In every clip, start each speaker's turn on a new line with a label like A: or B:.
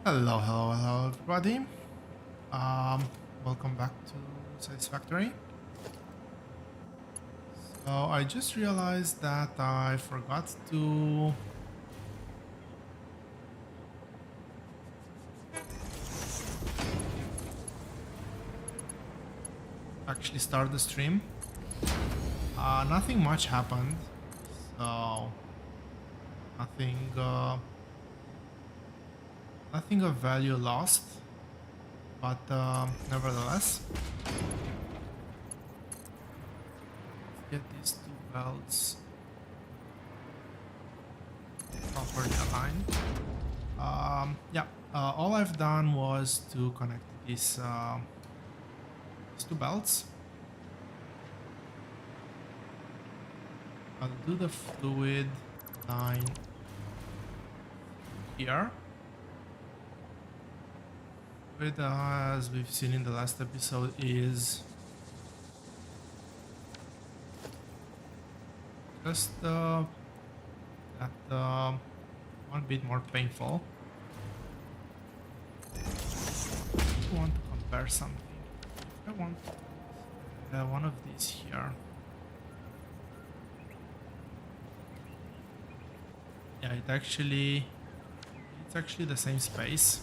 A: Hello, everybody. Um, Welcome back to Satisfactory. So I just realized that I forgot to actually start the stream. Nothing much happened, so nothing, nothing of value lost. But nevertheless, let's get these two belts properly aligned. Yeah, all I've done was to connect these two belts. I'll do the fluid line here. Fluid, as we've seen in the last episode, is just that one bit more painful. I want to compare something. I want one of these here. Yeah, it's actually the same space.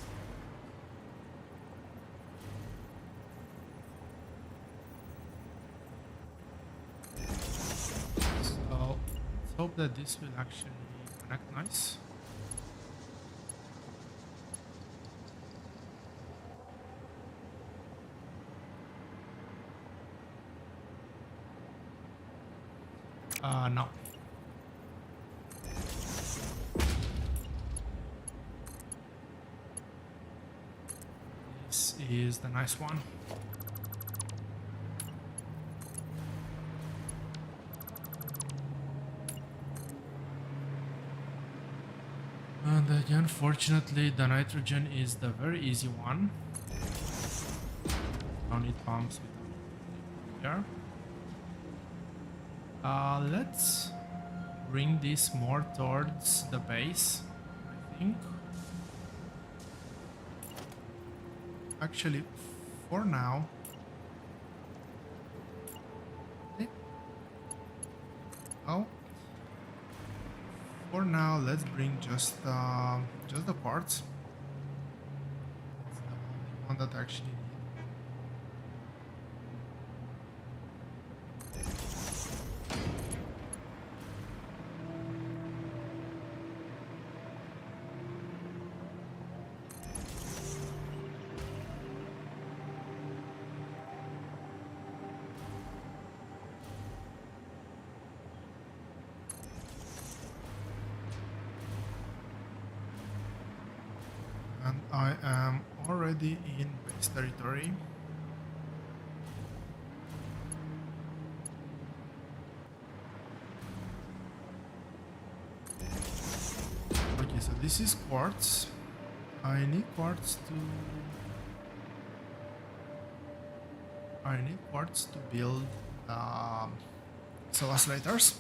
A: So let's hope that this will actually connect nice. No. This is the nice one. And unfortunately, the nitrogen is the very easy one. Don't need pumps here. Let's bring this more towards the base, I think. Actually, for now. Okay. Oh. For now, let's bring just the parts. It's the only one that actually need. And I am already in base territory. Okay, so this is quartz. I need quartz to build cell oscillators.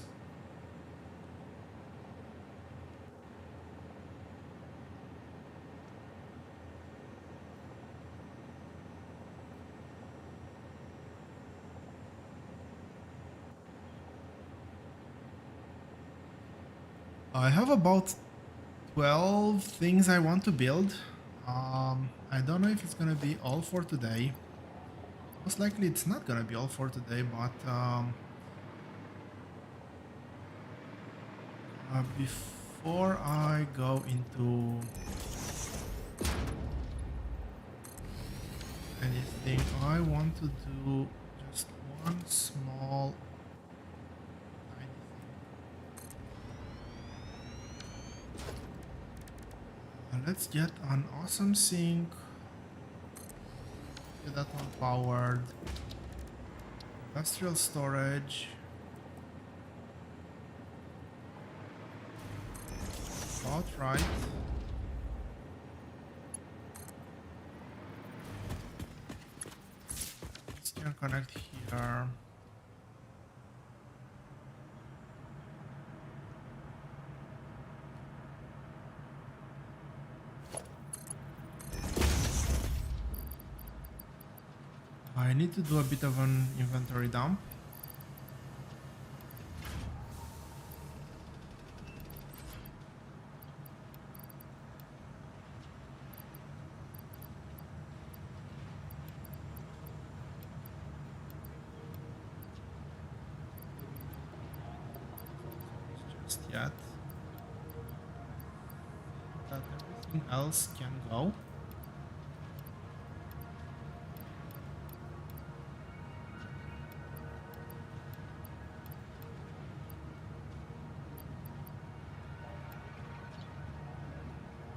A: I have about 12 things I want to build. I don't know if it's gonna be all for today. Most likely it's not gonna be all for today, but before I go into anything, I want to do just one small tiny thing. Let's get an awesome sink. Get that one powered. Industrial storage. About right. This can connect here. I need to do a bit of an inventory dump. Just yet. That everything else can go.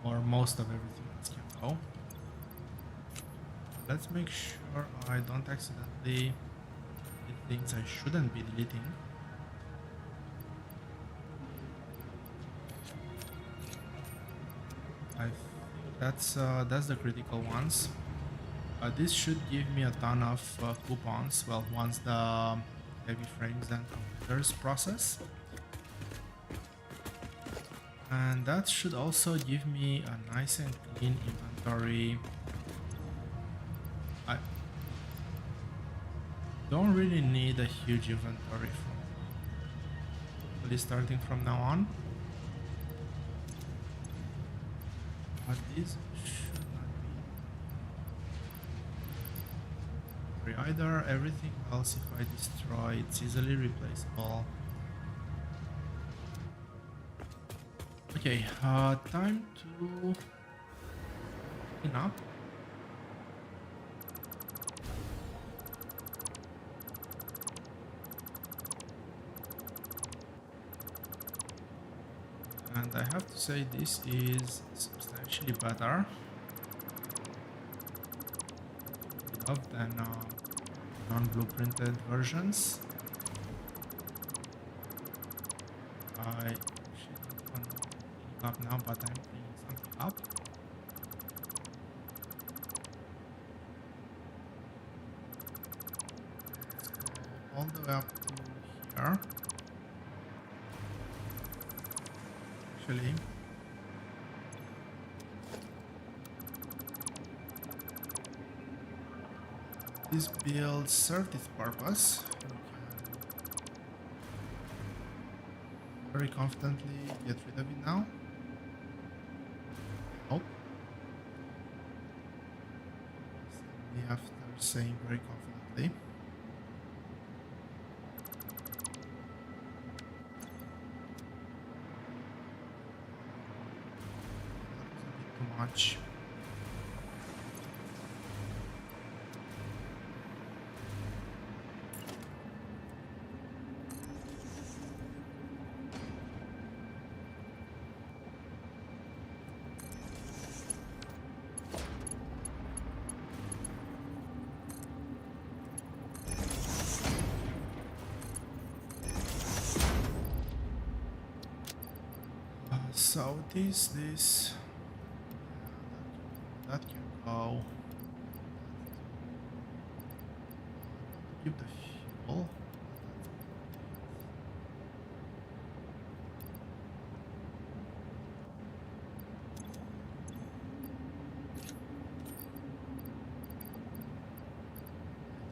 A: Or most of everything else can go. Let's make sure I don't accidentally delete things I shouldn't be deleting. I think that's the critical ones. This should give me a ton of coupons. Well, once the heavy frames and computers process. And that should also give me a nice and clean inventory. I don't really need a huge inventory from starting from now on. But this should not be either. Everything else, if I destroy, it's easily replaceable. Okay, time to clean up. And I have to say this is substantially better than non-blueprinted versions. I actually don't want to clean up now, but I'm cleaning something up. Let's go all the way up to here. Actually, this build served its purpose. We can very confidently get rid of it now. Nope. After saying very confidently. Too much. So this that can go. Keep the fuel.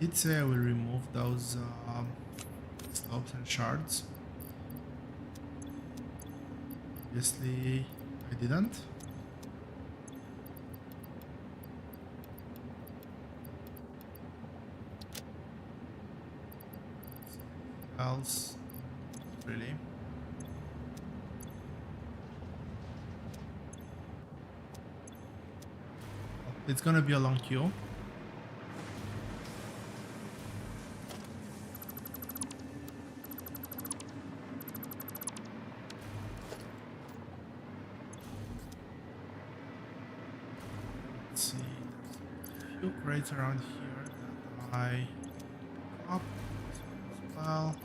A: I did say I will remove those slopes and shards. Obviously, I didn't. Else, really. It's gonna be a long queue. Let's see, there's a few crates around here that I up as well.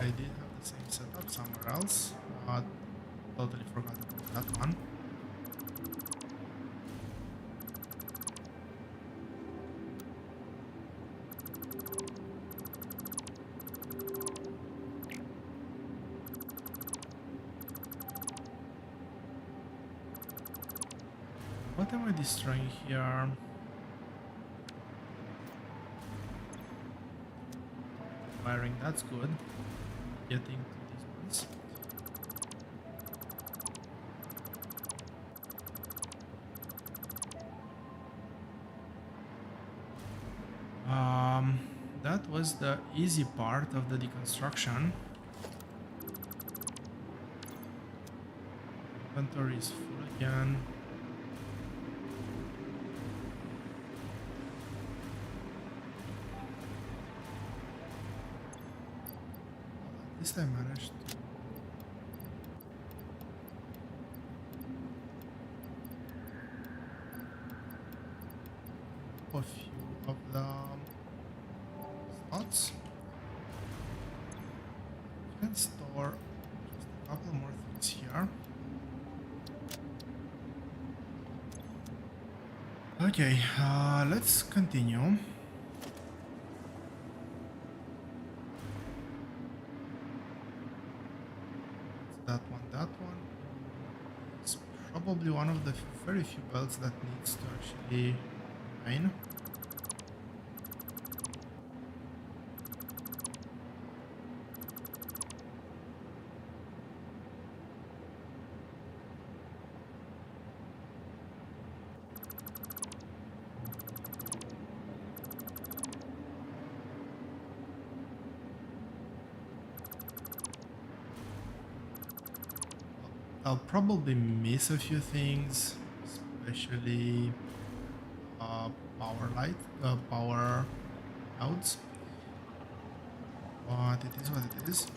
A: I did have the same setup somewhere else, but totally forgot about that one. 1 What am I destroying here? Wiring, that's good. Getting to these ones. That was the easy part of the deconstruction. Inventory is full again. At least I managed to a few of the slots. Can store just a couple more things here. Okay, let's continue. That one, that one. It's probably one of the very few belts that needs to actually remain. I'll probably miss a few things, especially power outs. But it is what it is.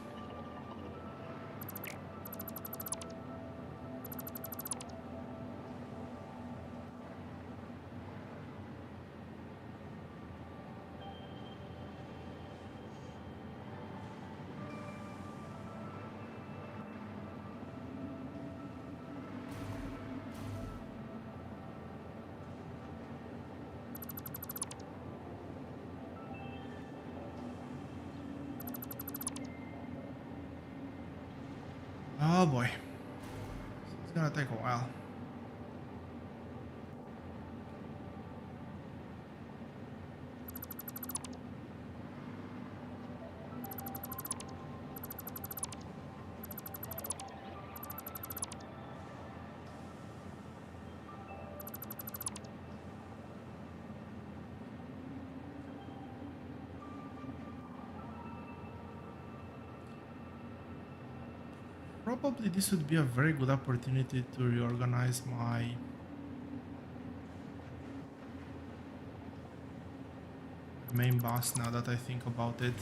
A: Oh boy, it's gonna take a while. Probably this would be a very good opportunity to reorganize my main boss now that I think about it.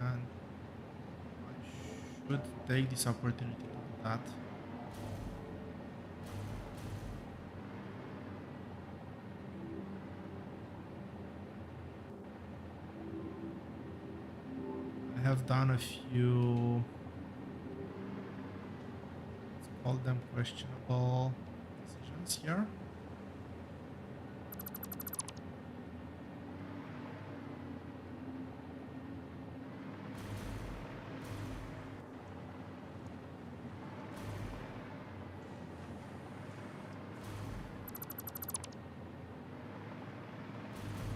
A: And I should take this opportunity to do that. I have done a few, let's call them questionable decisions here.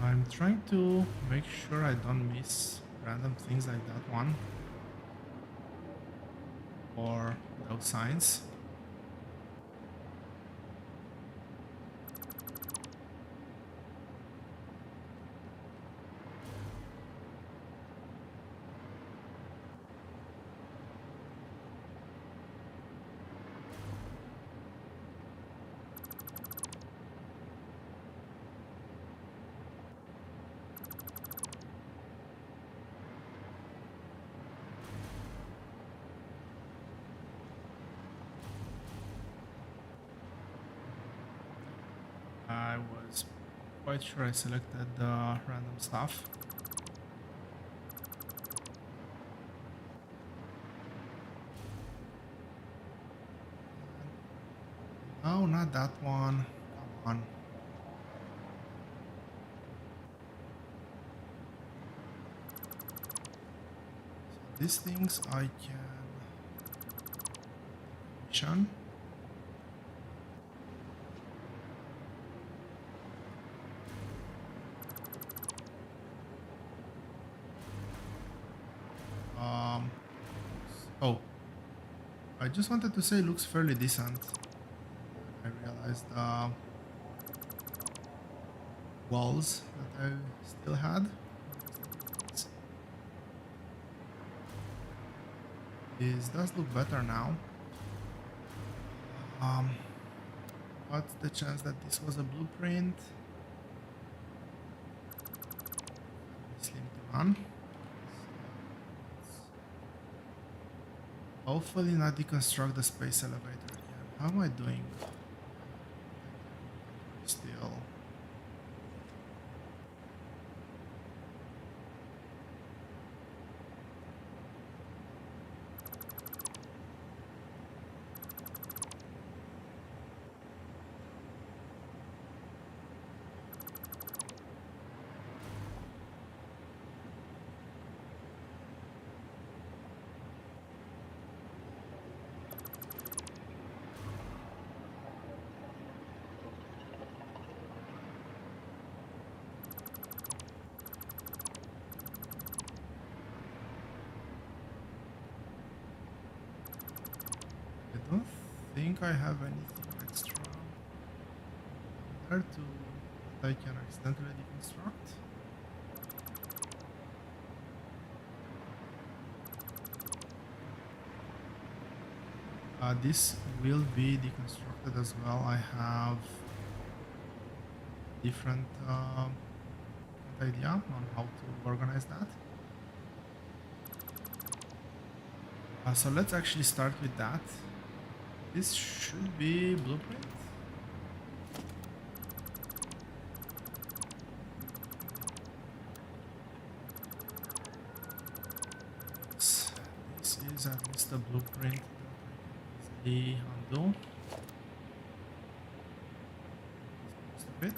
A: I'm trying to make sure I don't miss random things like that one or those signs. I was quite sure I selected the random stuff. No, not that one. Come on. So these things I can commission. Oh, I just wanted to say it looks fairly decent. I realized walls that I still had. This does look better now. Um, what's the chance that this was a blueprint? Slim to none. Hopefully not deconstruct the space elevator again. How am I doing? Still. I don't think I have anything extra there to that I can accidentally deconstruct. This will be deconstructed as well. I have different idea on how to organize that. So let's actually start with that. This should be blueprint. This is at least a blueprint that I can easily undo. Just a bit.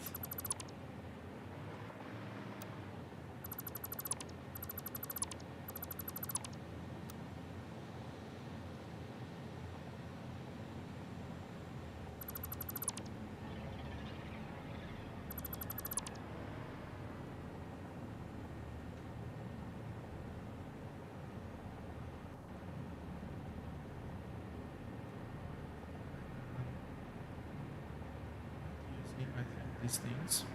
A: I think these things.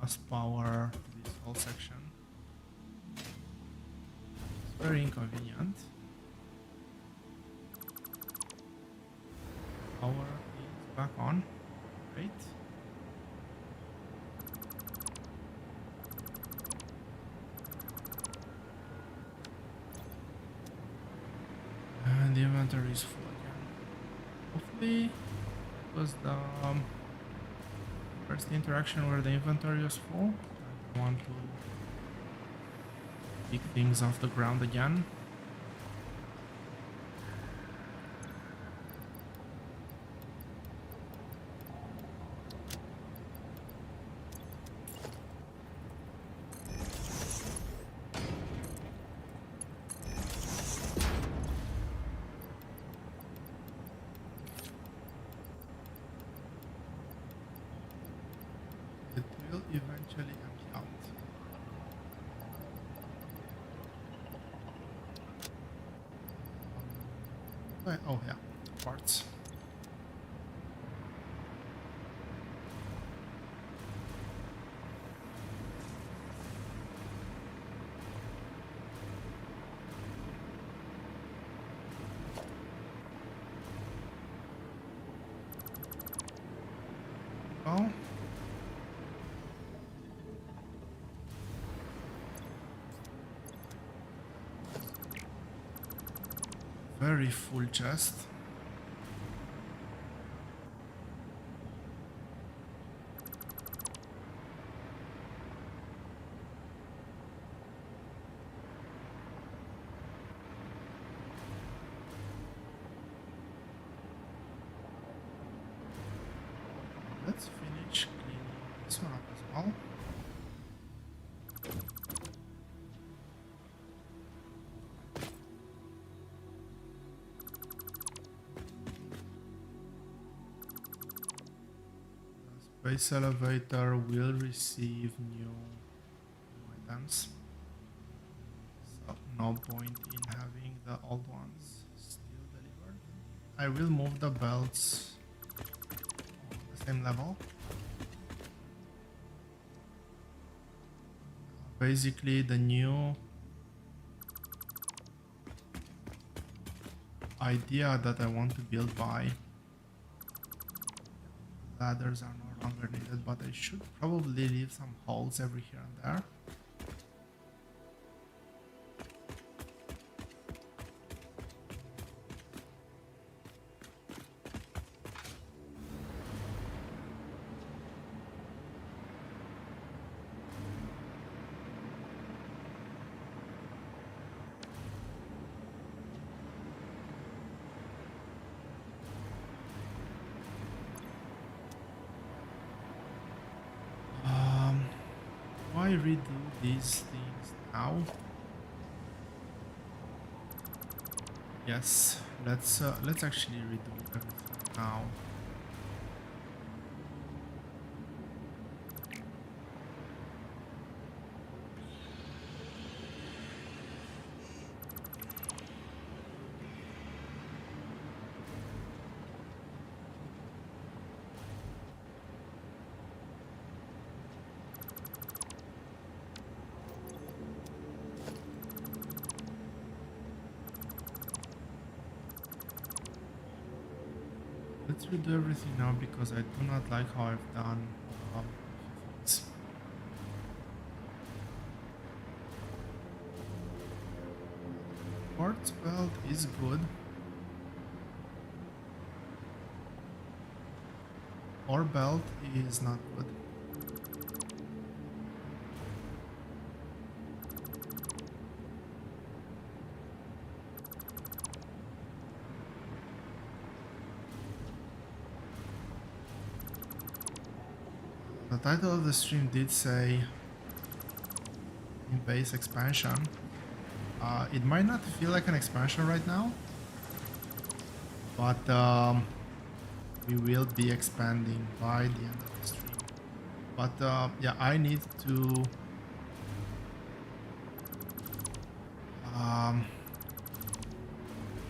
A: Lost power to this whole section. It's very inconvenient. Power is back on. Great. And the inventory is full again. Hopefully it was the first interaction where the inventory was full. I don't want to pick things off the ground again. It will eventually empty out. Oh yeah, parts. Oh. Very full chest. Let's finish cleaning this one up as well. base elevator will receive new items. So no point in having the old ones still delivered. I will move the belts on the same level. Basically the new idea that I want to build by, ladders are no longer needed, but I should probably leave some holes every here and there. Why redo these things now? Yes, let's actually redo everything now. Let's redo everything now because I do not like how I've done a few things. Quartz belt is good. Ore belt is not good. The title of the stream did say in base expansion. It might not feel like an expansion right now, but we will be expanding by the end of the stream. But yeah, I need to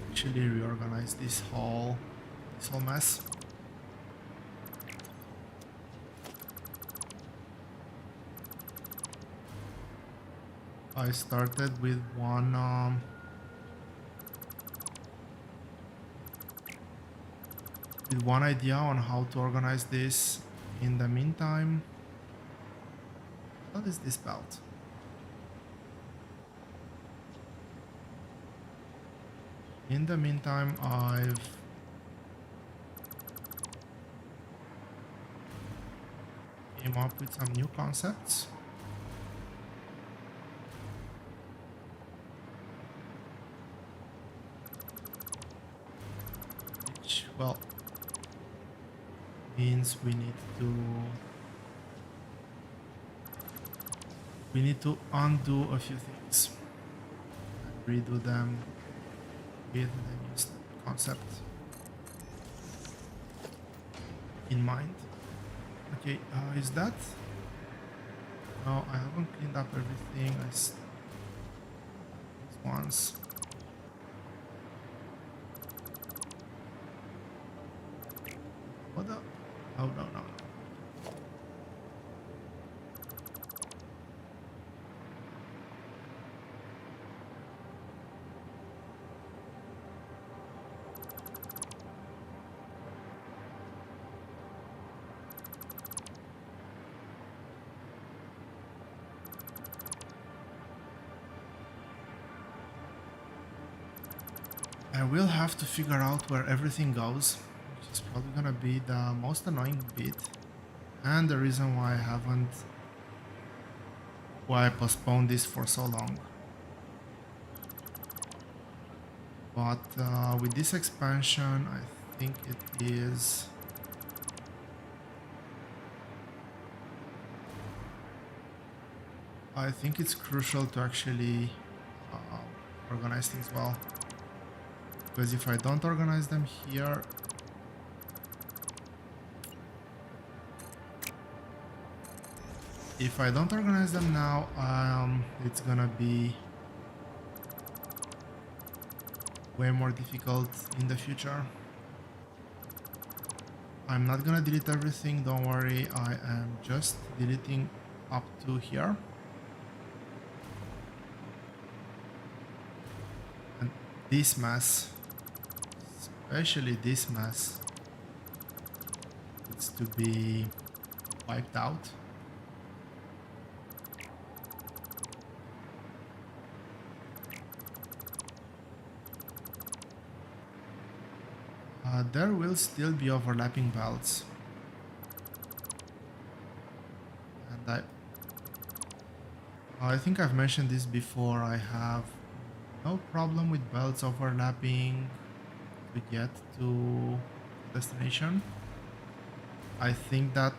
A: actually reorganize this whole mess. I started with one idea on how to organize this. In the meantime, what is this belt? In the meantime, I've came up with some new concepts. Which, well, means we need to undo a few things and redo them with the new concept in mind. Okay, is that? No, I haven't cleaned up everything. These ones. What the? Oh, no. I will have to figure out where everything goes, which is probably gonna be the most annoying bit, and the reason why I postponed this for so long. But with this expansion, I think it is it's crucial to actually organize things well. Because if I don't organize them here, if I don't organize them now, it's gonna be way more difficult in the future. I'm not gonna delete everything, don't worry. I am just deleting up to here. And this mess, especially this mess, needs to be wiped out. There will still be overlapping belts. And I think I've mentioned this before, I have no problem with belts overlapping to get to destination. I think that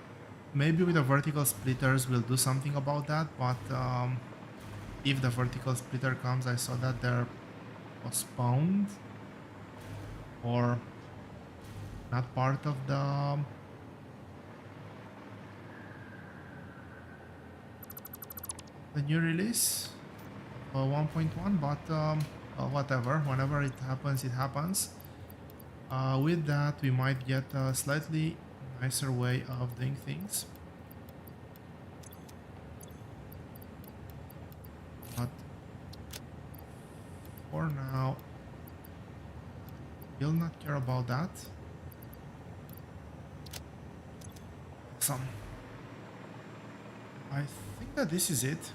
A: maybe with the vertical splitters we'll do something about that, but if the vertical splitter comes, I saw that they're postponed or not part of the new release 1.1, but whatever, whenever it happens, it happens. With that, we might get a slightly nicer way of doing things. But for now, we'll not care about that. Awesome. I think that this is it.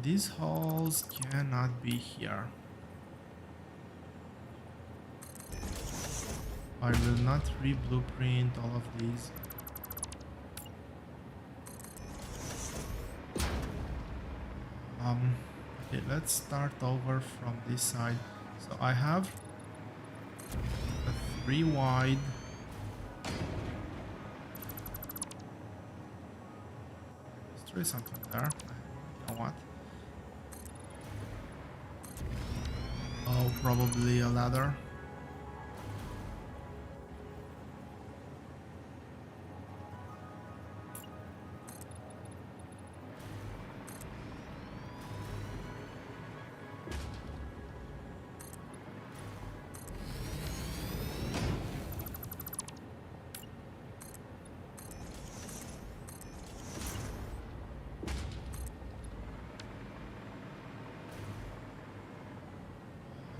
A: These halls cannot be here. I will not re-blueprint all of these. Okay, let's start over from this side. So I have a 3 wide. Destroy something there. I don't know what. Oh, probably a ladder.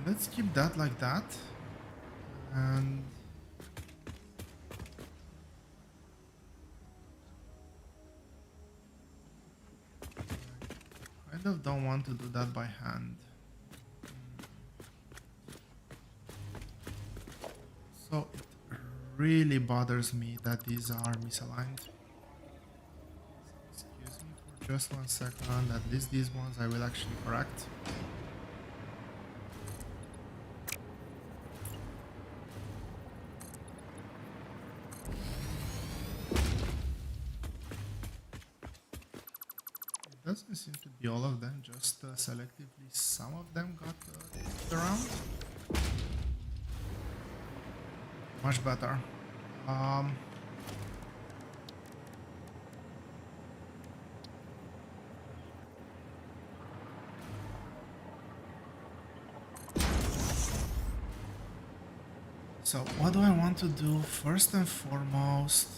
A: Let's keep that like that, and I kind of don't want to do that by hand. So it really bothers me that these are misaligned. Excuse me for just 1 second, at least these ones I will actually correct. Doesn't seem to be all of them, just selectively some of them got moved around. Much better. So what do I want to do first and foremost?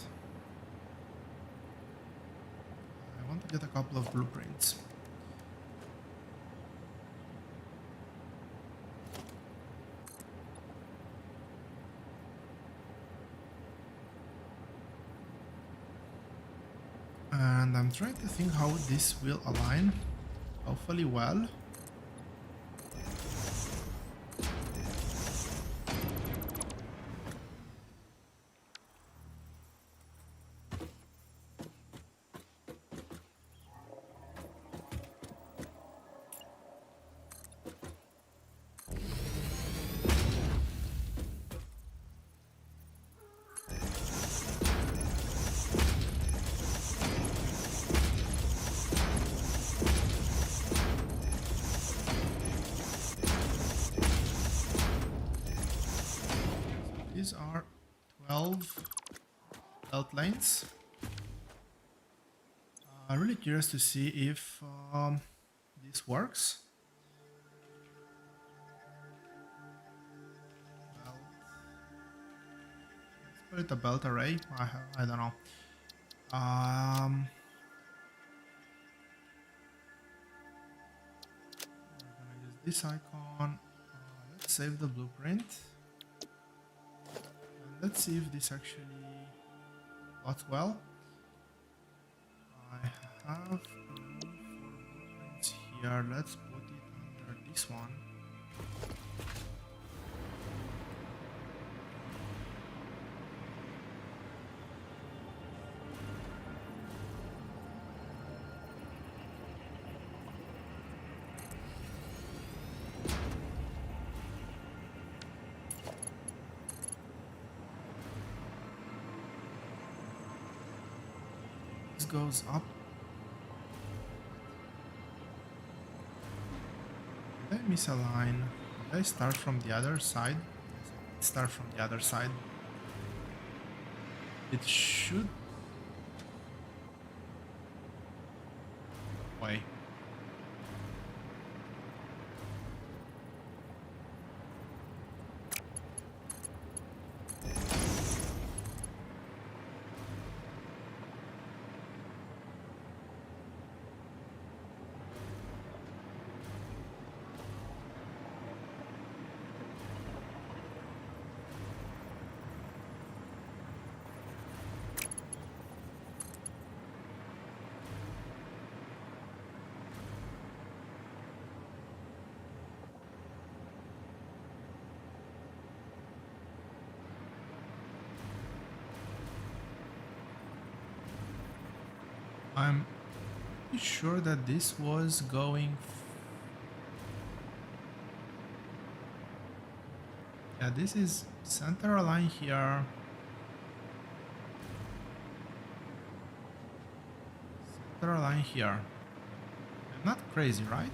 A: Get a couple of blueprints. And I'm trying to think how this will align. Hopefully well. These are 12 belt lanes. I'm really curious to see if this works. Belt. Let's put it a belt array. I don't know. We're gonna use this icon. Let's save the blueprint. And let's see if this actually plots well. I have room for blueprints here. Let's put it under this one. This goes up. Did I miss a line? Did I start from the other side? Yes, I did start from the other side. It should... Wait. I'm pretty sure that this was going... Yeah, this is center align here. Center align here. I'm not crazy, right?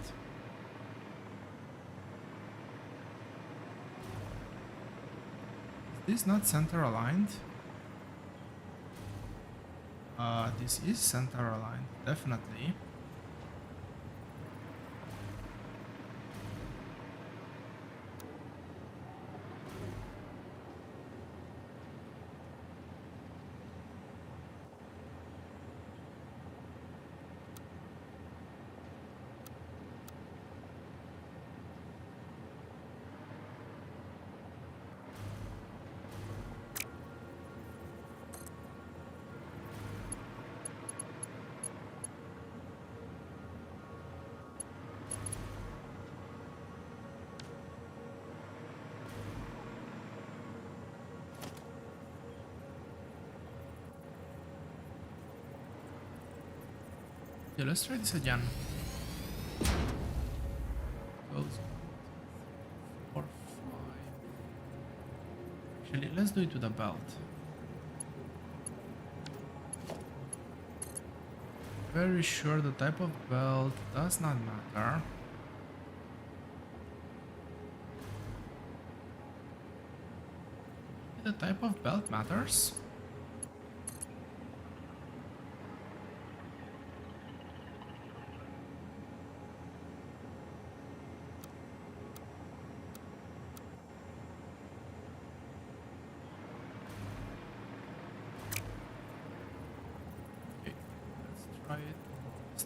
A: Is this not center aligned? This is center aligned, definitely. Okay, let's try this again. Goes 1, 2, 3, 4, 5. Actually, let's do it to the belt. Very sure the type of belt does not matter. The type of belt matters.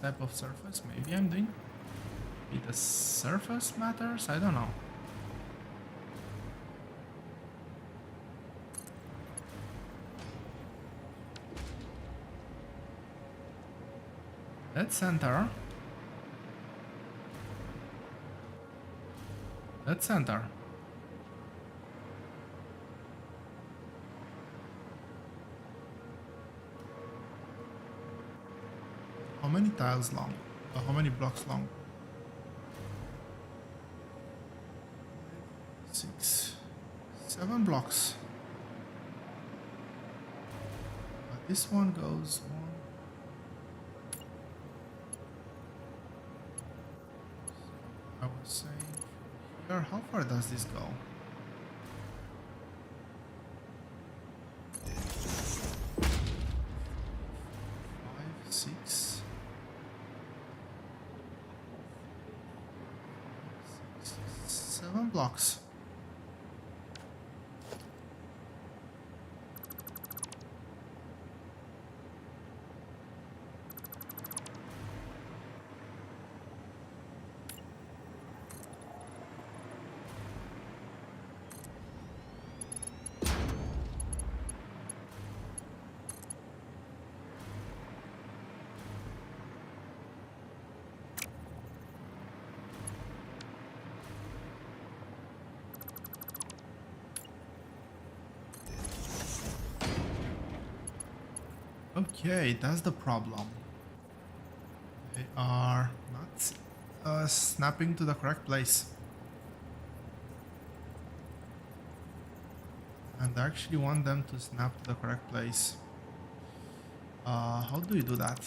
A: Type of surface, maybe I'm doing. Maybe the surface matters? I don't know. Let's center. Let's center. How many tiles long? How many blocks long? 6, 7 blocks. But this one goes 1. I was saying from here, how far does this go? blocks. Okay, that's the problem. They are not snapping to the correct place. And I actually want them to snap to the correct place. How do we do that?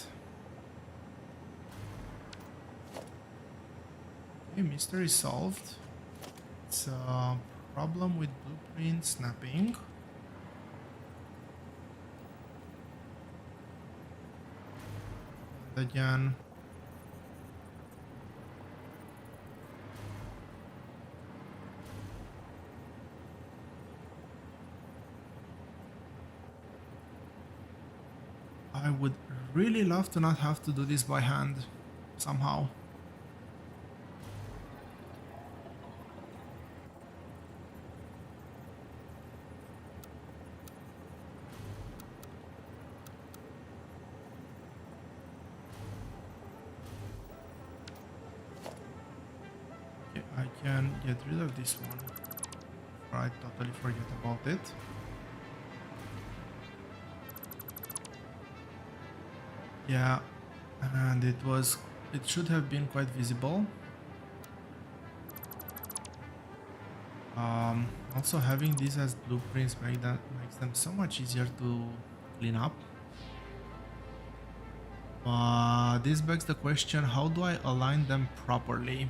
A: Okay, mystery solved. It's a problem with blueprint snapping. And again, I would really love to not have to do this by hand somehow. Okay, I can get rid of this one. I totally forget about it. Yeah, and it should have been quite visible. Also having these as blueprints makes them so much easier to clean up. But this begs the question, how do I align them properly?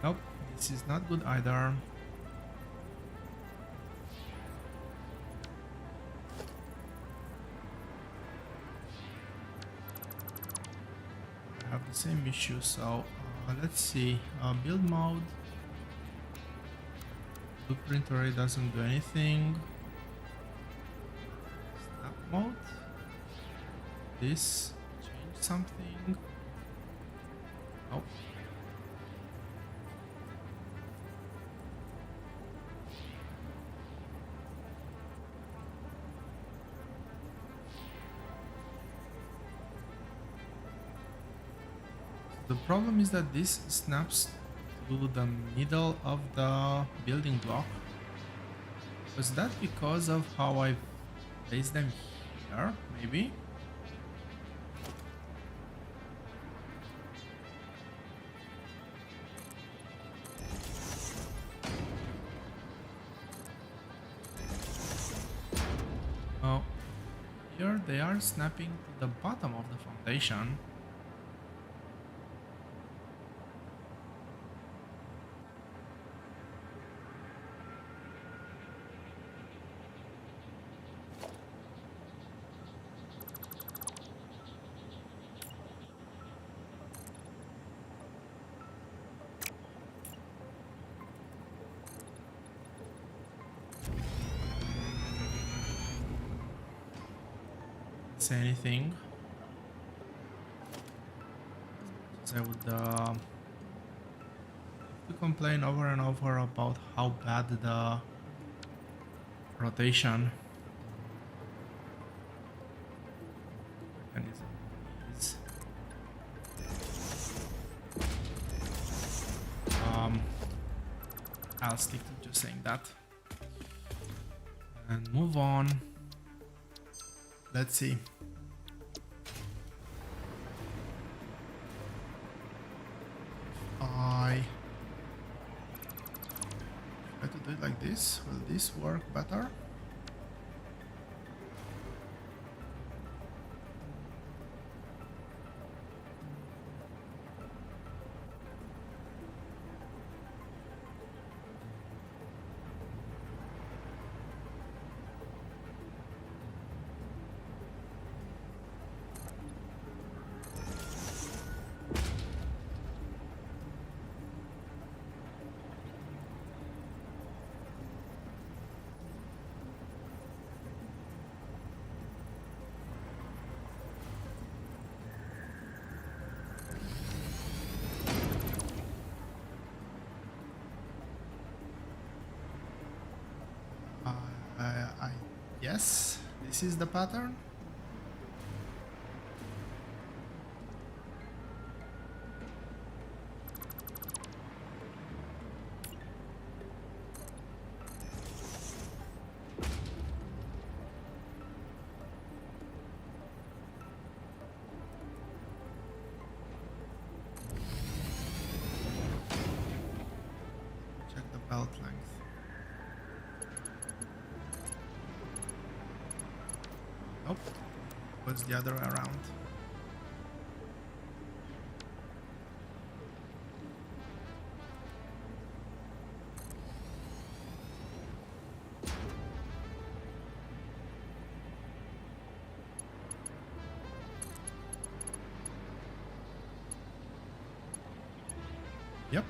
A: Nope, this is not good either. I have the same issue, so let's see. Build mode. Blueprint array doesn't do anything. Snap mode. This change something. Nope. The problem is that this snaps to the middle of the building block. Was that because of how I placed them here? Maybe? Oh, here they are snapping to the bottom of the foundation. Say anything. I would complain over and over about how bad the rotation mechanism is. I'll stick to just saying that and move on. Let's see. I try to do it like this. Will this work better? Yes, this is the pattern. Check the belt length. Nope, was the other way around. Yep,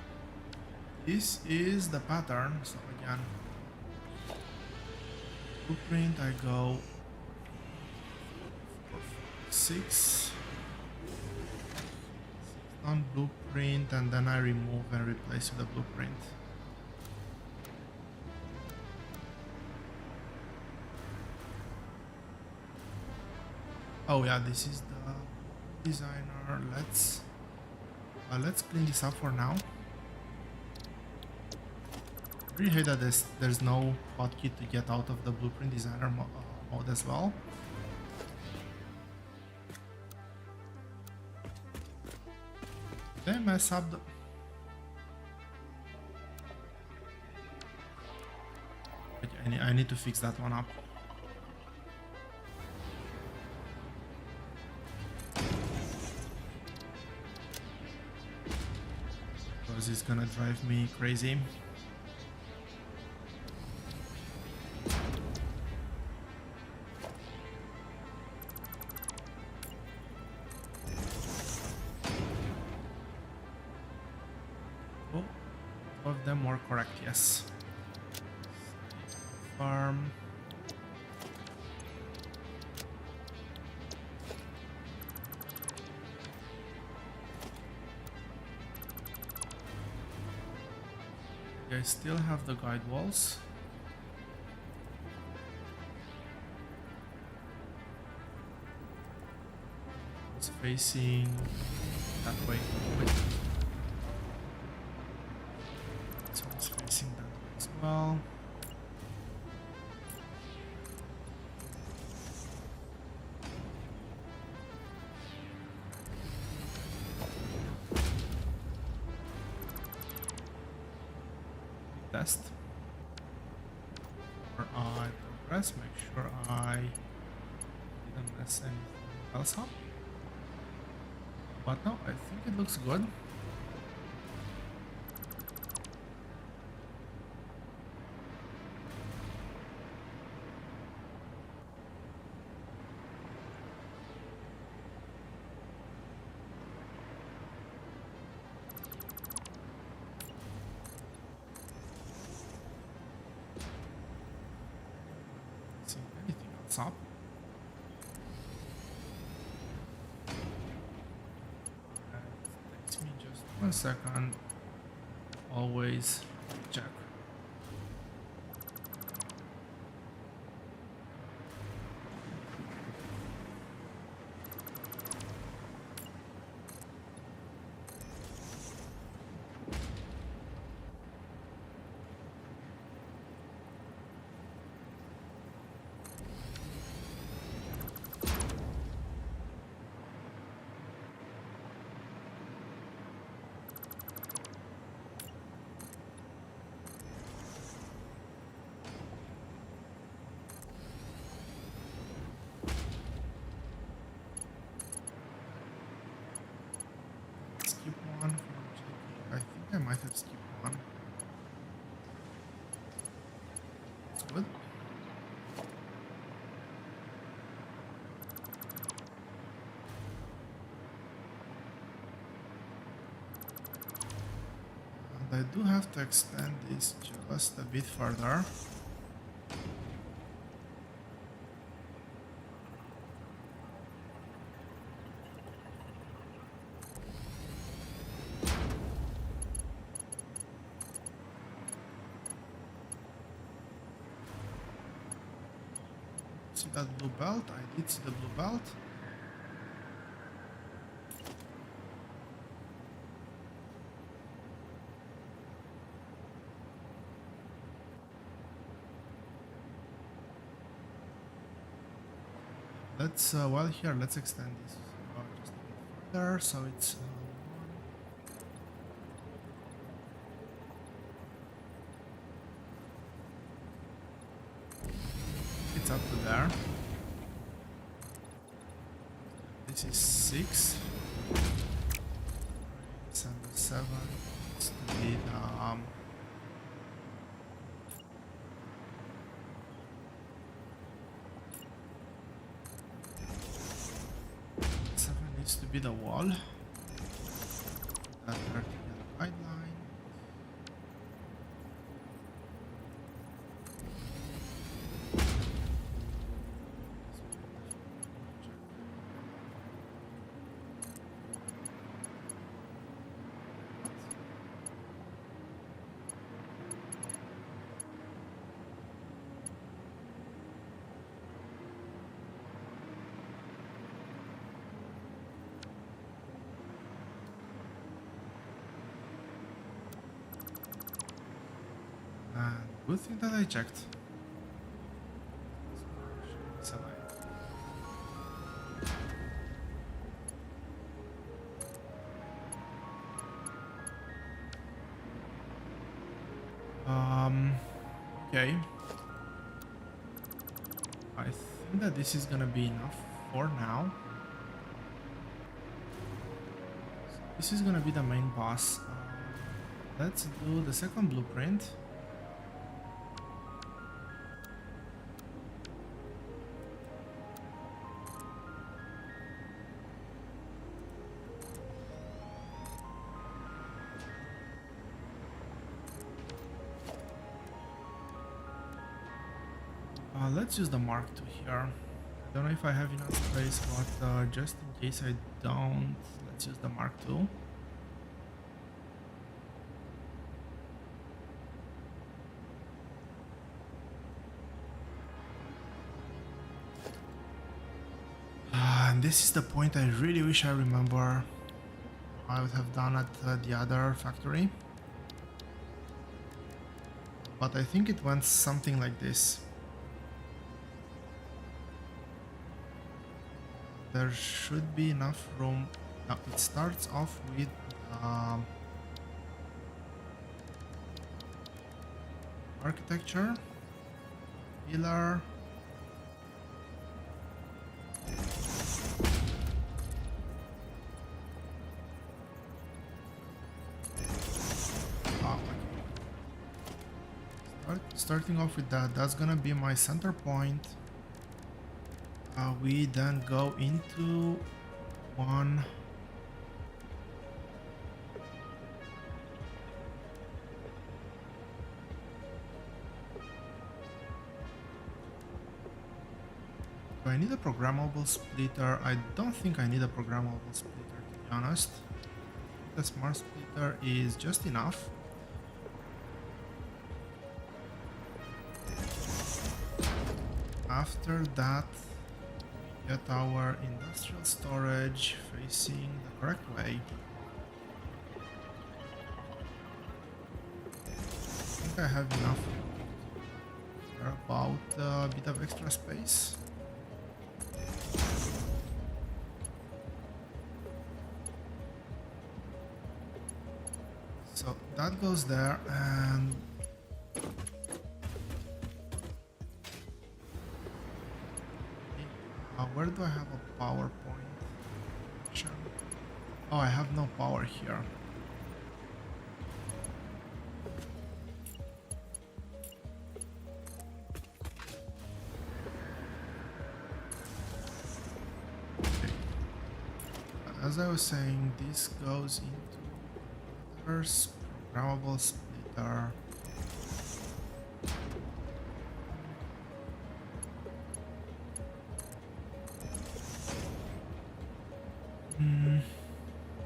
A: this is the pattern. So again, blueprint, I go 6 on blueprint, and then I remove and replace with the blueprint. Oh yeah, this is the designer. Let's clean this up for now. I really hate that there's no hotkey to get out of the blueprint designer mode as well. Did I mess up the... Okay, I need to fix that one up. Because it's gonna drive me crazy. Oh, two of them were correct, yes. Farm. I still have the guide walls. It's facing that way. Wait. This one's facing that way as well. Test. Before I progress, make sure I didn't mess anything else up. But no, I think it looks good. See anything else up? It takes me just 1 second. Always check. Skip one from checking. I think I might have skipped one. That's good. And I do have to extend this just a bit further. see that blue belt. I did see the blue belt. Let's, well, here, let's extend this just a bit further, so it's it's up to there. This is 6. And the 7 needs to be the 7 needs to be the wall. That vertical guideline. Good thing that I checked. Okay. I think that this is gonna be enough for now. So this is gonna be the main boss. Let's do the second blueprint. Let's use the Mark II here. I don't know if I have enough space, but just in case I don't, let's use the Mark II. And this is the point I really wish I remember I would have done at the other factory. But I think it went something like this. There should be enough room. Now it starts off with architecture, pillar, starting off with that. That's gonna be my center point. We then go into one. Do I need a programmable splitter? I don't think I need a programmable splitter, to be honest. The smart splitter is just enough. After that, get our industrial storage facing the correct way. I think I have enough for about a bit of extra space. So that goes there, and where do I have a power point? Oh, I have no power here. Okay. As I was saying, this goes into first programmable splitter.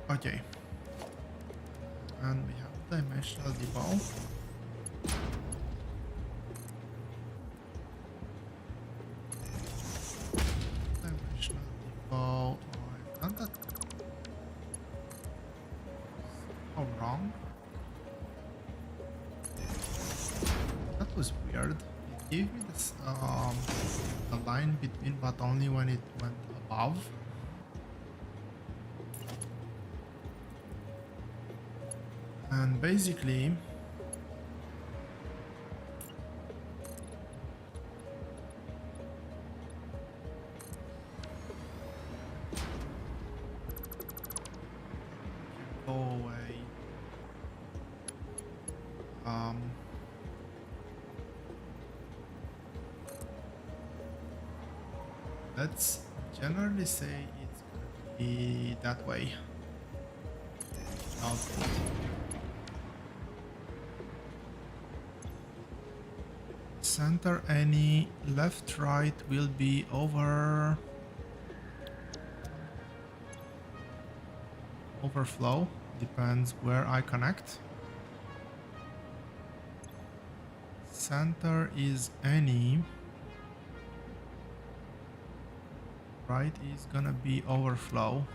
A: Okay, and we have dimensional debug. wrong. That was weird. It gave me this the line between, but only when it went above. And basically, go away. Let's generally say it's gonna be that way. Okay. Center any left right will be overflow, depends where I connect. Center is any, right is gonna be overflow.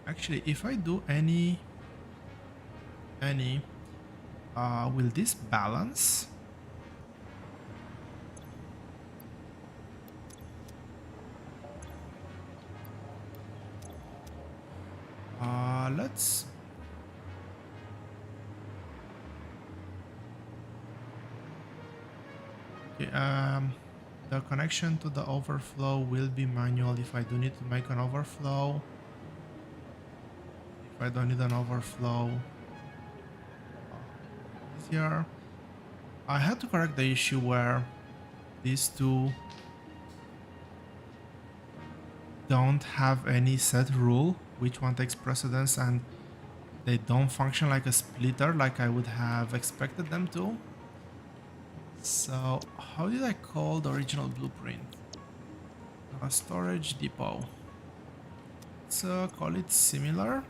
A: Actually, if I do any, will this balance? Let's okay, the connection to the overflow will be manual if I do need to make an overflow. If I don't need an overflow, easier. I had to correct the issue where these two don't have any set rule which one takes precedence, and they don't function like a splitter like I would have expected them to. So how did I call the original blueprint? A storage depot. Let's call it similar.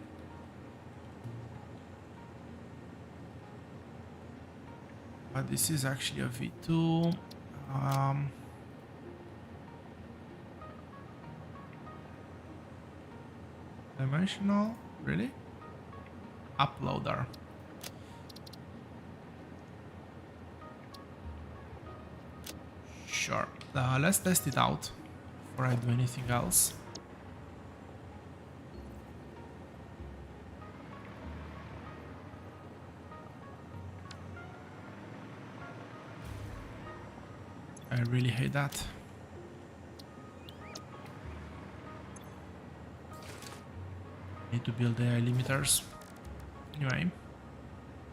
A: But this is actually a V2. Dimensional, really? Uploader. Sure. Let's test it out before I do anything else. I really hate that. Need to build AI limiters. Anyway,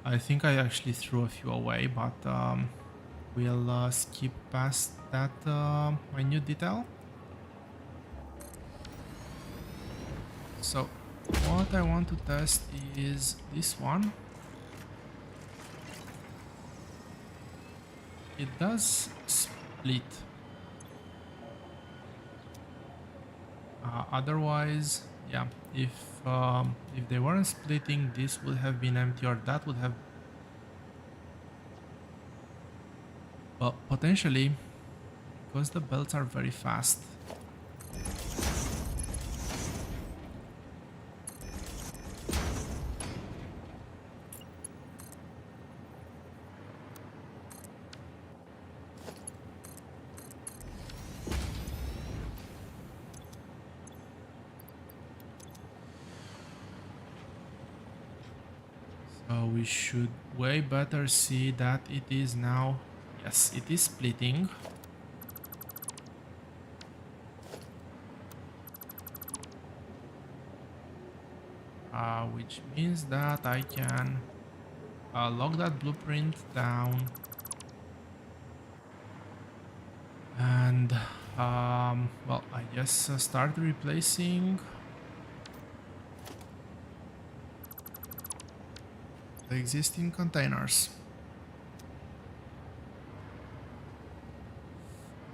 A: I think I actually threw a few away, but we'll skip past that minute detail. So what I want to test is this one. It does split. Otherwise, yeah, if they weren't splitting, this would have been empty, or that would have, well, potentially, because the belts are very fast. So we should way better see that it is now, yes, it is splitting. Which means that I can lock that blueprint down and well, I guess start replacing the existing containers.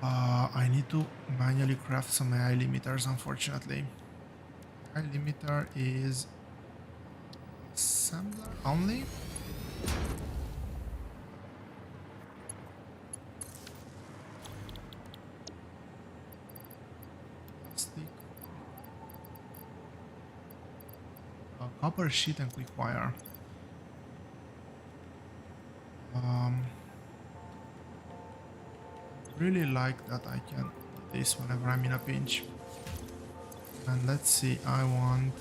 A: I need to manually craft some AI limiters, unfortunately. AI limiter is assembler only. copper sheet and quick wire. Um, really like that I can do this whenever I'm in a pinch. And let's see, I want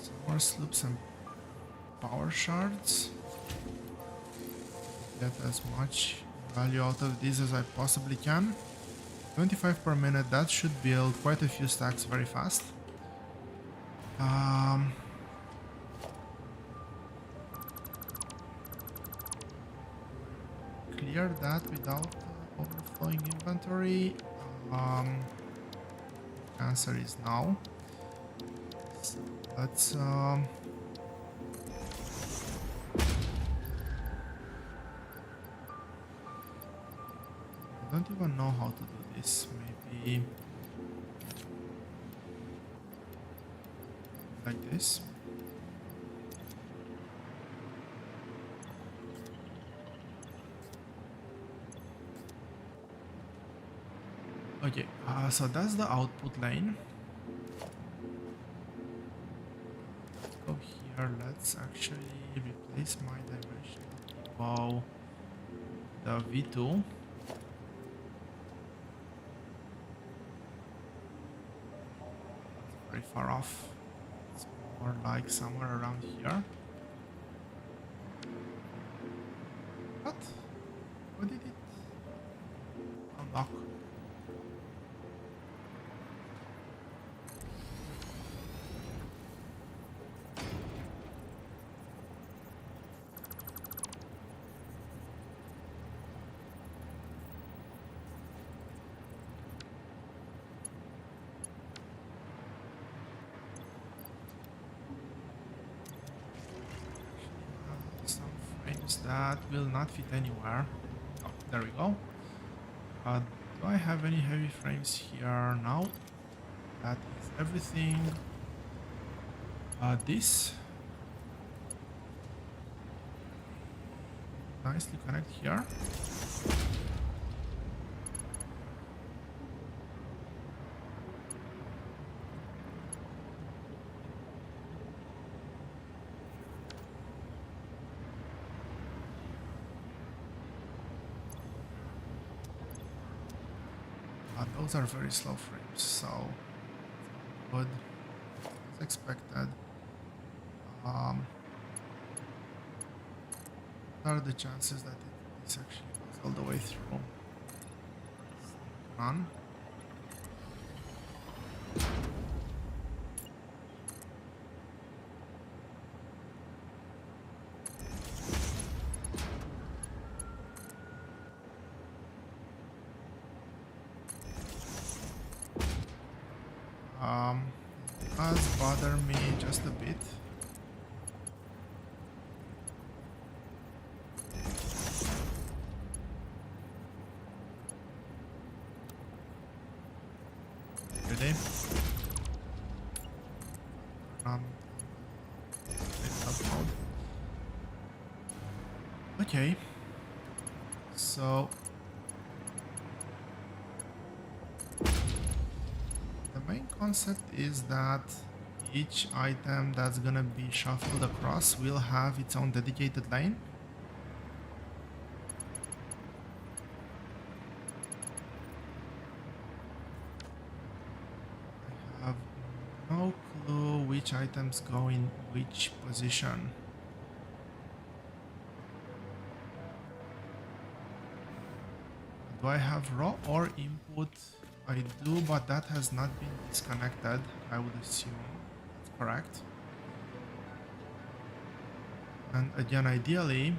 A: some more sloops and power shards. Get as much value out of these as I possibly can. 25 per minute, that should build quite a few stacks very fast. Clear that without overflowing inventory. Answer is no. So let's I don't even know how to do this. Maybe like this. Okay, so that's the output lane. Let's go here. Let's actually replace my dimensional bow, the V2. Very far off. It's more like somewhere around here. What? What did it unlock? That will not fit anywhere. Oh, there we go. Do I have any heavy frames here now? That is everything. This nicely connect here. Those are very slow frames, so good as expected. What are the chances that this actually goes all the way through? None. Does bother me just a bit. Really? Mode. Okay. So the main concept is that each item that's gonna be shuffled across will have its own dedicated lane. I have no clue which items go in which position. Do I have raw or input? I do, but that has not been disconnected, I would assume. That's correct. And again, ideally,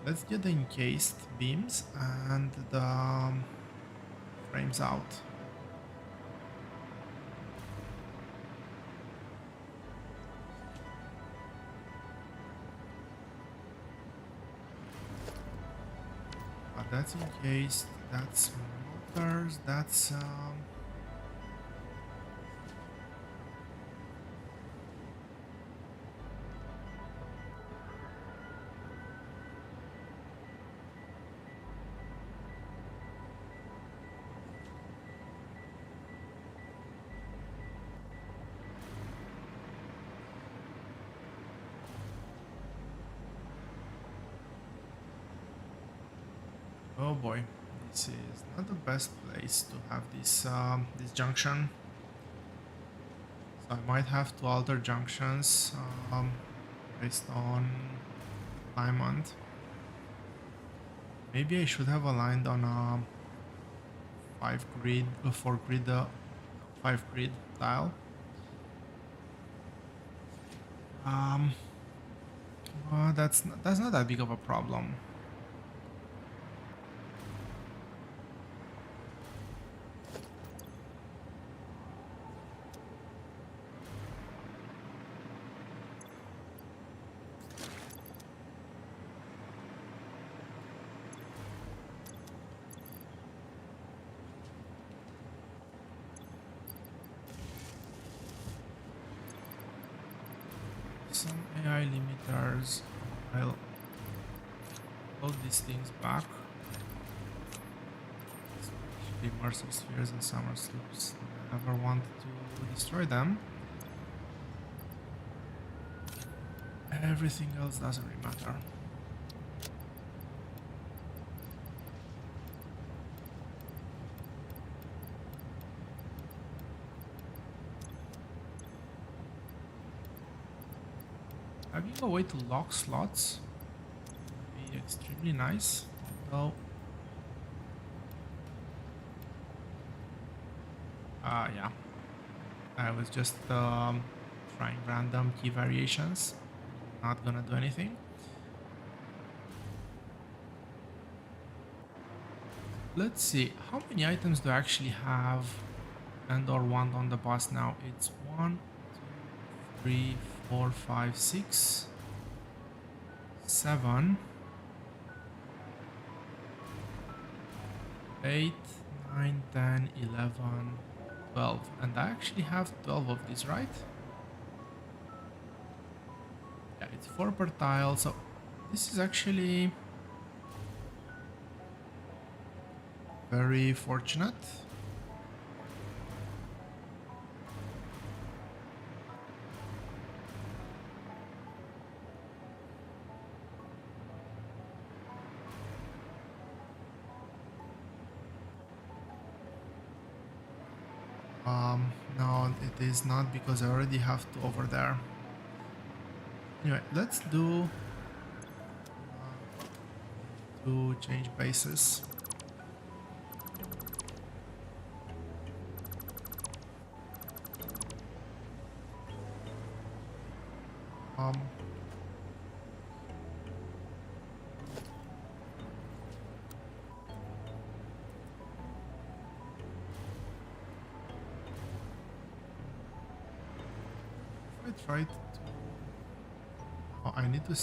A: let's get the encased beams and the frames out. But that's encased, that's motors, that's Oh boy, this is not the best place to have this junction. So I might have to alter junctions based on alignment. Maybe I should have aligned on a 5 grid tile. That's not that big of a problem. Some AI limiters. I'll load these things back. Especially immersive spheres and summer sloops. Never wanted to destroy them. Everything else doesn't really matter. Having a way to lock slots would be extremely nice, although yeah, I was just trying random key variations, not gonna do anything. Let's see, how many items do I actually have and or want on the bus now? It's 1, 2, 3, 4, 5, 6, 7, 8, 9, 10, 11, 12. And I actually have 12 of these, right? Yeah, it's 4 per tile, so this is actually very fortunate. No, it is not because I already have 2 over there. Anyway, let's do to change bases. Try to... Oh, I need to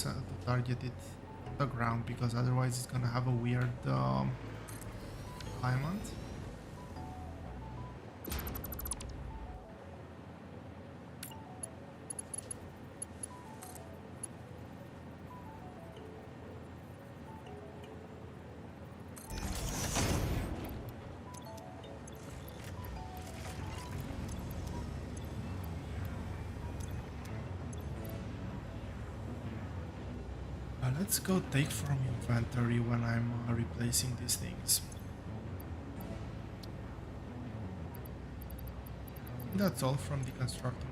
A: target it on the ground because otherwise it's gonna have a weird alignment. Let's go take from inventory when I'm replacing these things. That's all from the constructing.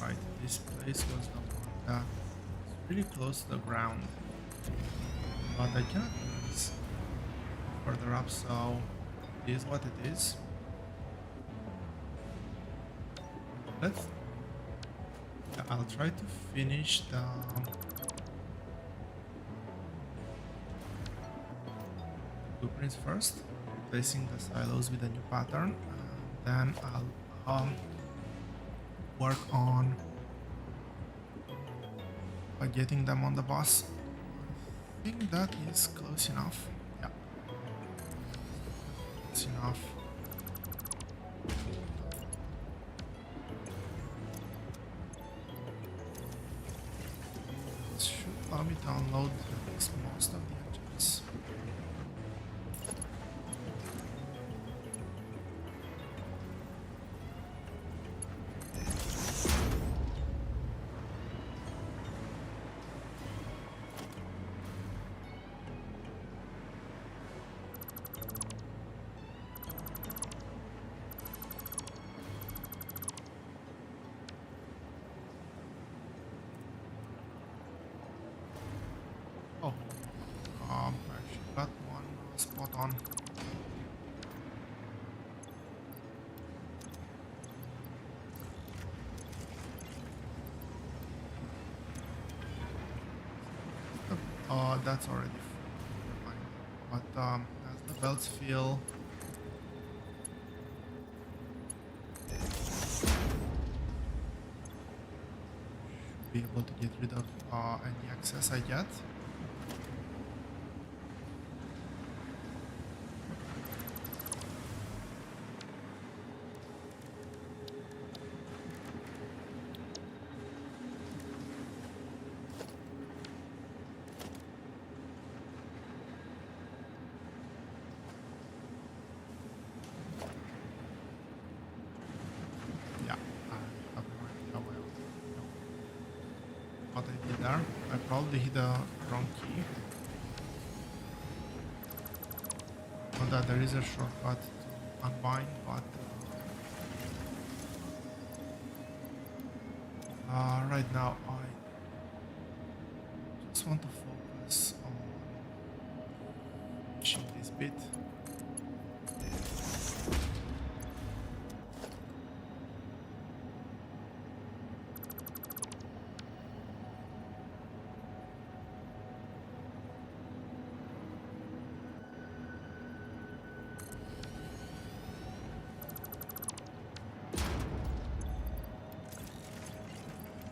A: Right, this place was the one that was really close to the ground. But I cannot move this further up, so it is what it is. I'll try to finish the blueprints first, replacing the silos with a new pattern, and then I'll work on getting them on the bus. I think that is close enough. Yeah, close enough. Allow me to download at least most of the engines. on. That's already full. But as the belts fill, should be able to get rid of any excess I get. What I did there. I probably hit the wrong key. Not that there is a shortcut to unbind, but right now I just want to focus on finishing this bit.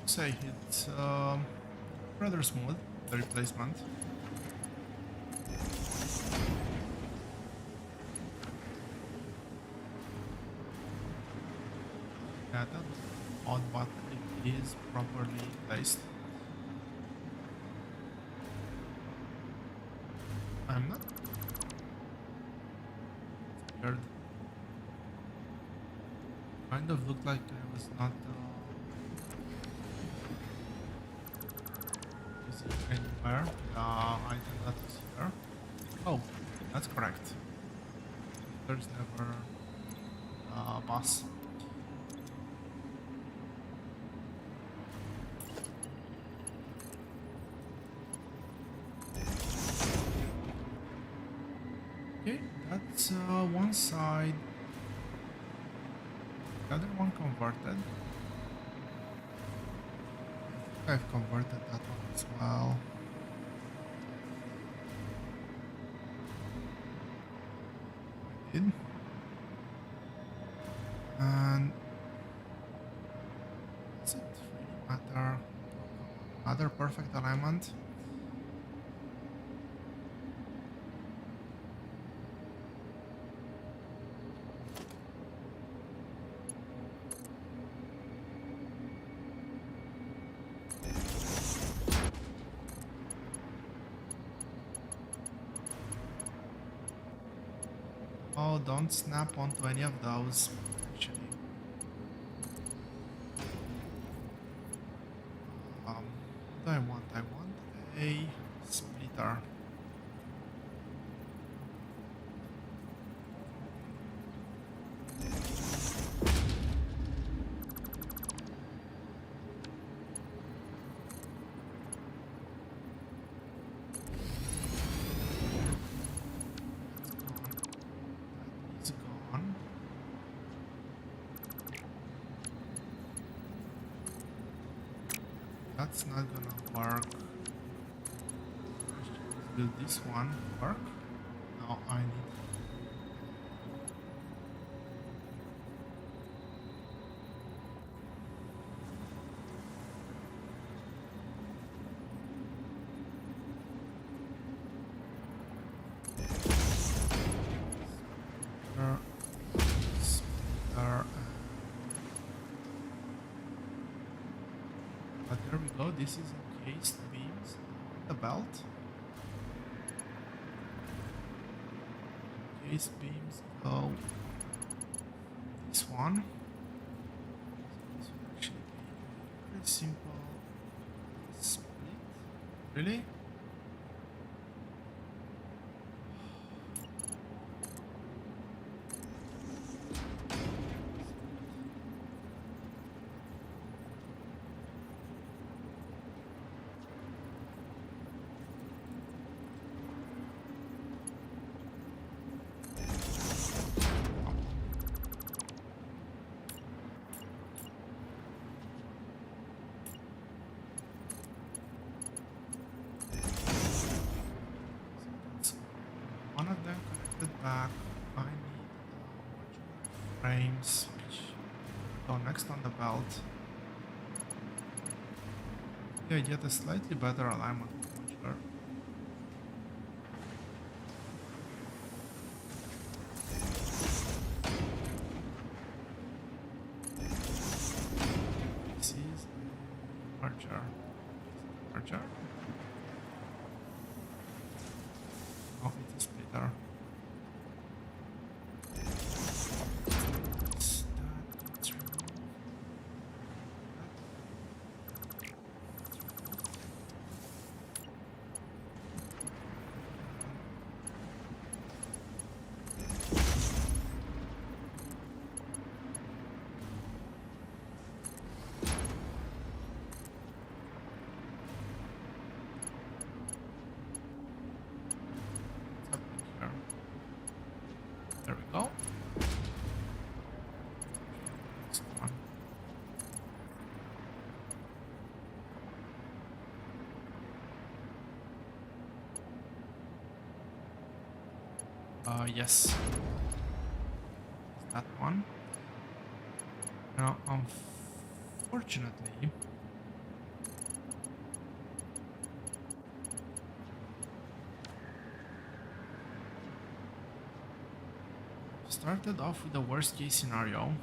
A: Say it's rather smooth, the replacement. Yeah, that's odd, but it is properly placed. I'm not scared. Kind of looked like I was not anywhere. The item that is here. Oh, that's correct. There's never a boss. Okay, that's one side. The other one converted. I've converted that one as well. I did. And does it really matter? Another perfect alignment. Oh, don't snap onto any of those. Actually, what do I want? I want a splitter. That's not gonna work. Will this one work? No, I need. But there we go, this is encased beams, the belt. Encased beams go this one. So this will actually be pretty simple split. Really? frames, which go next on the belt. Yeah, get a slightly better alignment launcher. This is a merger. Merger? Oh, it's a splitter. There we go. Next one. Yes. That one. Now, unfortunately, started off with the worst case scenario.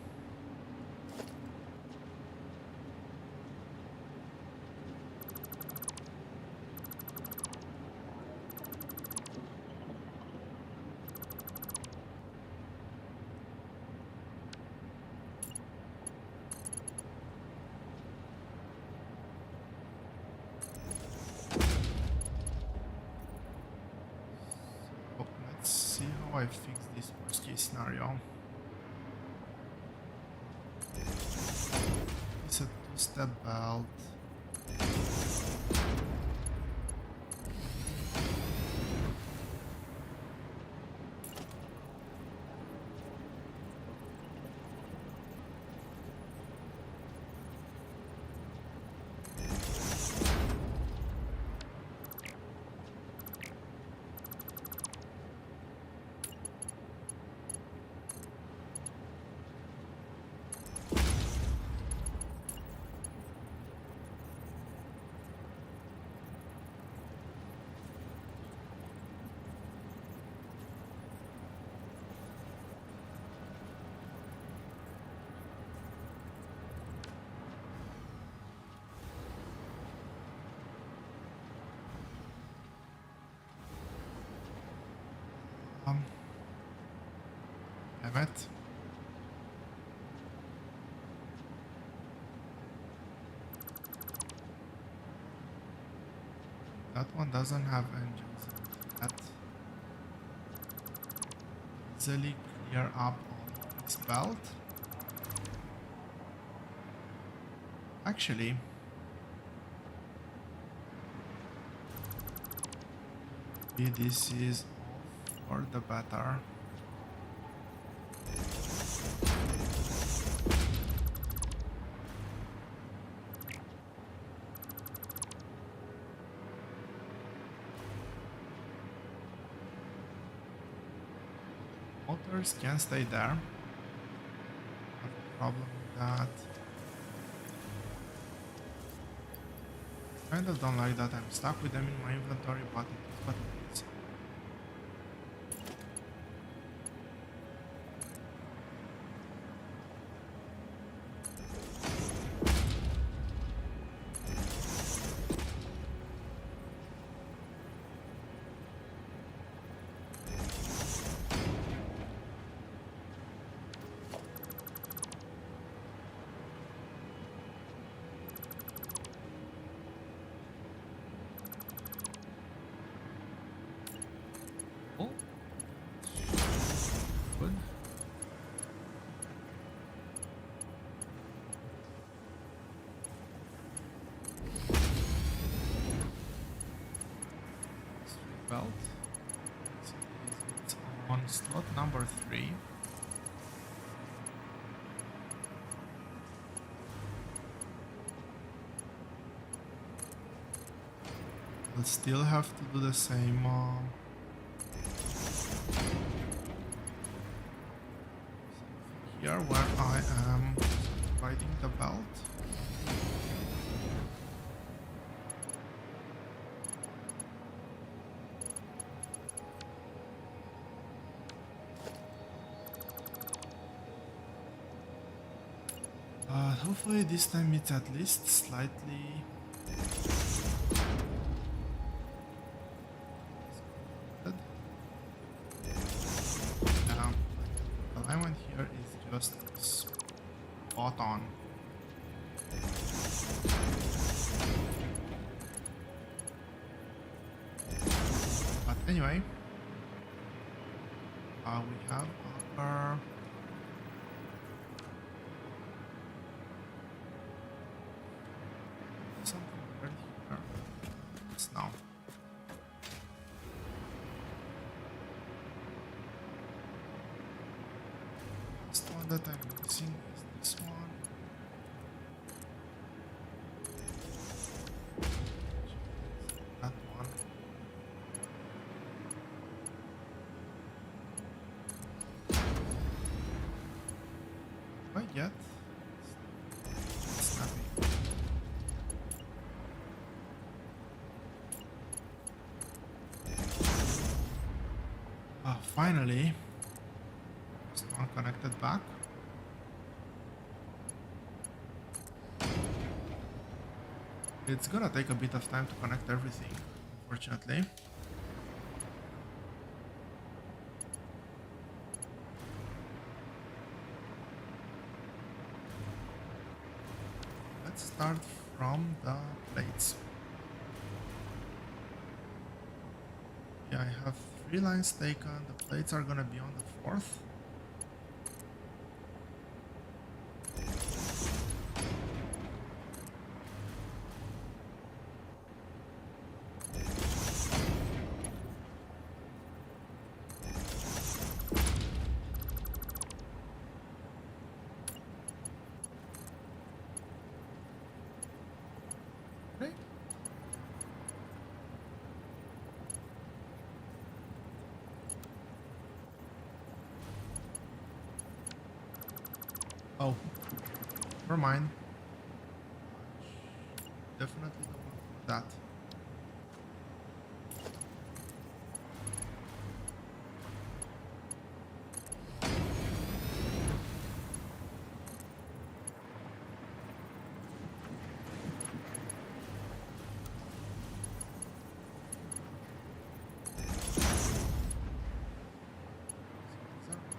A: So let's see how I fix this worst case scenario. It's a two-step belt. Damn it. That one doesn't have engines. That easily clear up all this belt. Actually, maybe this is all for the better. Motors can stay there. Have a problem with that. Kind of don't like that I'm stuck with them in my inventory, but it is what it is. Oh. Good. Straight belt. It's on slot number 3. We'll still have to do the same here where I am riding the belt. Hopefully this time it's at least slightly good. The alignment here is just spot on. But anyway, we have our something weird here. It's now. This one that I'm missing is this one. That one. Quite yet. It's snappy. Finally, just one connected back. It's gonna take a bit of time to connect everything, unfortunately. Let's start from the plates. Yeah, I have 3 lines taken. The plates are gonna be on the 4th. Okay. Oh, never mind. Definitely don't want that.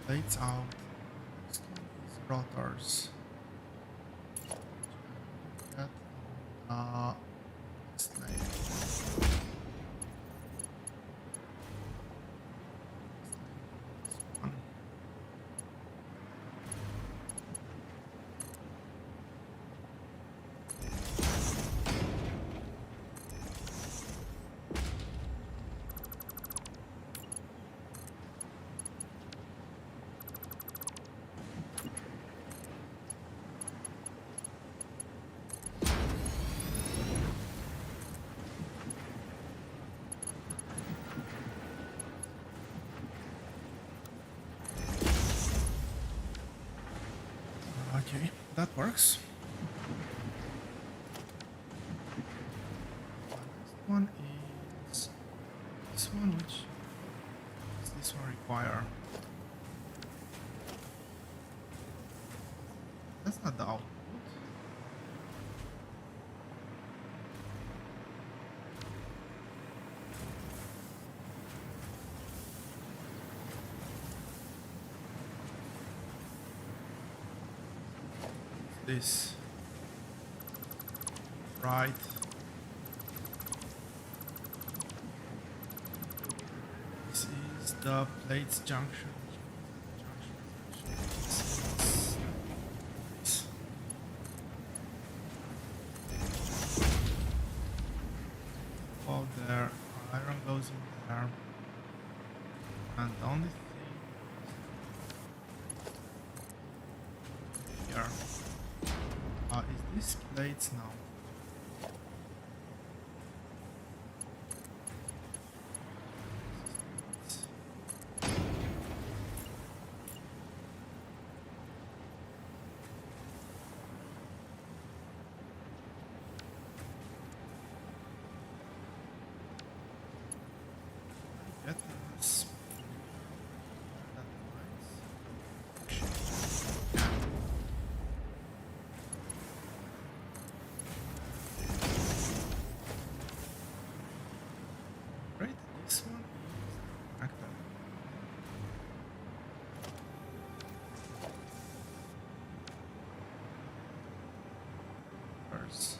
A: Plates out. Next one is rotors. That next lane. This one. Okay, that works. The next one is this one, which does this one require? That's not the output. This right. This is the plates junction. All there, iron goes in there, and the only thing here is this plates now. rotors.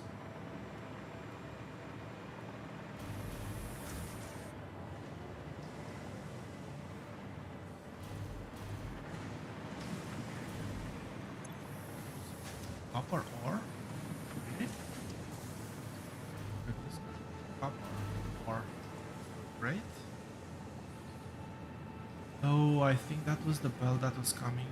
A: Copper ore? Really? Because copper ore. Great. Oh, I think that was the bell that was coming.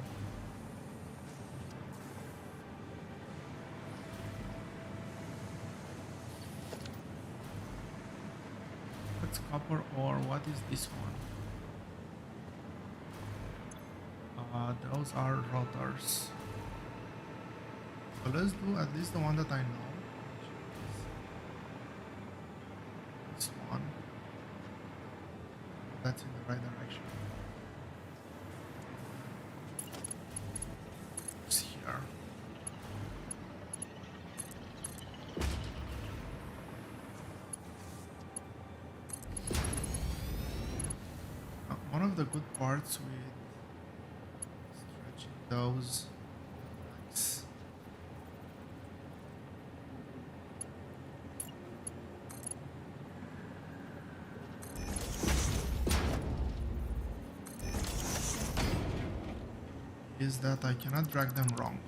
A: That's copper ore. What is this one? Those are rotors. So let's do at least the one that I know. This one. That's in the right direction. It's here. One of the good parts with stretching those legs is that I cannot drag them wrong.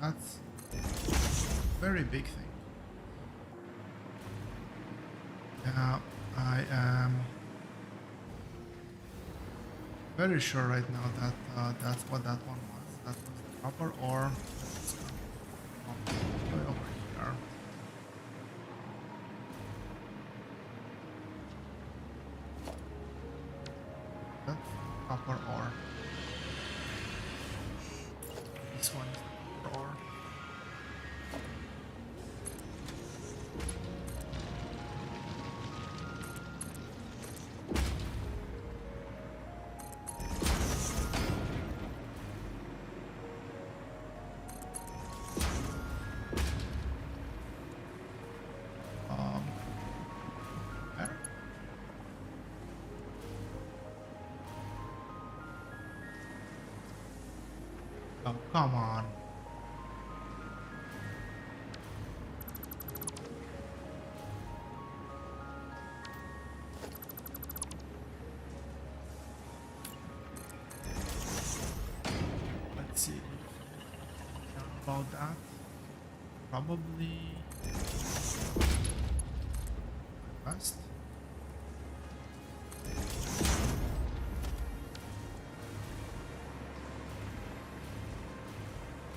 A: That's a very big thing. Yeah, I am very sure right now that that's what that one was. That was the copper ore. That's way over here. That's copper ore. This one is the copper ore. There. Oh, come on. Let's see about that. Probably best.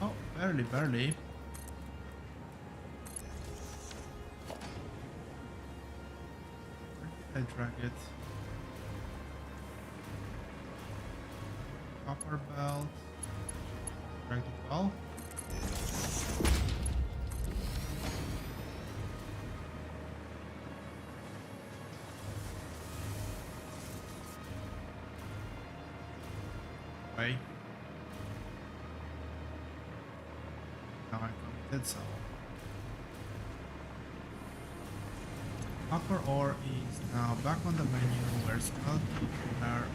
A: Oh, barely, barely. Where did I drag it? Copper belt. Drag the bell. Way. Now I committed, so copper ore is now back on the menu. Where's smelting? Where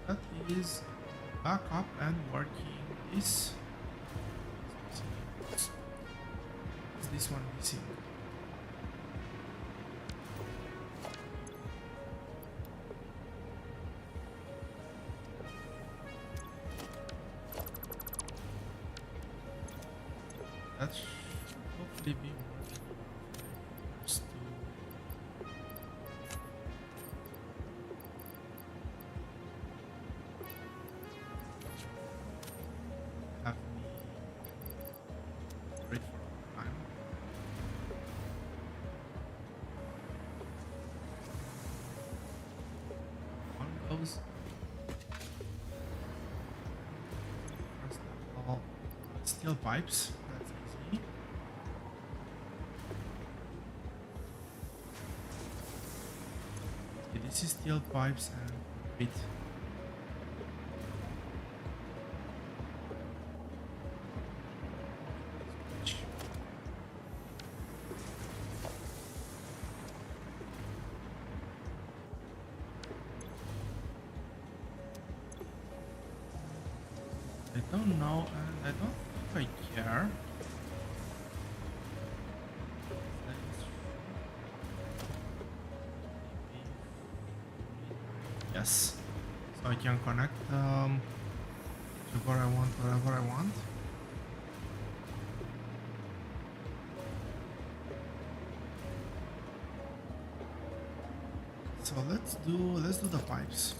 A: that is back up and working. Is this one missing? That should hopefully be working. Just to have me wait for a time. One goes. First of all, steel pipes. That's easy. Okay, this is steel pipes and concrete. don't know, and I don't think I care. Yes, so I can connect whatever I want, wherever I want. So let's do the pipes.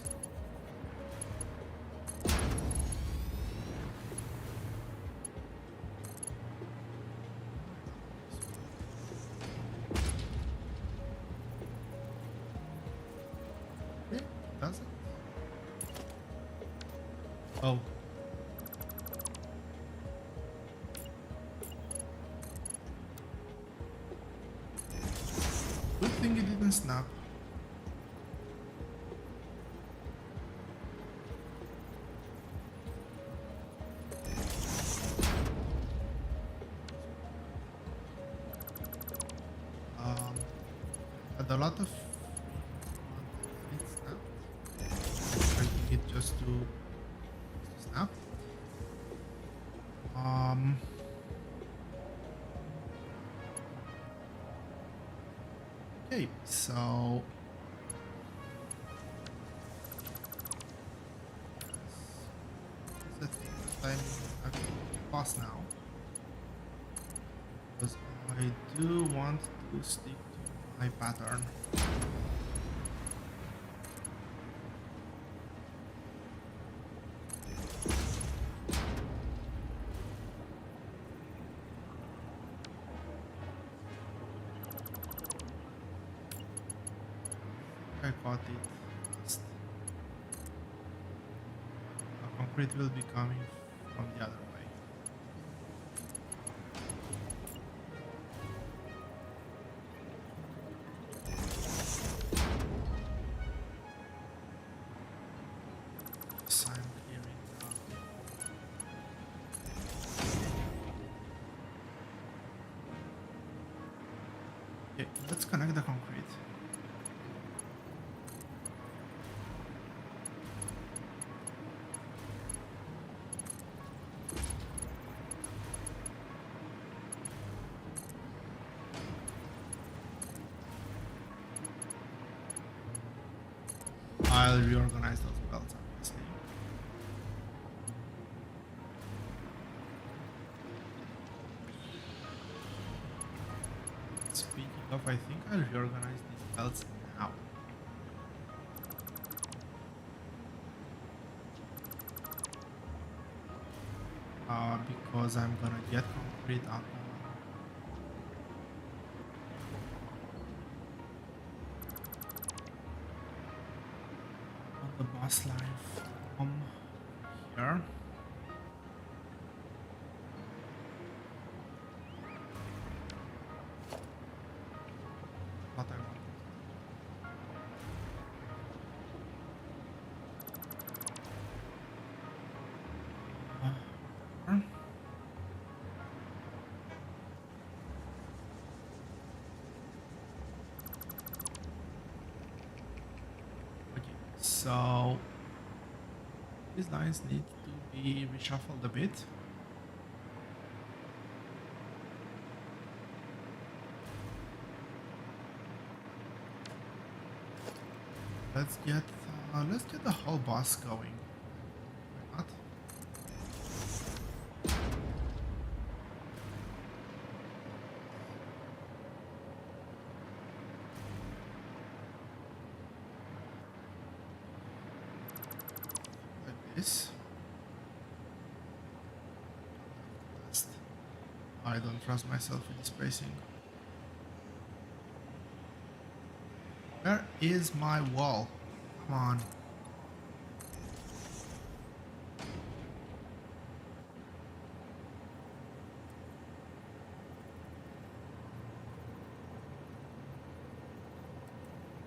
A: Okay, does it? Oh. Good thing it didn't snap. Had a lot of it snapped. Expecting it just to snap. Okay, so the thing that I'm actually pause now, because I do want to stick to my pattern. I caught it fast. The concrete will be coming from the other way. So I'm clearing okay, let's connect the concrete. I'll reorganize those belts, obviously. Speaking of, I think I'll reorganize these belts now. Because I'm gonna get concrete on the bus line from here. What I want. Okay, so these lines need to be reshuffled a bit. Let's get the whole bus going. Why not? Like this. I don't trust myself with the spacing. Where is my wall? Come on.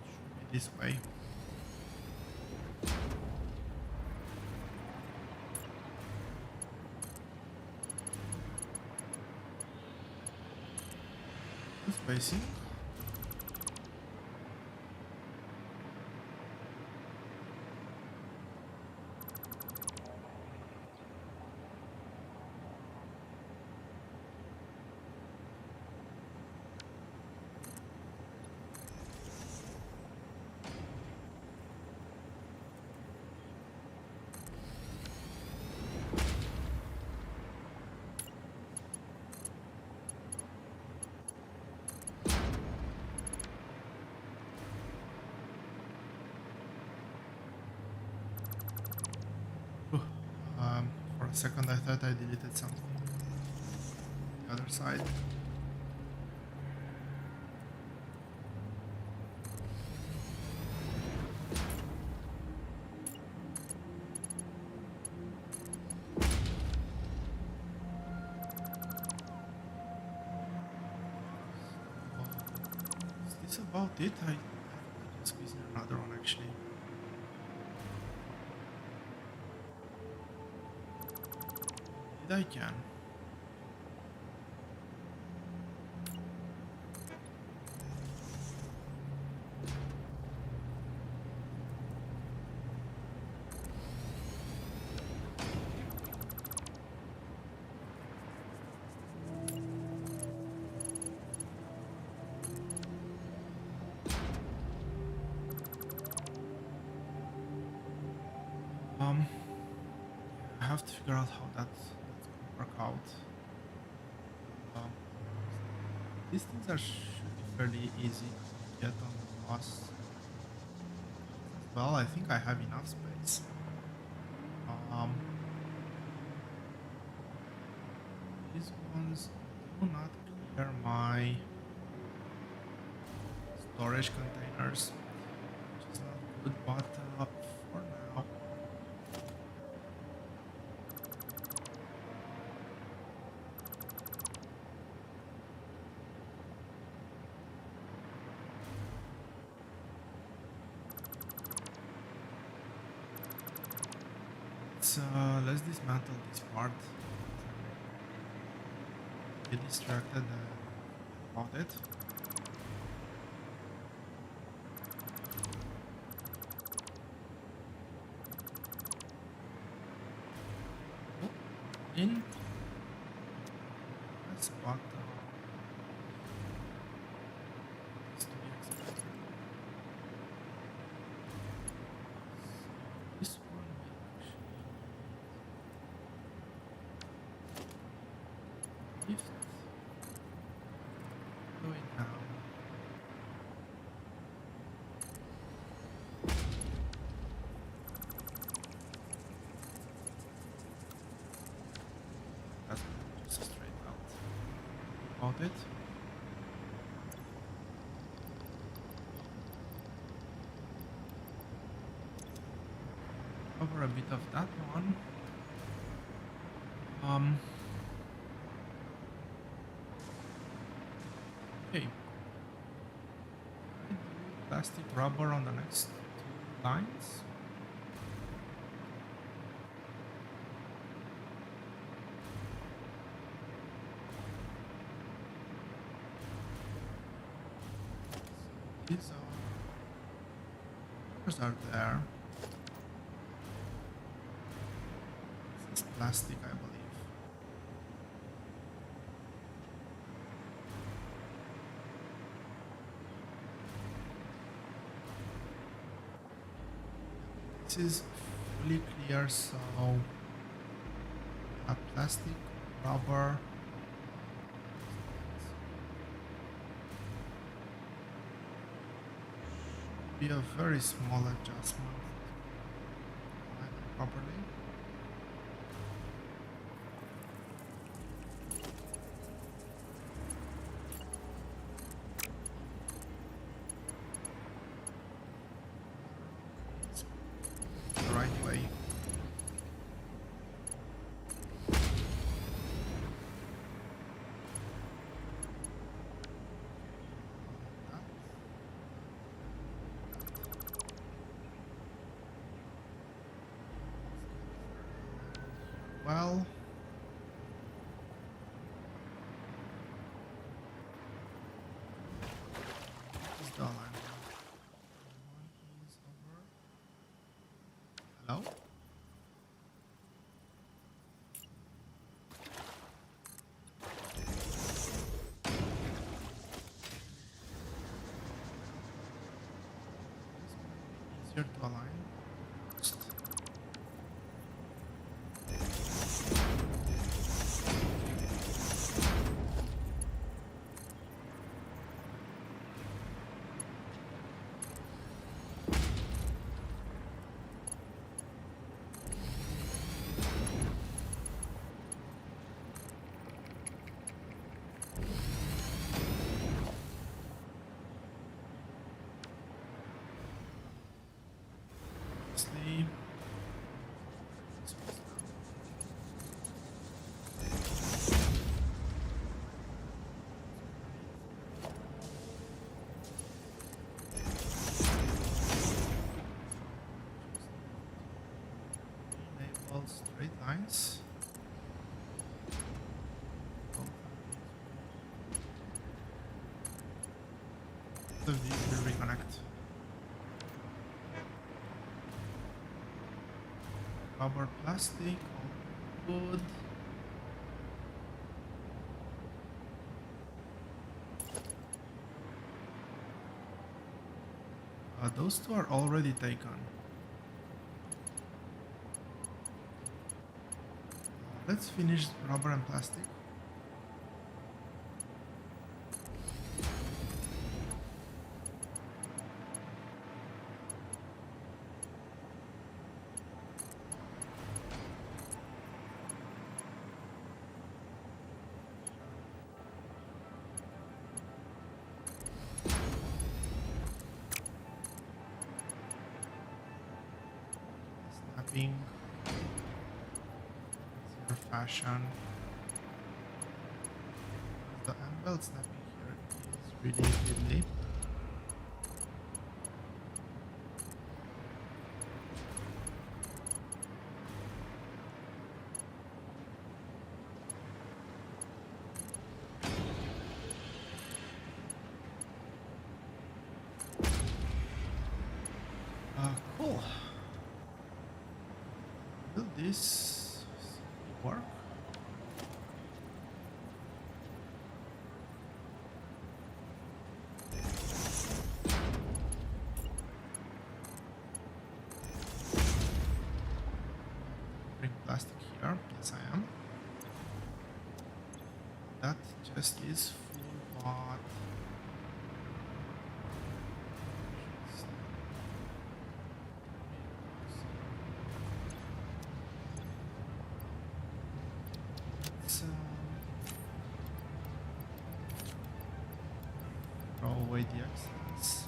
A: Should be this way. Spacing. second I thought I deleted something. The other side. Is this about it? I can squeeze in another one actually. I can. I have to figure out how that's gonna work out. Um, these things should be fairly easy to get on the bus. Well, I think I have enough space. These ones do not clear my storage containers, which is not good, but for now. Let's dismantle this part. Get distracted about it. Oh, in. That's what is to be expected. So this one will actually lift. Do it now. That's just straight out about it. Cover a bit of that one. Okay. I do plastic rubber on the next two lines. These are there. This is plastic, I believe. This is fully clear, so a plastic, rubber. Be a very small adjustment to line it properly. It's the right way. Well, this is the line. One is over. Hello? Easier to align. nice. The view will reconnect. Rubber, plastic, all good. Those two are already taken. Let's finish rubber and plastic. Snapping. Zero fashion. The anvil snapping here is really fiddly. Cool. Will this work? Bring plastic here. Yes, I am. That just is full, but throw away the excess.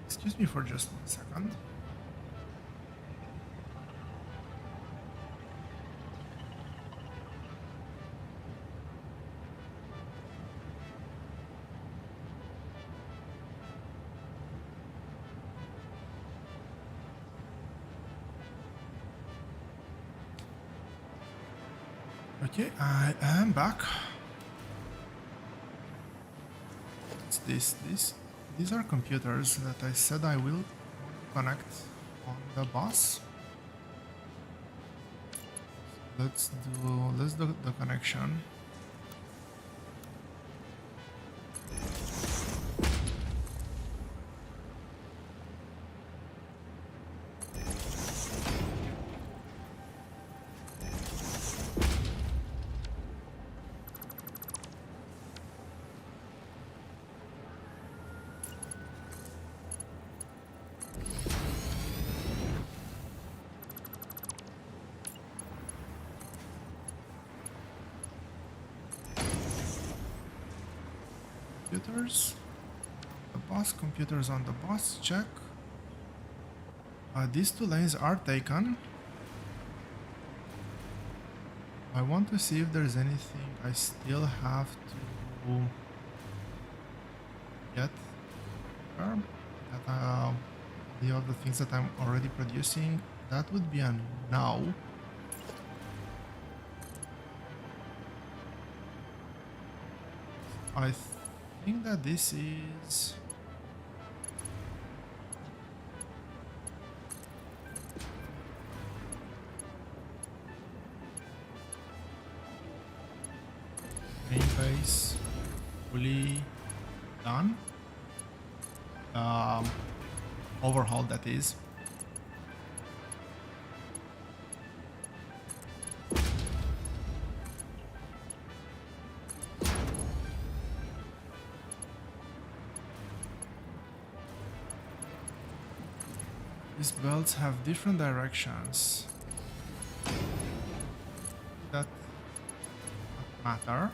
A: Excuse me for just 1 second. Okay, I am back. What's this? These are computers that I said I will connect on the bus. Let's do the connection. Computers. The bus, computers on the bus, check. These 2 lanes are taken. I want to see if there's anything I still have to get here. The other things that I'm already producing, that would be a no. I think that this is Main base fully done. Overhaul, that is. These belts have different directions. That matter.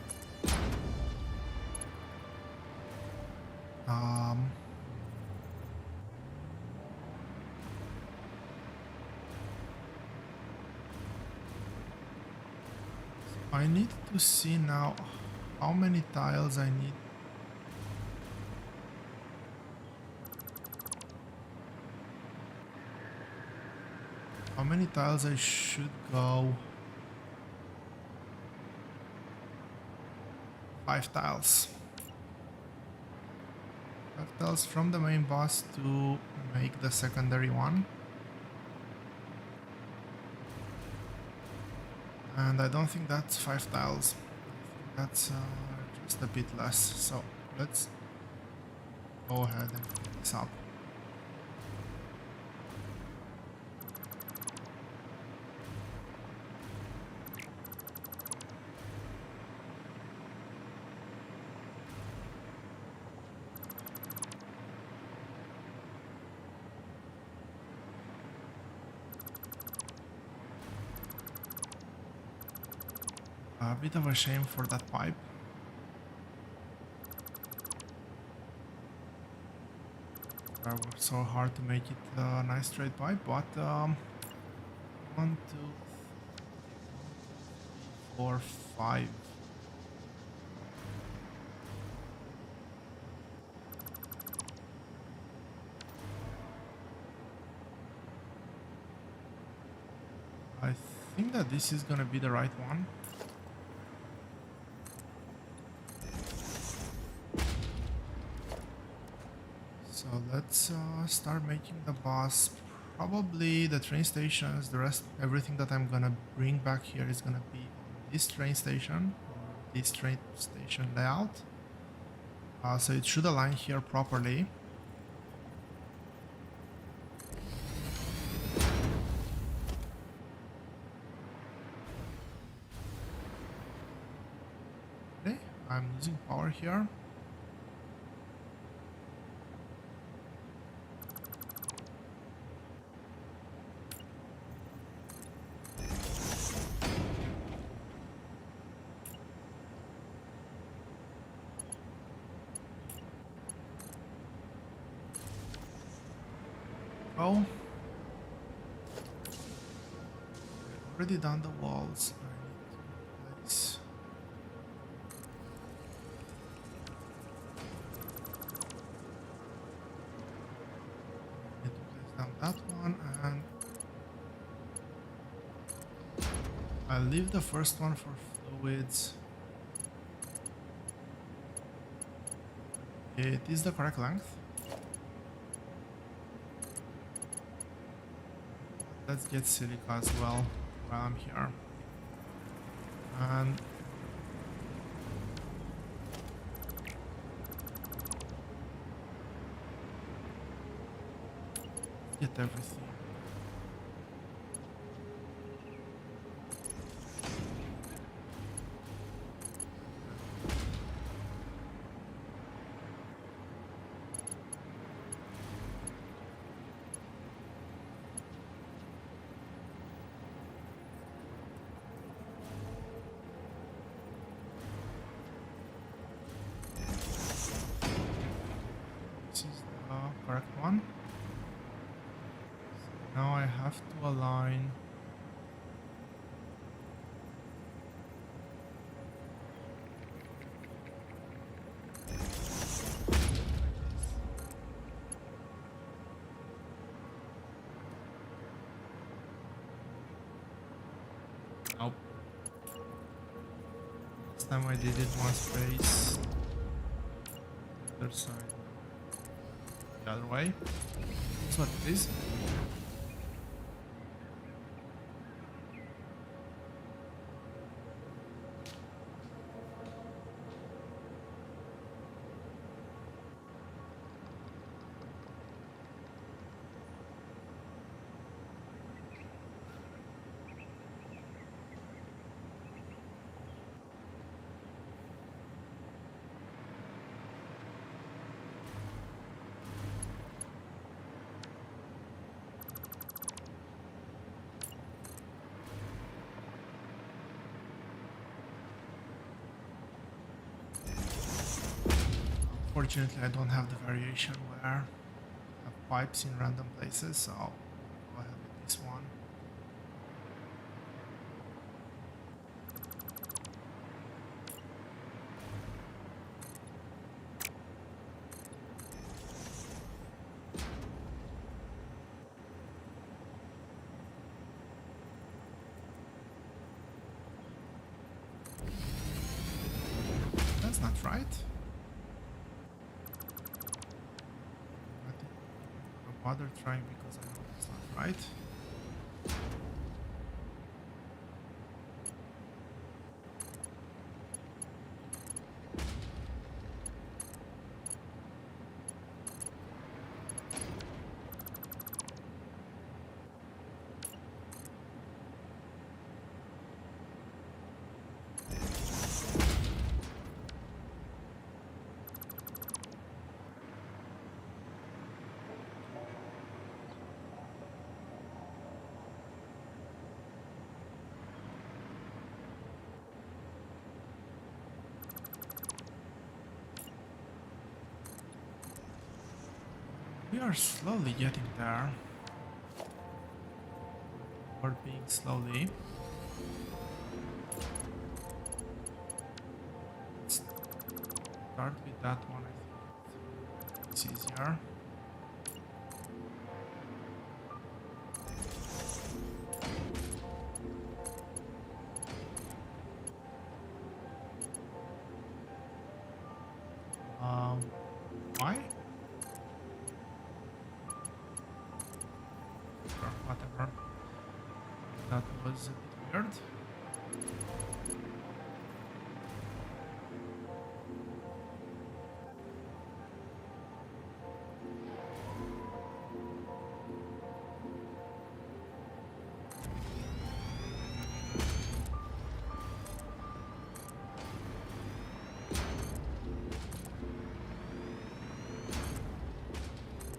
A: I need to see now how many tiles I need. How many tiles I should go? 5 tiles. 5 tiles from the main boss to make the secondary one. And I don't think that's 5 tiles. I think that's just a bit less. So let's go ahead and clean this up. A bit of a shame for that pipe. I worked so hard to make it a nice straight pipe, but 1, 2, 3, 4, 5. I think that this is gonna be the right one. So let's start making the boss. Probably the train stations, the rest, everything that I'm gonna bring back here is gonna be on this train station, or this train station layout. So it should align here properly. Okay, I'm losing power here. Oh, already done the walls. I need to place. Need to place down that one, and I'll leave the first one for fluids. It is the correct length. Let's get silica as well while I'm here. And get everything. This is the correct one. So now I have to align Nope. Last time I did it one space. Other side. The other way. That's what it is. Unfortunately, I don't have the variation where I have pipes in random places, so I'll go ahead with this one. That's not right. I'll bother trying because I know that's not right. We are slowly getting there. Or being slowly. Let's start with that one. I think it's easier. Why? Sure, whatever. That was a bit weird.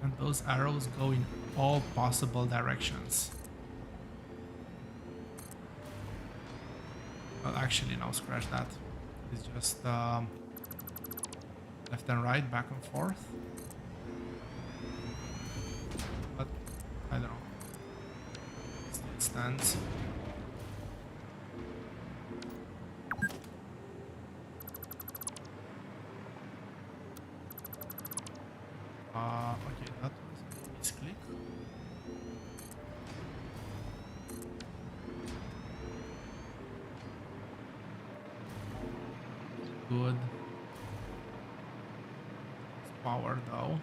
A: And those arrows go in all possible directions. Well, actually, no, scratch that. It's just left and right, back and forth. But I don't know. It still stands. Okay, that was a misclick. Good. It's power though.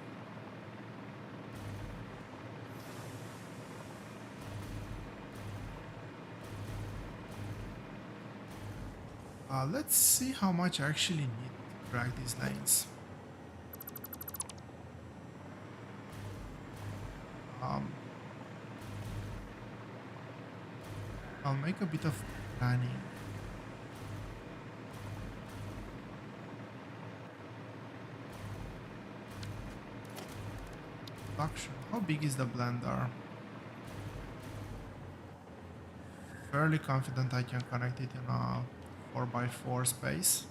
A: Let's see how much I actually need to drag these lanes. I'll make a bit of planning. Production. How big is the blender? Fairly confident I can connect it in a 4x4 space.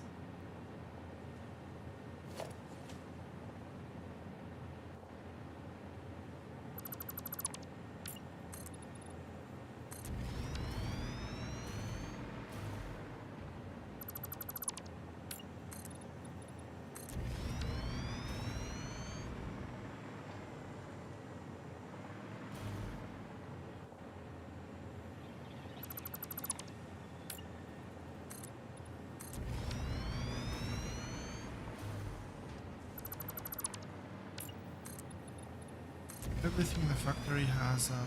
A: Everything in the factory has a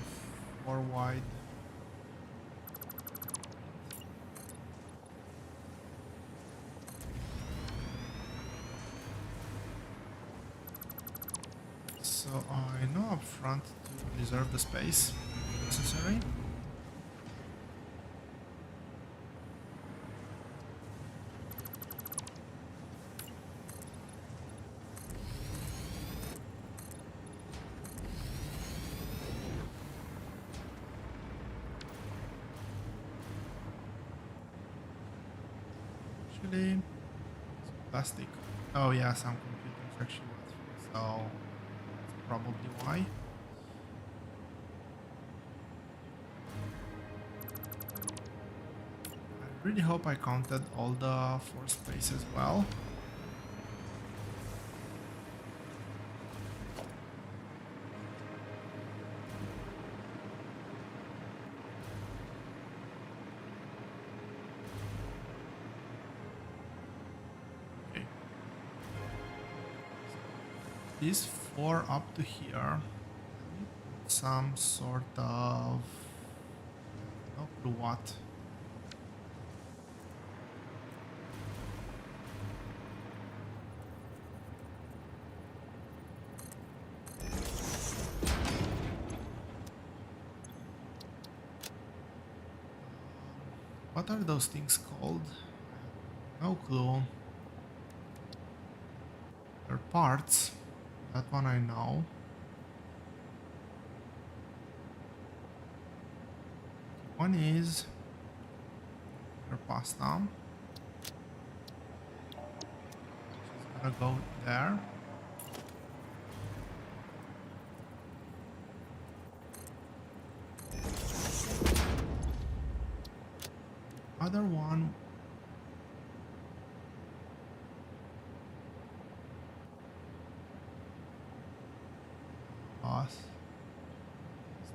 A: 4 wide. So I know up front to reserve the space necessary. Plastic. Oh yeah, some computer actually went through, so that's probably why. I really hope I counted all the 4 spaces well. Okay. These 4 up to here. Let me put some sort of no clue what. What are those things called? No clue. They're parts. That one I know. One is your pasta. She's gonna go there. Other one.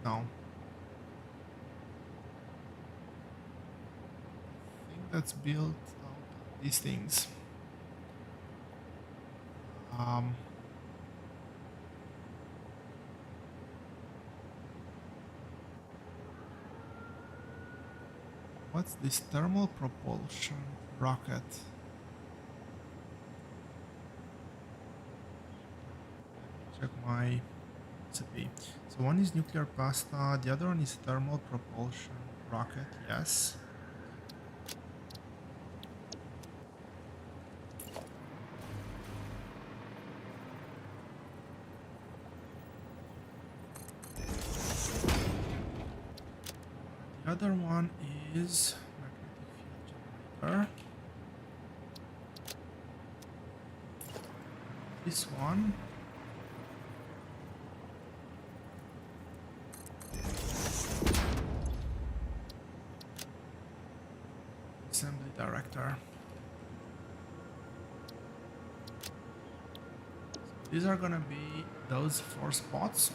A: No. I think that's built out of these things. What's this thermal propulsion rocket? Check my recipe. So one is nuclear pasta, the other one is thermal propulsion rocket, yes. The other one is magnetic field generator. This one. Assembly director. So these are gonna be those 4 spots.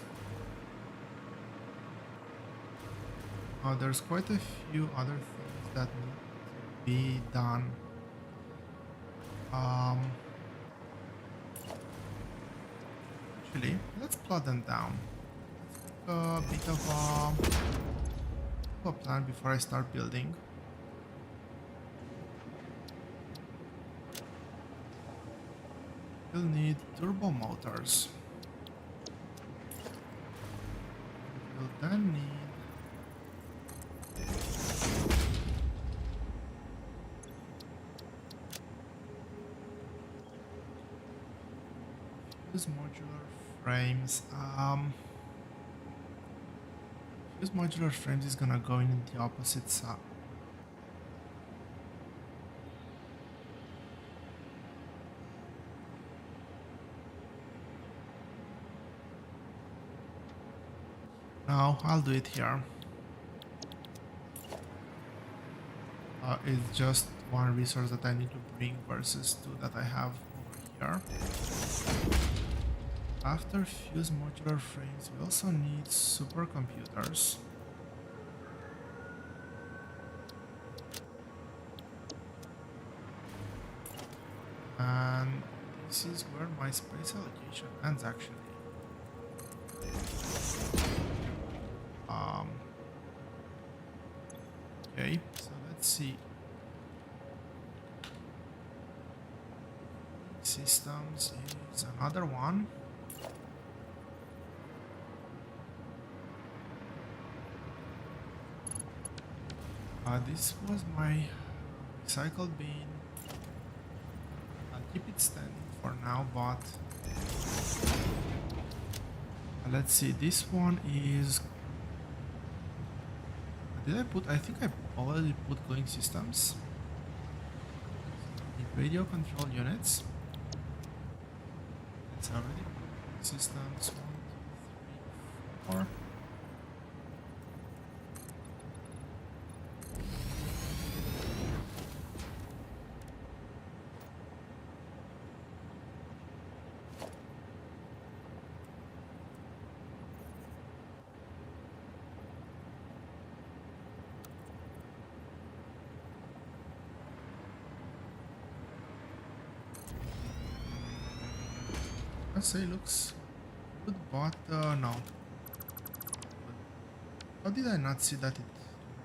A: There's quite a few other things that need to be done. Actually, let's plot them down. Let's make a bit of a plan before I start building. We'll need turbo motors. We'll then need fuse modular frames. Fuse modular frames is gonna go in the opposite side. No, I'll do it here. It's just one resource that I need to bring versus 2 that I have over here. After fuse modular frames, we also need supercomputers. And this is where my space allocation ends actually. Okay, so let's see. Systems is another one. This was my recycle bin. I'll keep it standing for now, but let's see. This one is. Did I put? I think I already put cooling systems. Radio control units. It's already systems 1, 2, 3, 4. I say looks good, but no. How did I not see that it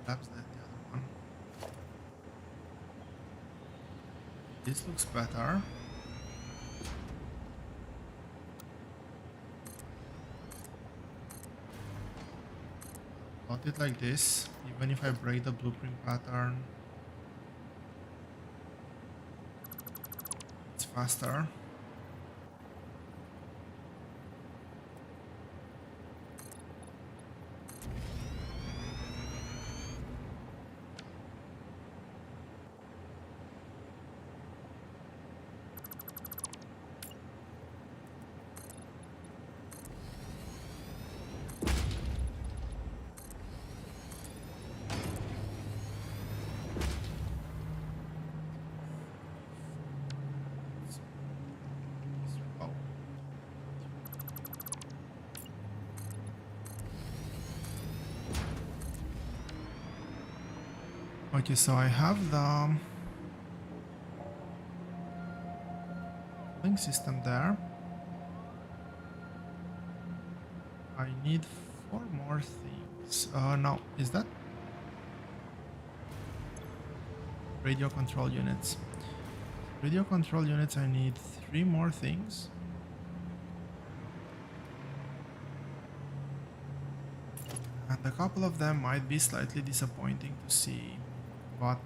A: overlaps the other one? This looks better. Plot it like this, even if I break the blueprint pattern, it's faster. Oh. Okay, so I have the link system there. I need 4 more things. No, is that radio control units? Radio control units, I need 3 more things. And a couple of them might be slightly disappointing to see, but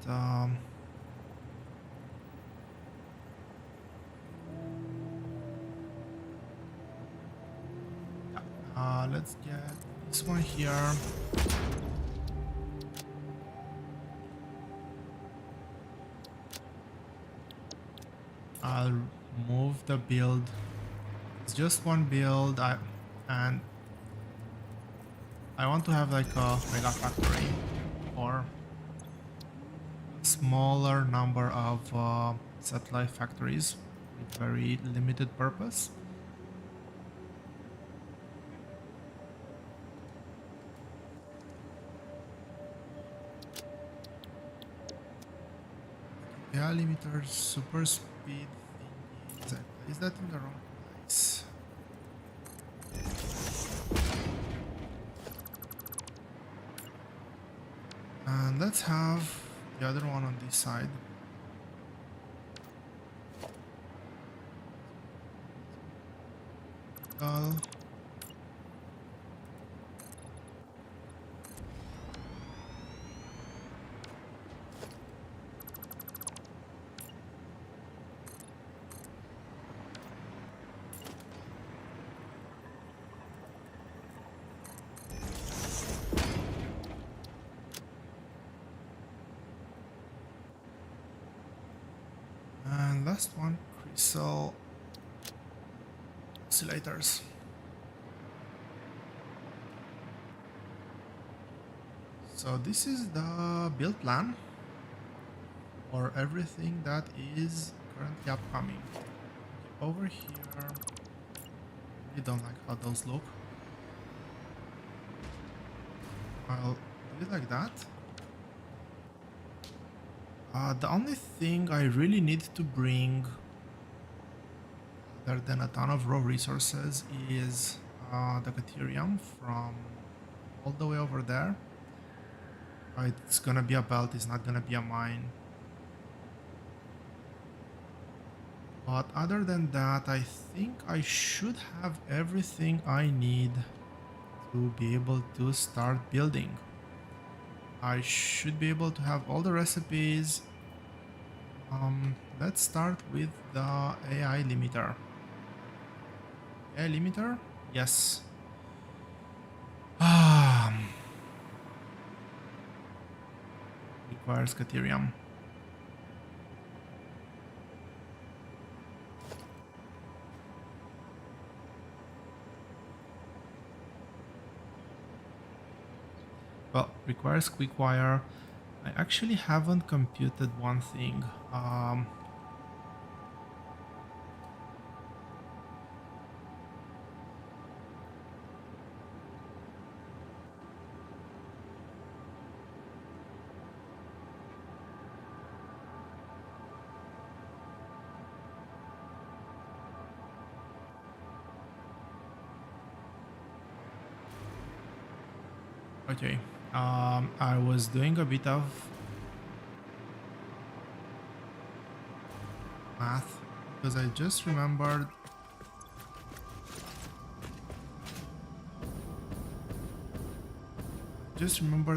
A: let's get this one here. I'll move the build. It's just one build, and I want to have like a mega factory or a smaller number of satellite factories with very limited purpose. Yeah, limiter, super speed thingy. Is that in the wrong place? And let's have the other one on this side. And last one, crystal oscillators. So this is the build plan for everything that is currently upcoming. Over here, I really don't like how those look. I'll do it like that. The only thing I really need to bring, other than a ton of raw resources, is the Caterium from all the way over there. It's gonna be a belt, it's not gonna be a mine. But other than that, I think I should have everything I need to be able to start building. I should be able to have all the recipes. Let's start with the AI limiter. AI limiter? Yes. Requires Caterium. Well, requires quick wire. I actually haven't computed one thing. Okay. I was doing a bit of math because I just remembered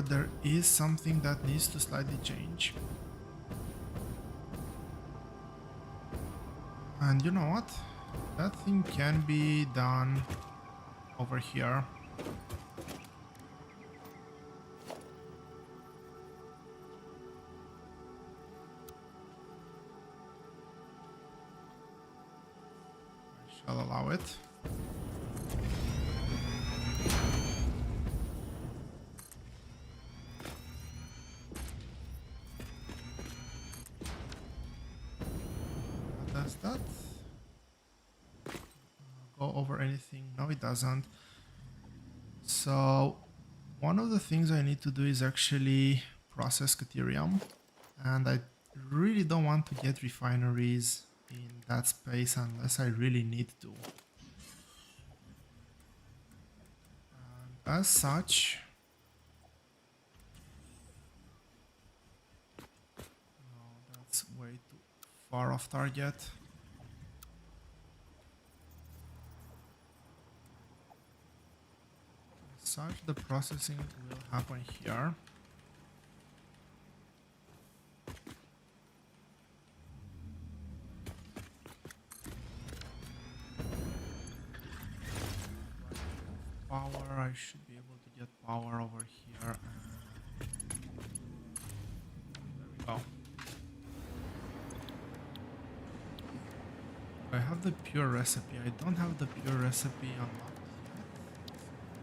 A: there is something that needs to slightly change. And you know what? That thing can be done over here. I shall allow it. Does that go over anything? No, it doesn't. So one of the things I need to do is actually process Caterium, and I really don't want to get refineries in that space unless I really need to. And as such, no, that's way too far off target. As such, the processing will happen here. Power, I should be able to get power over here. There we go. I have the pure recipe. I don't have the pure recipe unlocked yet.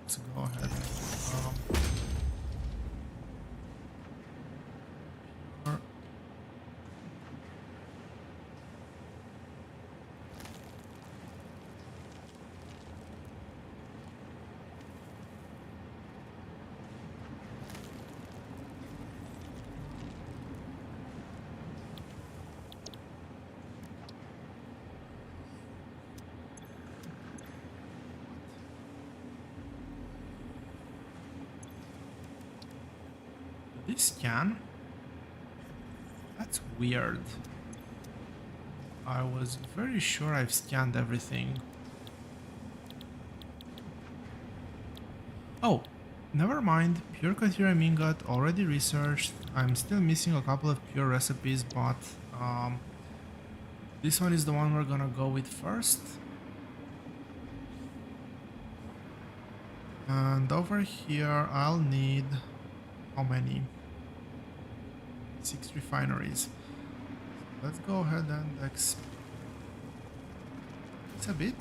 A: Let's go ahead and pure. This scan? That's weird. I was very sure I've scanned everything. Oh, never mind. Pure Caterium ingot already researched. I'm still missing a couple of pure recipes, but this one is the one we're gonna go with first. And over here, I'll need how many? 6 refineries. So let's go ahead and it's a bit.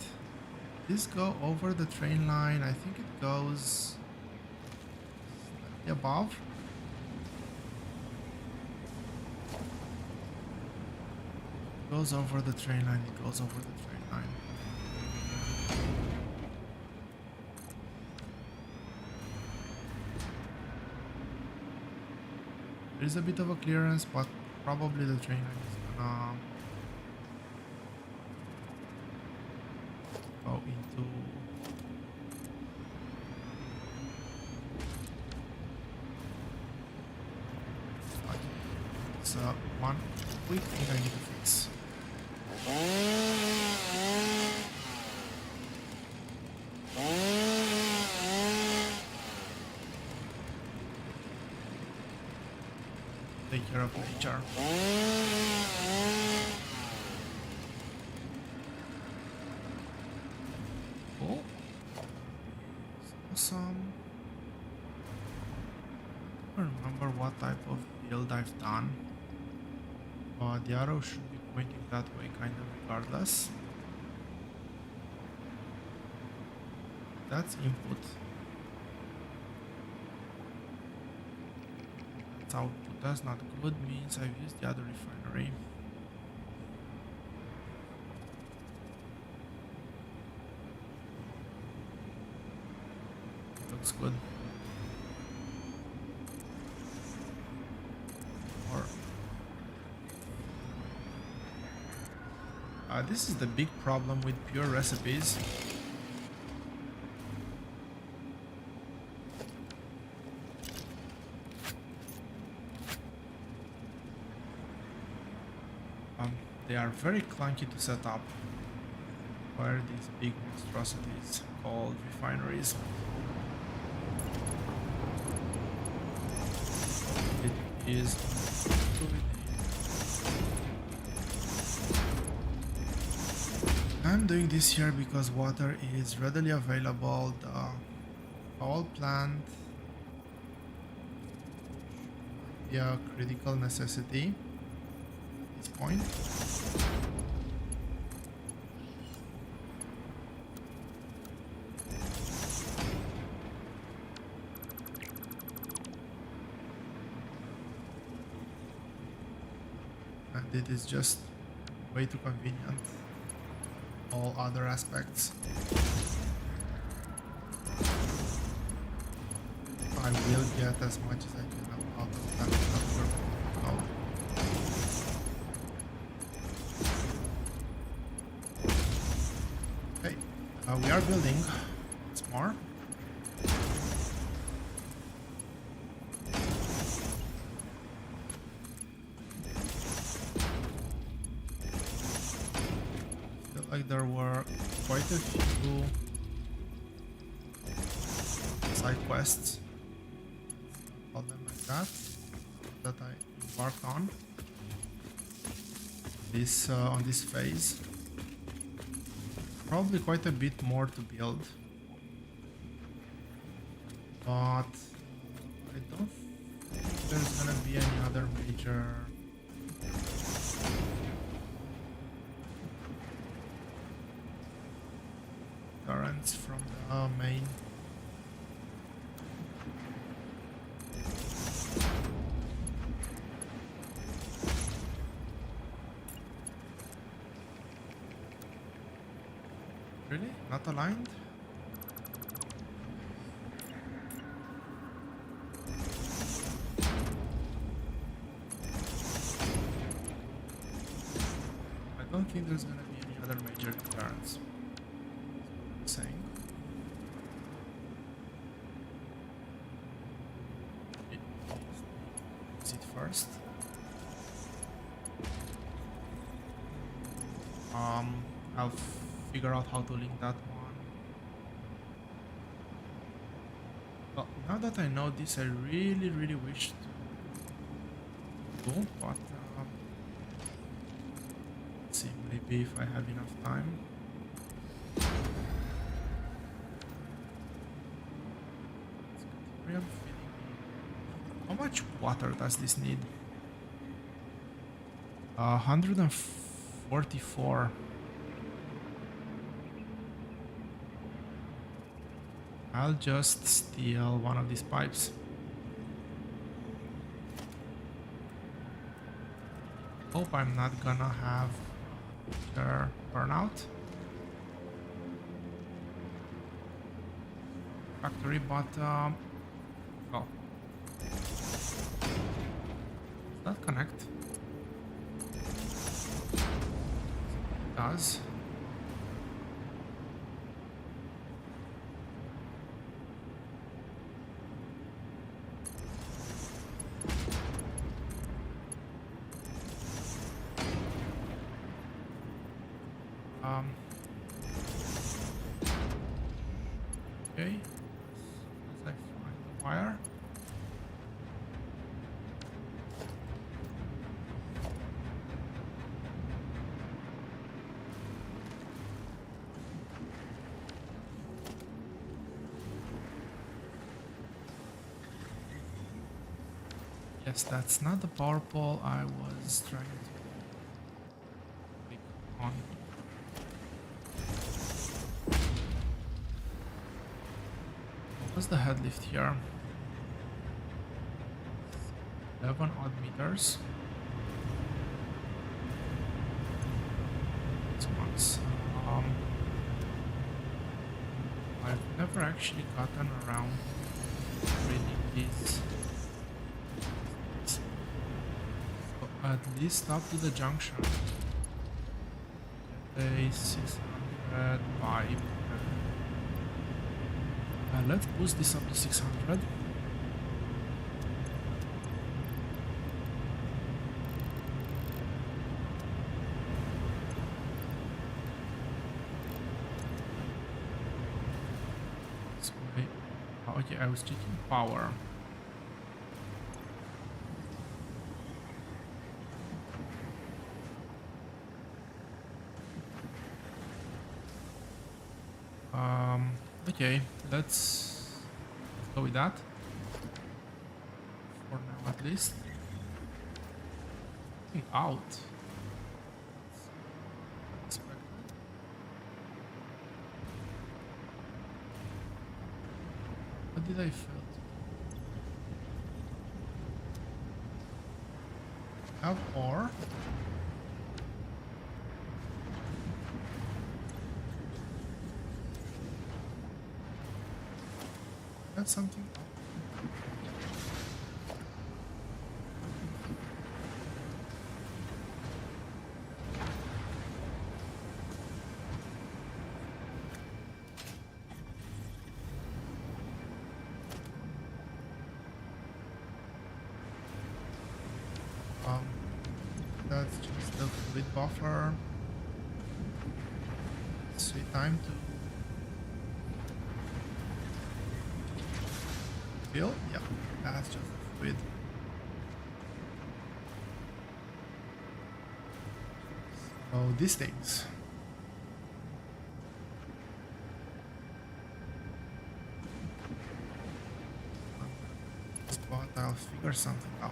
A: This go over the train line. I think it goes slightly above. It goes over the train line. It goes over the train line. There is a bit of a clearance, but probably the train line is gonna go into it's one quick thing I need to fix. Take care of nature. Cool. Awesome. I don't remember what type of build I've done. The arrow should be pointing that way kind of regardless. That's input. That's output. That's not good. Means I've used the other refinery. Looks good. Or this is the big problem with pure recipes. They are very clunky to set up. Where are these big monstrosities called refineries? It is. I'm doing this here because water is readily available. The power plant should be a critical necessity at this point. And it is just way too convenient. All other aspects. I will get as much as I can out of that after. Okay, we are building once more. Like there were quite a few side quests, call them like that I embarked on this phase. Probably quite a bit more to build, but I don't think there's gonna be any other major currents from the main. Really? Not aligned? I don't think there's gonna be any other major currents. Saying. Is it first? I'll figure out how to link that one. Well, now that I know this, I really wish to do, but let's see, maybe if I have enough time. How much water does this need? 144. I'll just steal one of these pipes. Hope I'm not gonna have their burnout. Factory, but oh. Does that connect? It does. Okay. As I find the wire. Yes, that's not the power pole I was trying to click on. What's the head lift here? 11 odd meters. These ones. I've never actually gotten around reading these. So at least up to the junction. Get a 600 pipe. Let's boost this up to 600. Okay, I was checking power. Okay, let's go with that. For now, at least. Out. What did I feel? Have ore. That's something. That's just the fluid buffer. Sweet time to fill. Yeah, that's just the fluid. So these things. But I'll figure something out.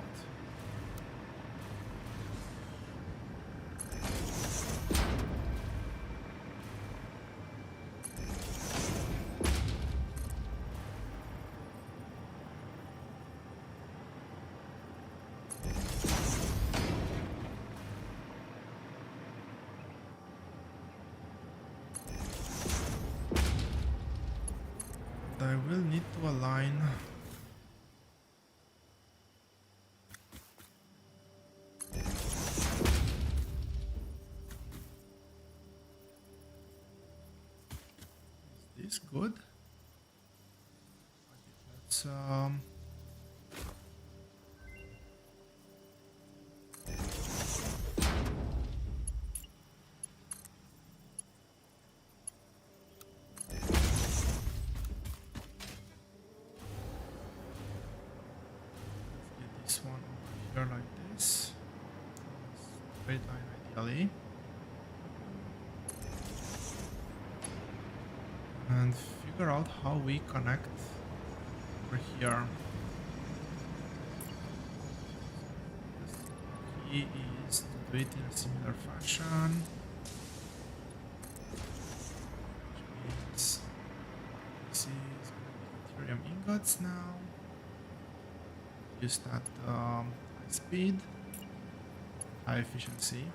A: I will need to align is this good? Let's this one over here like this. Straight line ideally. And figure out how we connect over here. The key is to do it in a similar fashion. Which means this is Ethereum ingots now. Use that high speed, high efficiency.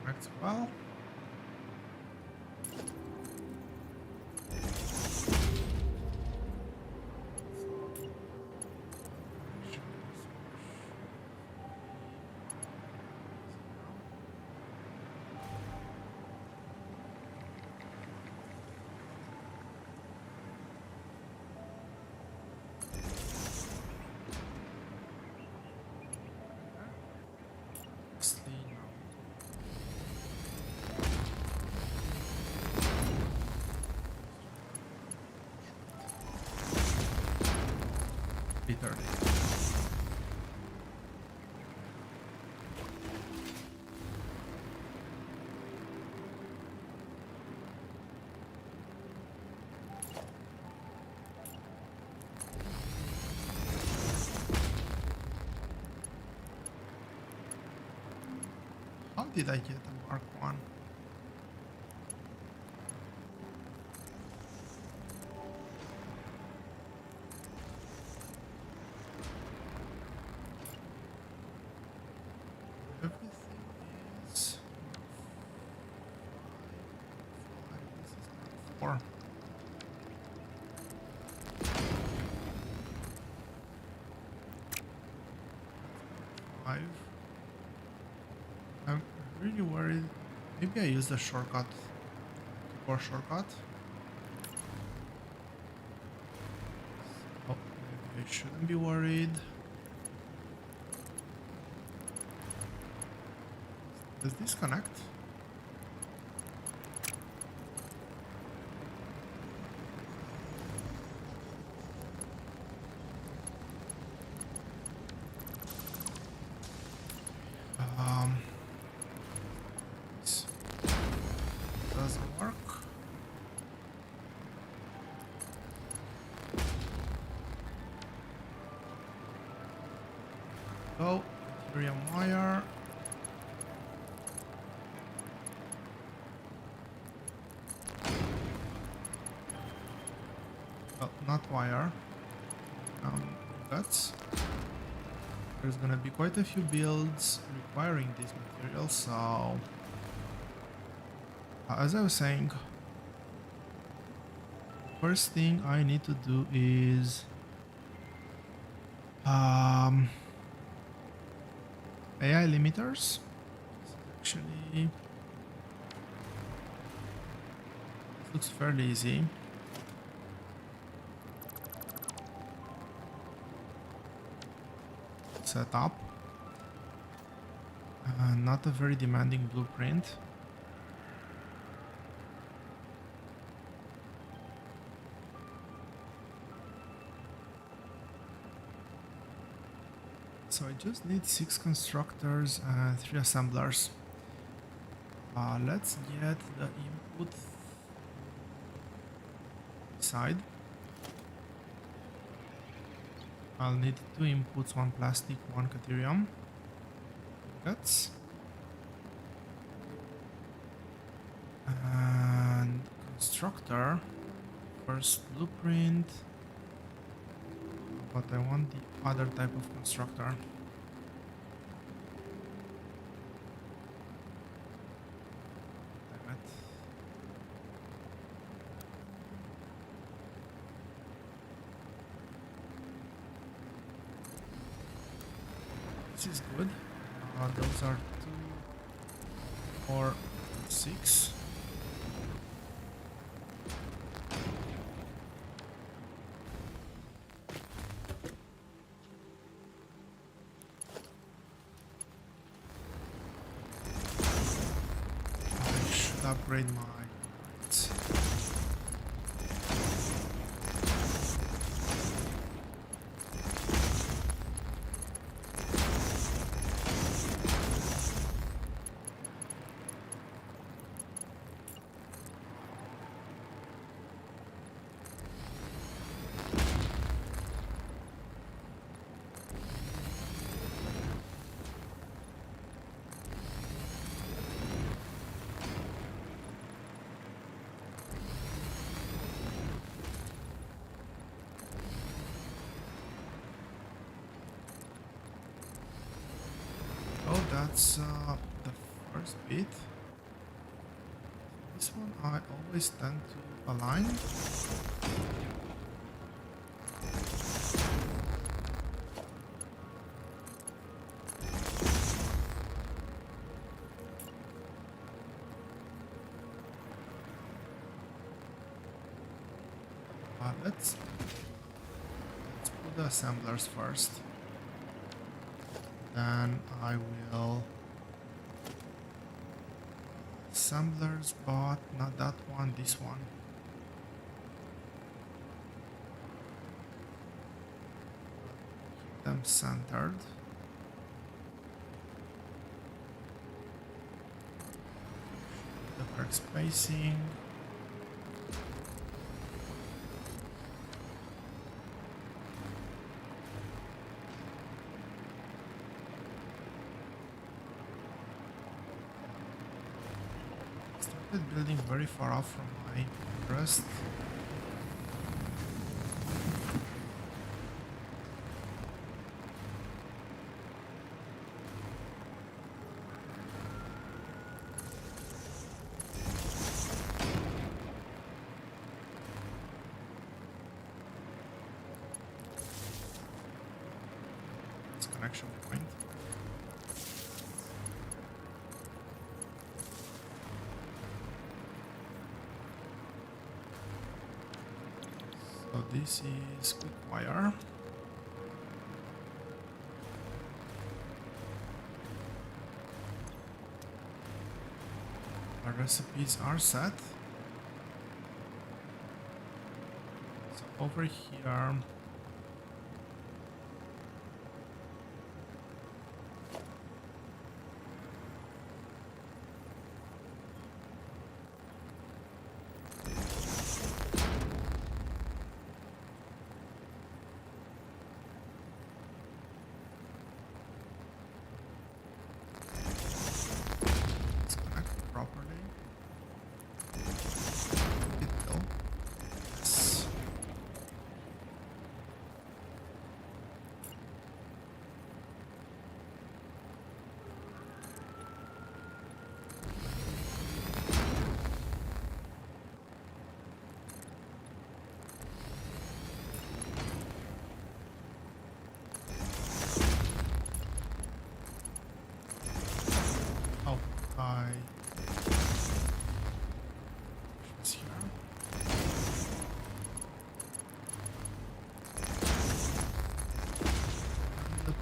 A: Connects well. Peter. How did I get a Mark 1? Everything is five. This is not 4. Five. I'm really worried. Maybe I use the shortcut, keyboard shortcut. Oh, maybe I shouldn't be worried. Does this connect? This doesn't work. Go, Ethereum wire. Well, not wire. Guts. There's gonna be quite a few builds requiring these materials, so as I was saying, first thing I need to do is AI limiters. This is actually looks fairly easy. Setup. Not a very demanding blueprint. So I just need 6 constructors and 3 assemblers. Let's get the input side. I'll need 2 inputs, 1 plastic, 1 caterium. That's and constructor. First blueprint. But I want the other type of constructor. Damn it. This is good. Those are 2, 4, 6. I should upgrade my lights. Oh, that's the first bit. This one I always tend to align. Let's put the assemblers first. Then I will assemblers, but not that one, this one. Keep them centered. The correct spacing. That building very far off from my rest. Connection point. So this is quick wire. Our recipes are set. So over here.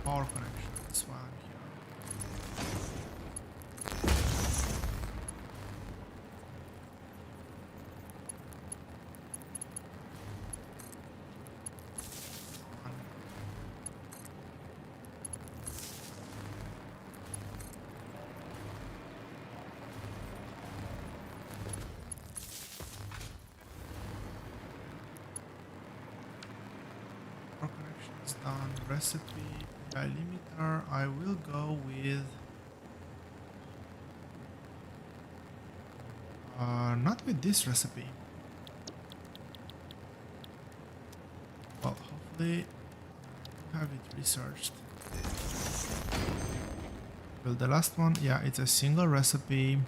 A: Power connection, this one here. Power connection is done. Recipe. Limiter, I will go with not with this recipe. Well, hopefully I have it researched. Well, the last one, yeah, it's a single recipe.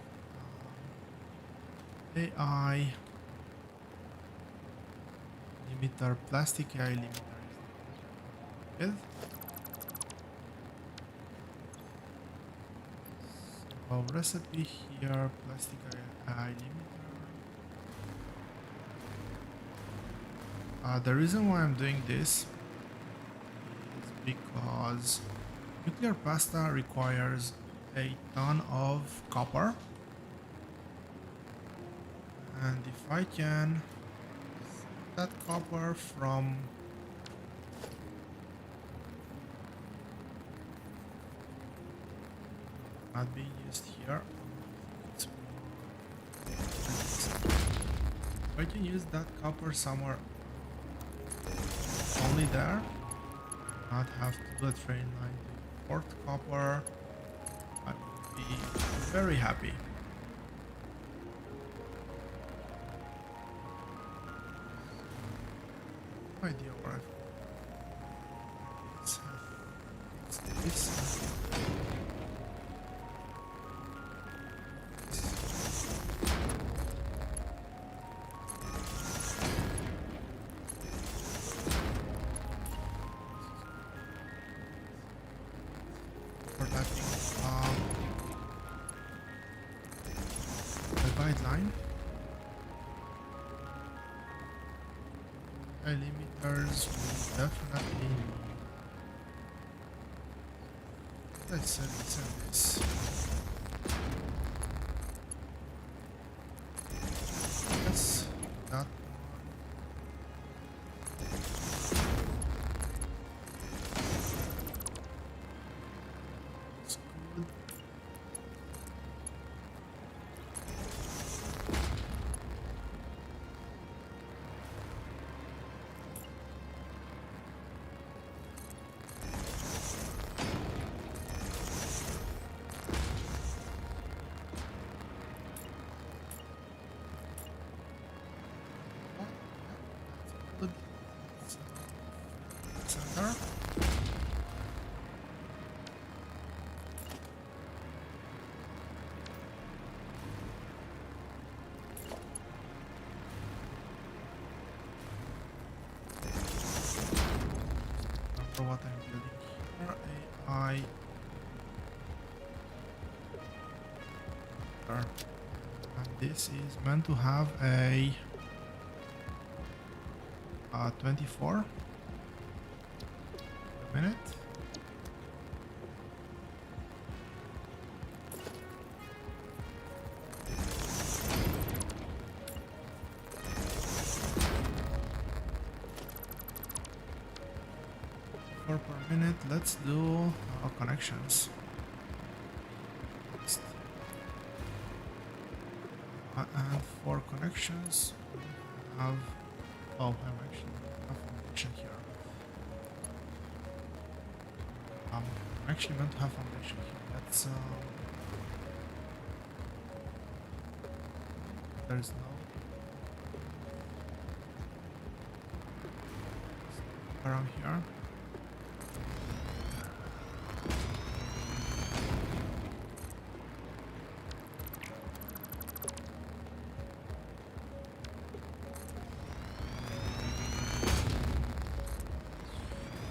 A: AI limiter, plastic AI limiter is recipe here, plastic AI limiter. The reason why I'm doing this is because nuclear pasta requires a ton of copper, and if I can save that copper from not being used here, I can use that copper somewhere only there, not have to do a train line to port copper. I would be very happy. No idea where I've this. Guideline. Limiters will definitely need. Let's send this. Yes, that one. It's good. what I'm building here. AI. And this is meant to have a 24 a minute. Per minute. Let's do connections. And for connections, we have. Oh, I'm actually have foundation here. I'm actually meant to have foundation here. Let's. There's no. Around here.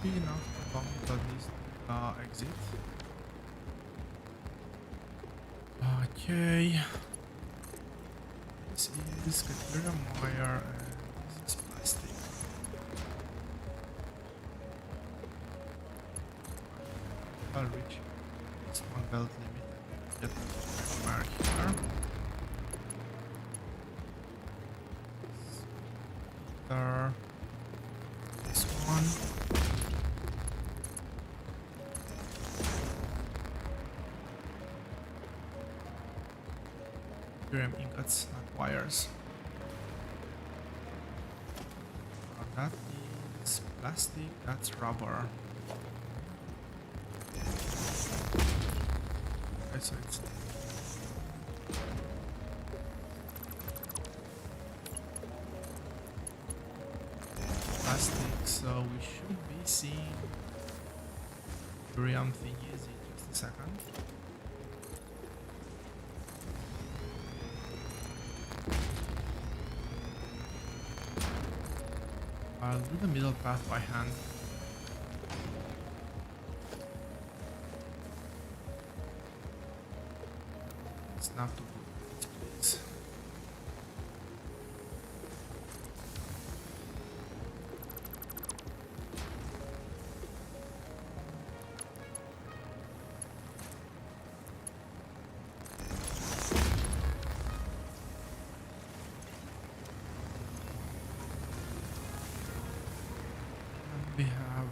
A: Enough to come to this exit. Okay. This is cathedral wire and this is plastic. I'll reach this one belt limit and get the wire here. There. This one. Curium ingots, not wires. That is plastic, that's rubber. Okay, so it's plastic, so we should be seeing curium thingies in just a second. I'll do the middle path by hand. It's not too good, please. We have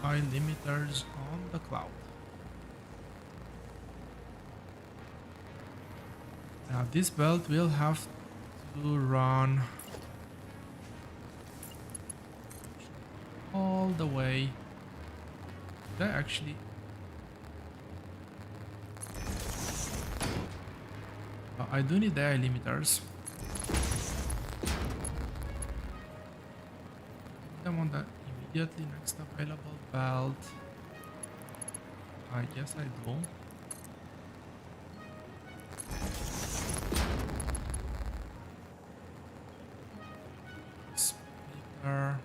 A: AI limiters on the cloud. Now this belt will have to run all the way. Did I actually? I do need the AI limiters. Them on the immediately next available belt. I guess I do. Speaker.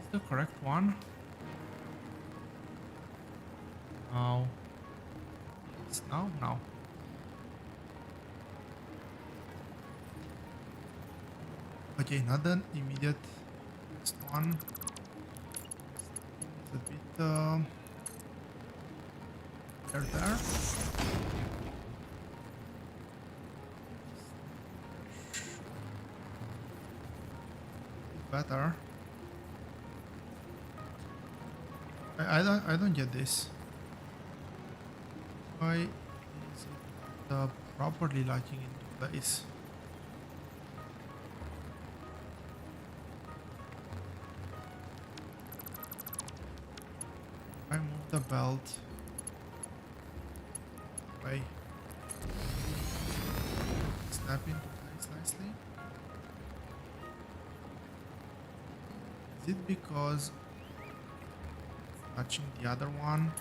A: Is the correct one? No. Yes, no, no. Okay, not the immediate next one. It's a bit there. Better. I don't get this. Why is it properly locking into place? I move the belt away. Snap into place nicely. Is it because it's touching the other one?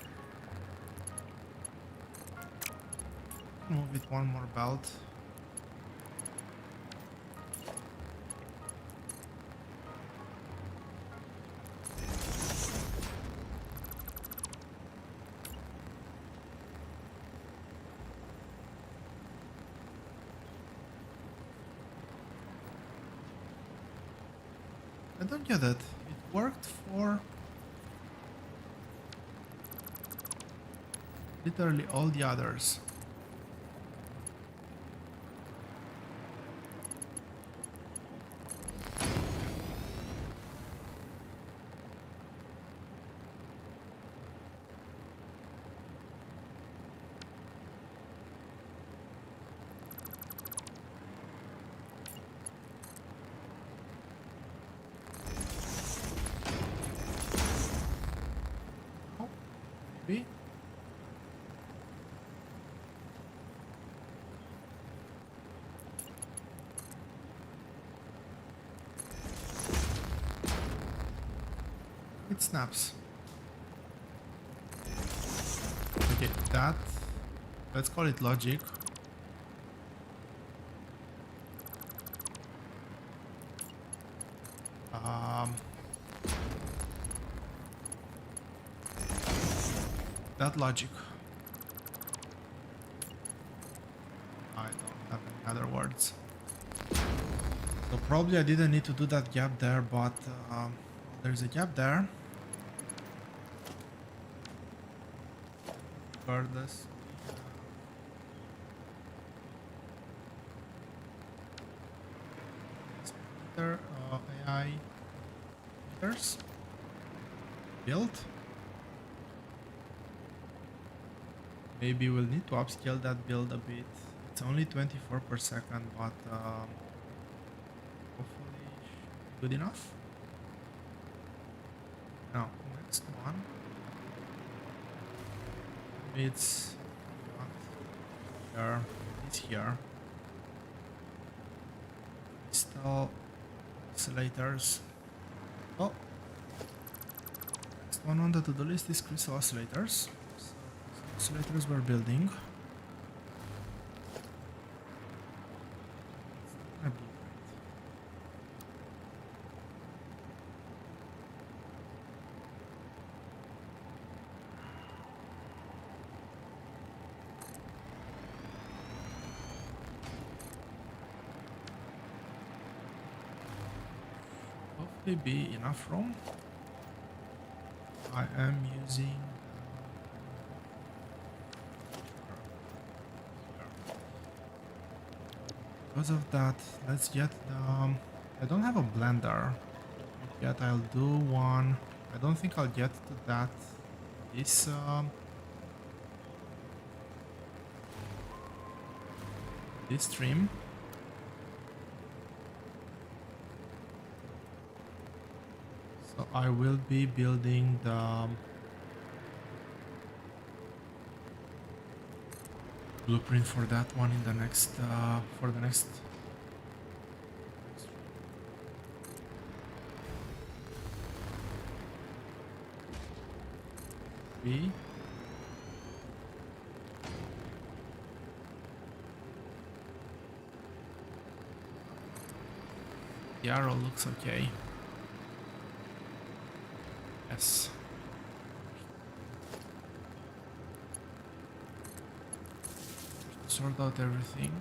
A: Move it one more belt. I don't get it. It worked for literally all the others. Oh, maybe. It snaps. Okay, that, let's call it logic. Um, that logic. I don't have any other words. So probably I didn't need to do that gap there, but there's a gap there. Regardless. AI meters built. Maybe we'll need to upscale that build a bit. It's only 24 per second, but hopefully good enough. Now, next one. It's not here, it's here. Crystal oscillators. Oh, next one on the to-do list is crystal oscillators. So, oscillators we're building. Hopefully be enough room. I am using because of that. Let's get the I don't have a blender yet. I'll do one. I don't think I'll get to that this stream. So I will be building the blueprint for that one in the next for the next B. The arrow looks okay. Yes. Sort out everything.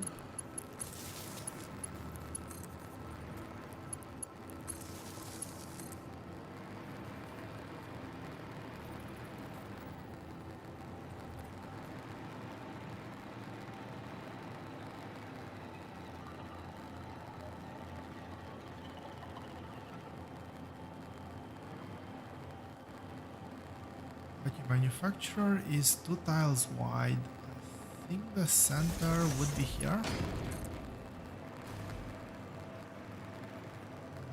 A: Okay, manufacturer is 2 tiles wide. I think the center would be here.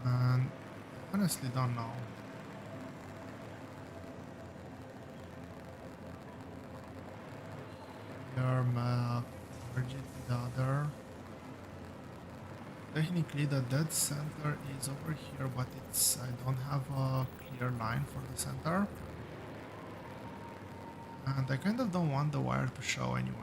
A: And honestly don't know. Here, merge it with the other. Technically the dead center is over here, but it's I don't have a clear line for the center. And I kind of don't want the wire to show anyway.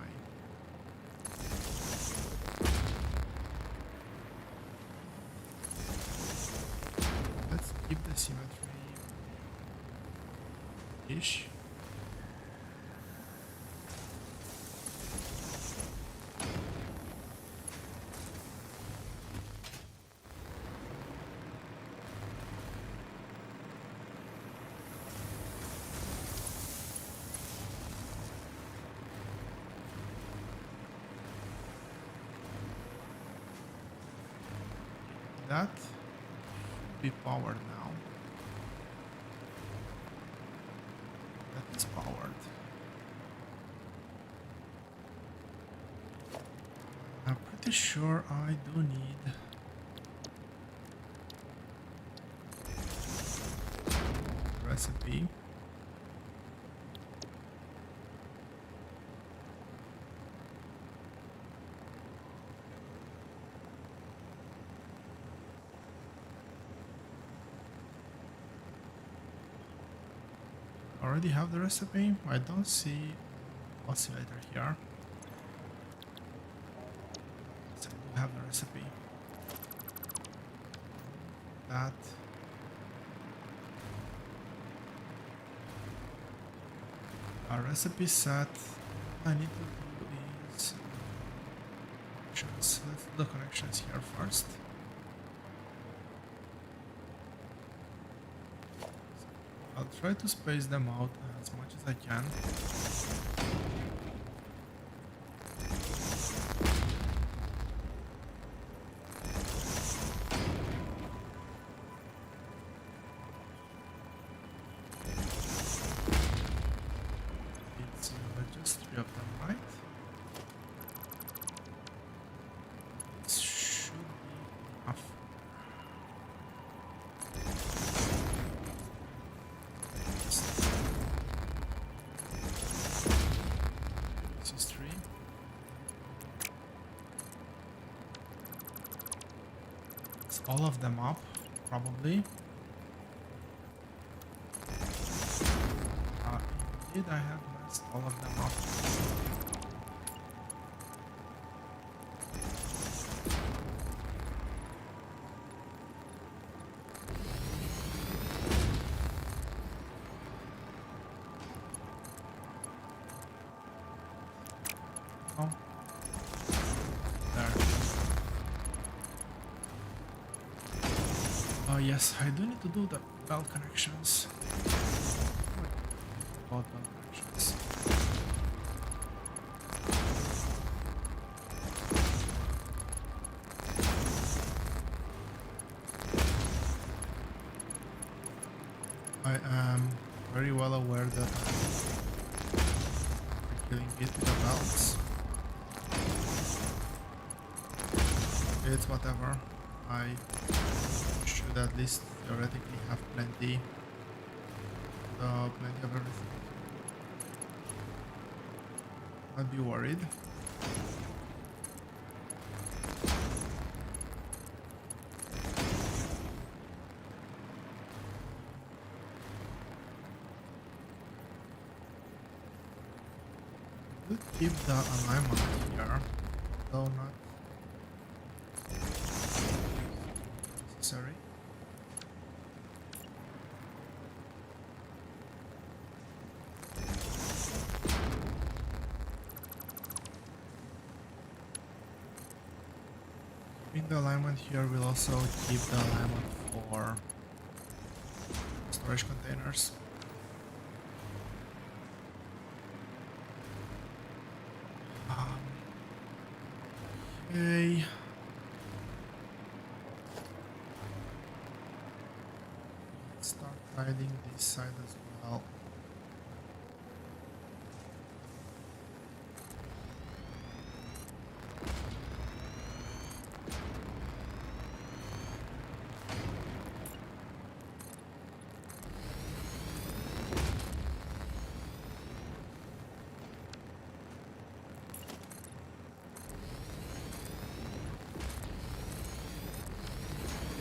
A: Let's keep the symmetry-ish. that be powered now. That is powered. I'm pretty sure I do need recipe. Already have the recipe. I don't see oscillator here. So I do have the recipe. That. Our recipe set. I need to do is connections. Let's do the connections here first. I'll try to space them out as much as I can. It's just 3 of them, right? This should be enough. This is 3. It's all of them up, probably. Indeed, I have messed all of them up. Oh. There. Oh yes, I do need to do the bell connections. About bell connections. I am very well aware that I'm killing it with the belts. It's whatever. I should at least theoretically have plenty of everything. Not be worried. Could keep the alignment here, though not necessary. Keeping the alignment here will also keep the alignment for storage containers. Okay. Start tidying this side as well.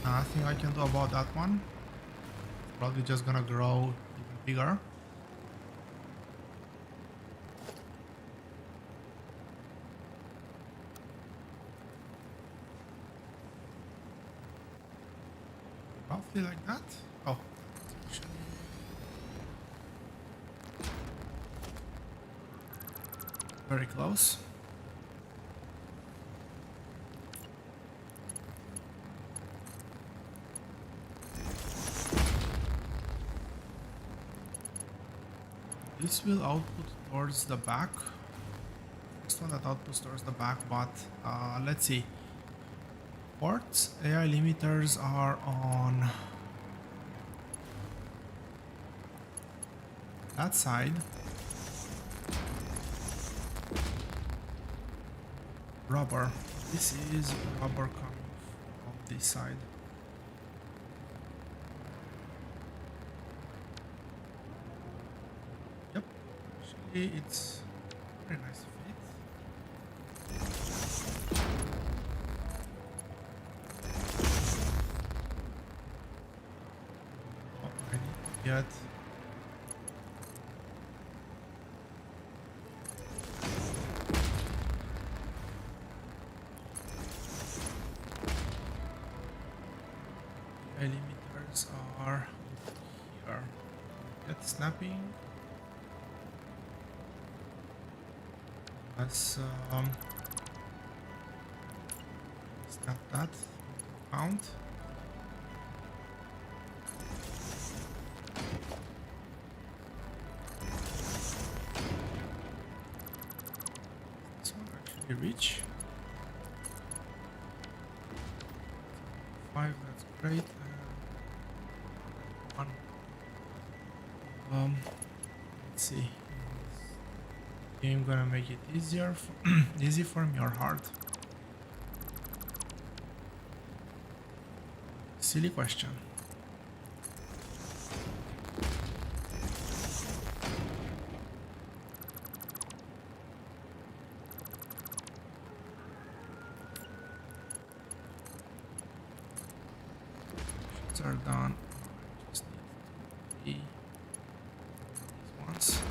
A: Nothing I can do about that one. Probably just gonna grow even bigger. Roughly like that. Oh, very close. This will output towards the back. First one that outputs towards the back, but let's see. Ports AI limiters are on that side. Rubber. This is rubber coming from this side. Yep. Actually, it's very nice fit. Oh, I need to get limiters are here. Get snapping. Let's snap that count. This one actually reach 5. That's great. One. Let's see. Game gonna make it easier, easy for me or hard? Silly question. These are done. I just need these ones.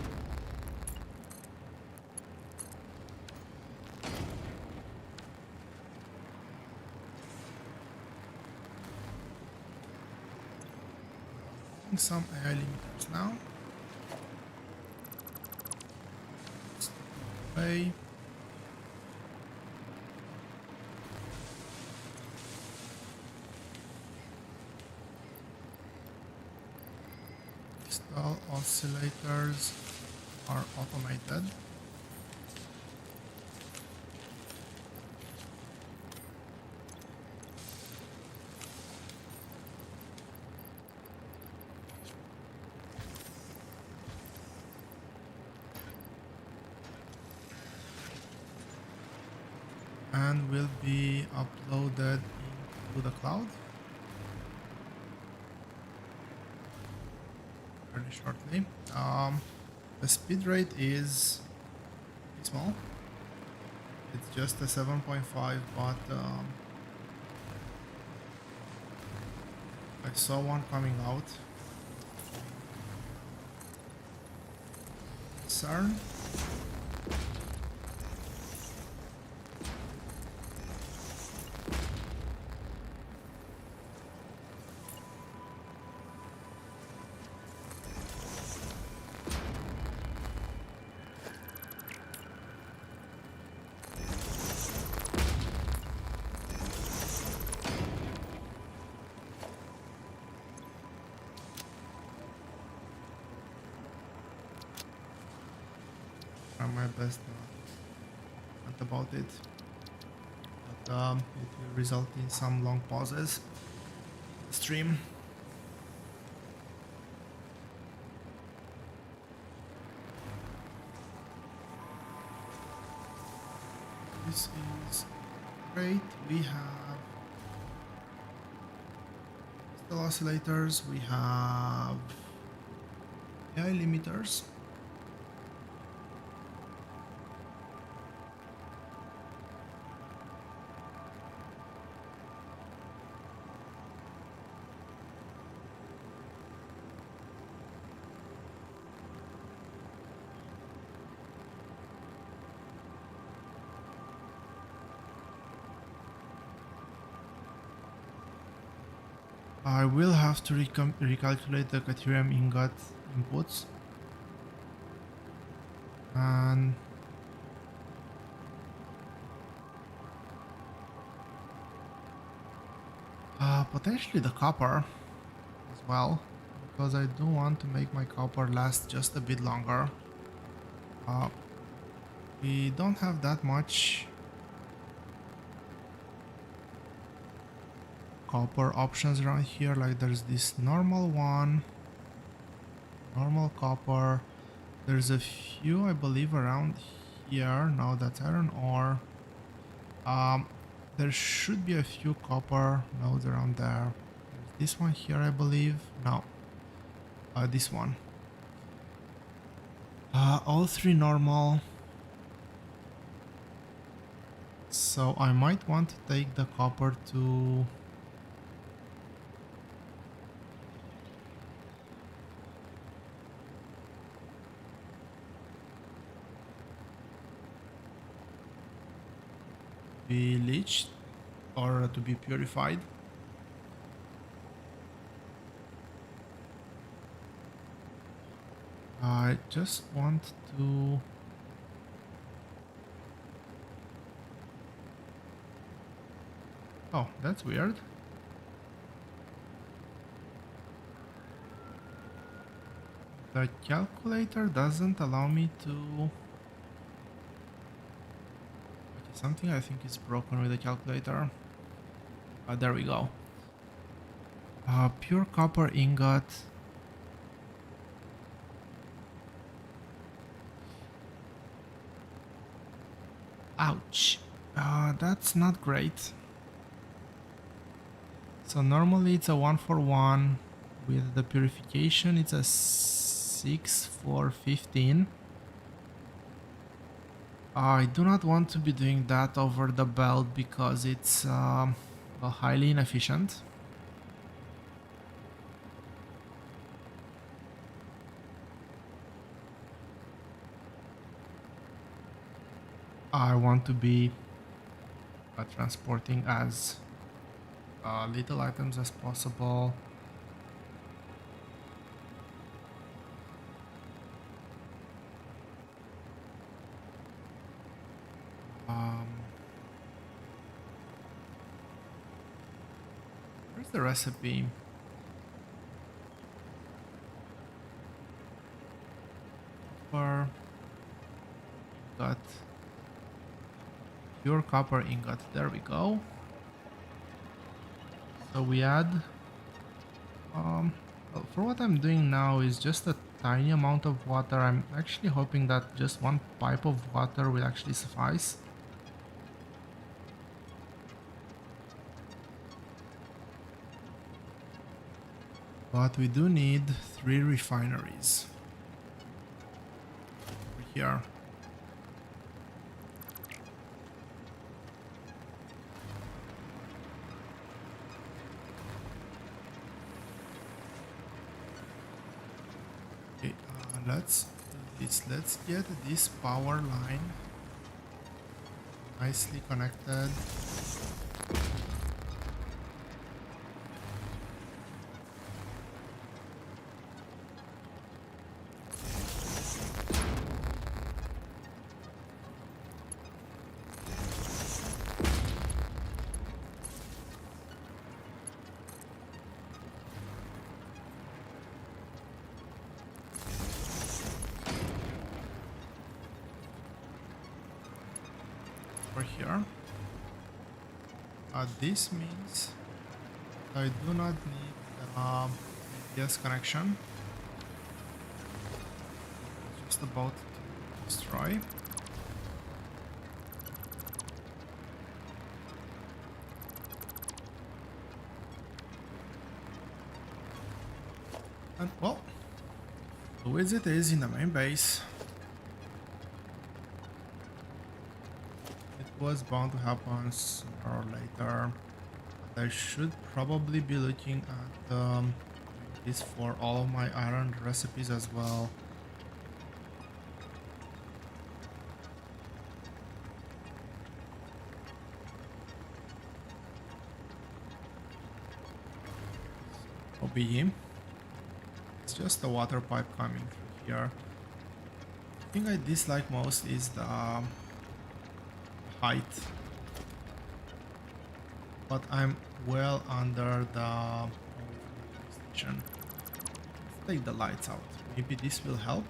A: Some AI limiters now. Play. Install oscillators are automated. And will be uploaded into the cloud fairly shortly. The speed rate is small. It's just a 7.5, but I saw one coming out. CERN. My best not about it, but it will result in some long pauses stream. This is great. We have still oscillators, we have AI limiters. I will have to recalculate the Caterium ingot inputs, and potentially the copper as well, because I do want to make my copper last just a bit longer. We don't have that much copper options around here. Like there's this normal one, normal copper. There's a few, I believe, around here. No, that's iron ore. There should be a few copper nodes around there. There's this one here, I believe. No, this one. All three normal. So I might want to take the copper to... be leached or to be purified. I just want to... Oh, that's weird. The calculator doesn't allow me to... Okay, something I think is broken with the calculator. There we go. Pure copper ingot. Ouch. That's not great. So normally it's a 1 for 1. With the purification it's a 6 for 15. I do not want to be doing that over the belt because it's well, highly inefficient. I want to be transporting as little items as possible. Where's the recipe? Got pure copper ingot. There we go. So we add well, for what I'm doing now is just a tiny amount of water. I'm actually hoping that just one pipe of water will actually suffice. But we do need 3 refineries over here. Okay, let's do this. Let's get this power line nicely connected. Here. This means I do not need gas connection. Just about to destroy. And well, who is it is in the main base. Was bound to happen sooner or later. I should probably be looking at this for all of my iron recipes as well. OBE. It's just the water pipe coming through here. The thing I dislike most is the height, but I'm well under the station. Let's take the lights out. Maybe this will help.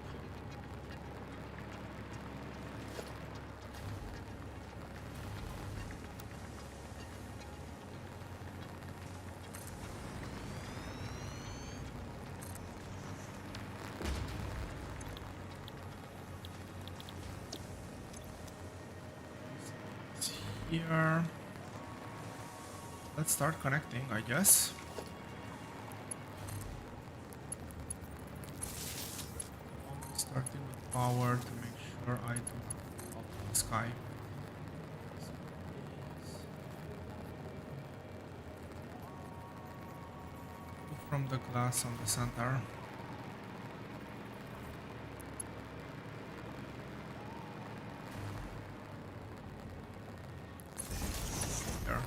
A: here. Let's start connecting, I guess. Always starting with power to make sure I do not fall from the sky. From the glass on the center. There.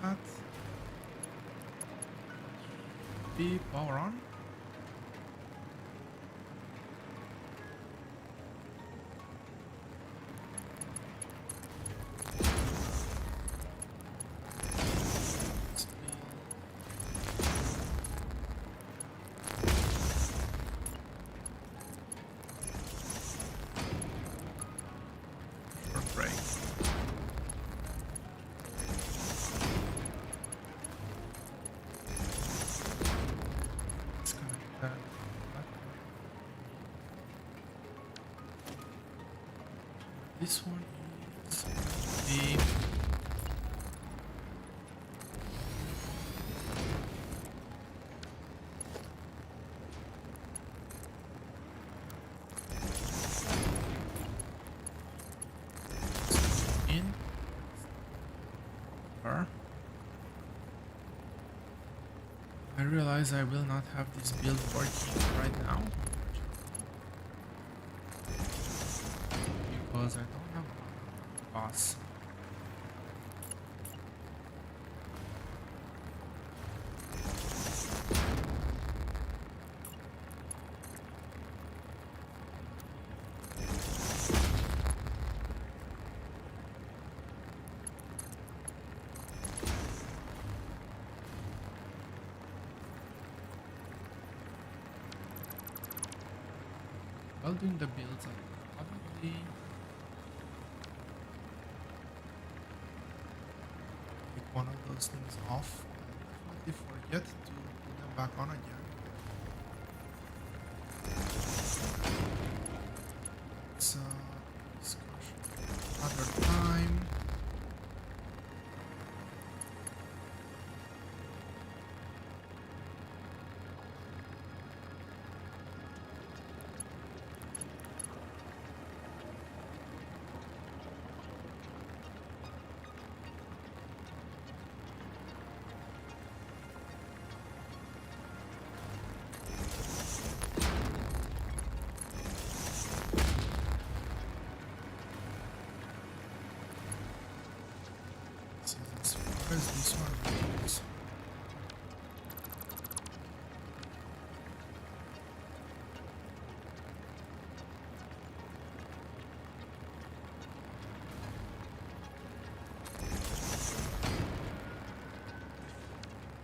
A: That. Be power on. This one is the in her. I realize I will not have this build working right now because I don't have a boss. While doing the builds, I probably take one of those things off. I'll definitely forget to put them back on again. It's a discussion another time. As far as this one goes.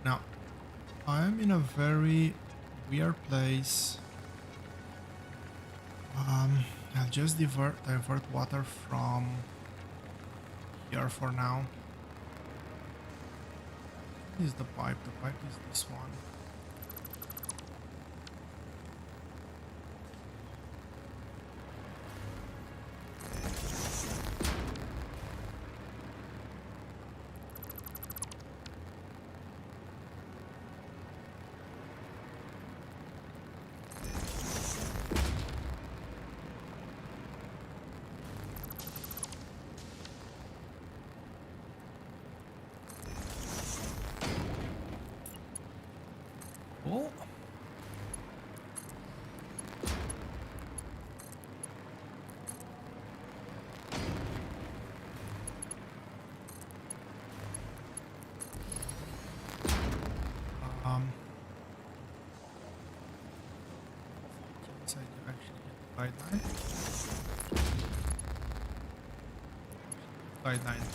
A: Now, I am in a very weird place. I'll just divert water from here for now. What is the pipe? The pipe is this one. Oh. So you actually get the guideline. Guideline.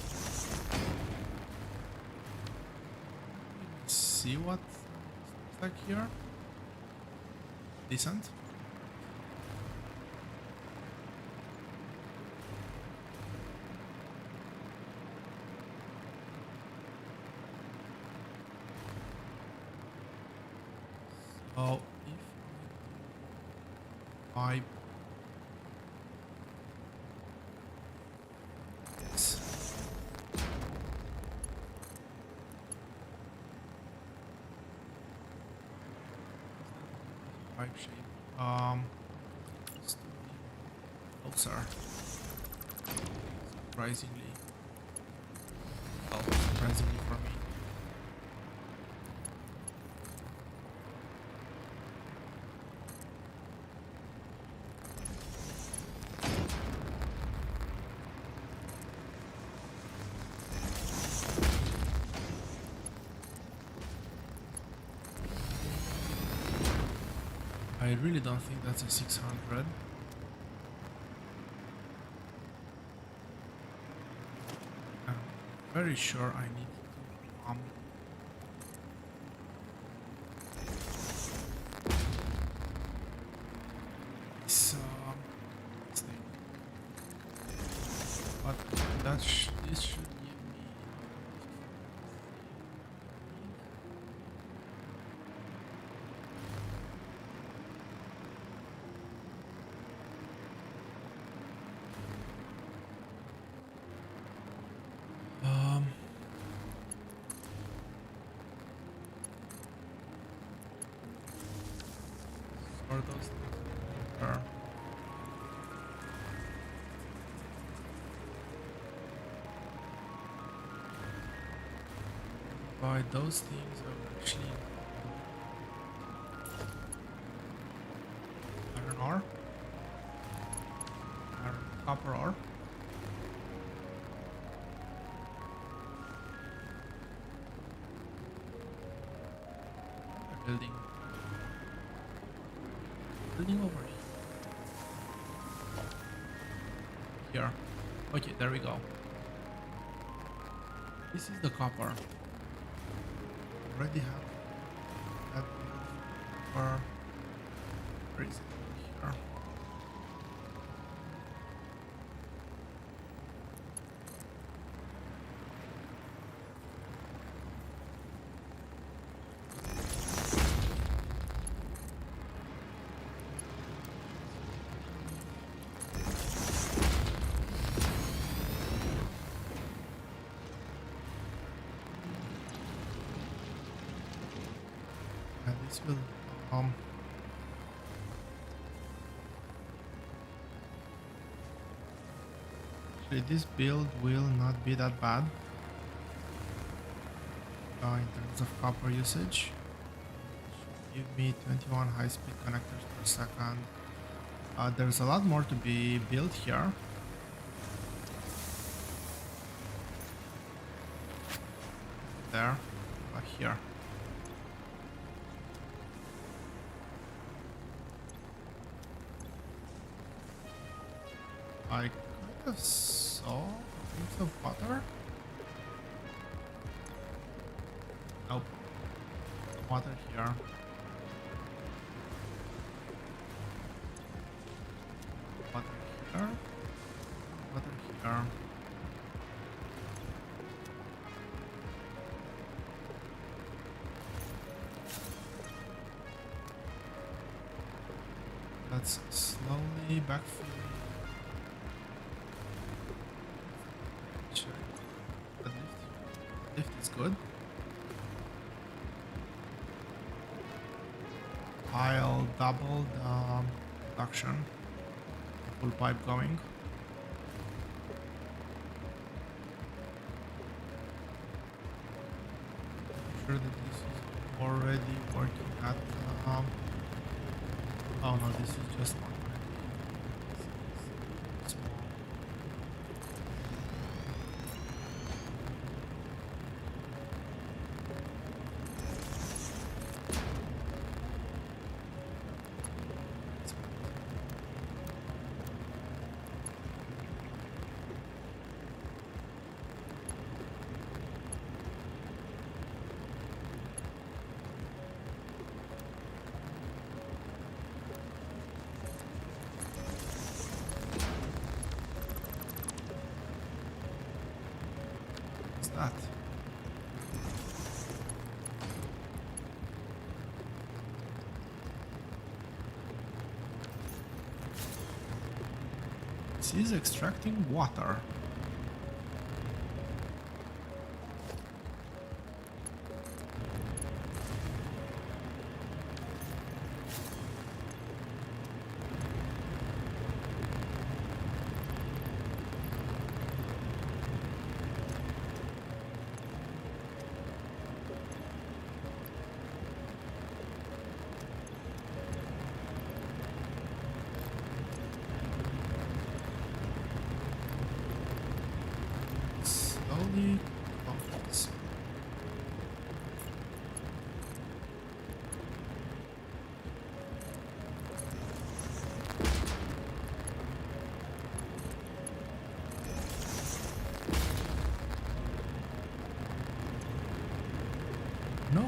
A: Let's see what it's like here. Decent. So if I pipe shape. Just to be closer. Surprisingly. Well, surprisingly for me. I really don't think that's a 600. I'm very sure I need to this thing. But this should give me for those things are buy those things are actually iron ore, iron copper ore. Building over here. Okay, there we go. This is the copper. Already have that copper. Where is it? Here. This will actually this build will not be that bad in terms of copper usage. Give me 21 high-speed connectors per second. There's a lot more to be built here. There, but here. I kind of saw a piece of water. Nope. Water here. Water here. Water here. Let's slowly backfill. Lift is good. I'll double the production. Full pipe going. I'm sure that this is already working at oh no, this is just one. That. This is extracting water.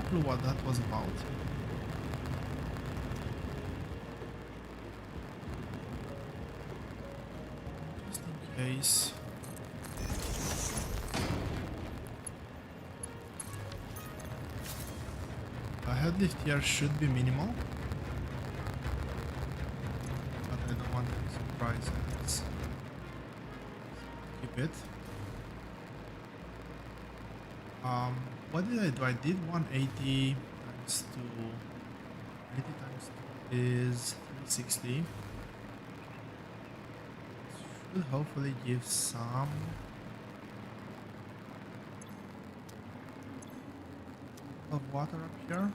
A: clue what that was about. Just in case. The head lift here should be minimal, but I don't want any surprises. Keep it. What did I do? I did 180 times 2. 80 times 2 is 360. Should hopefully give some of water up here.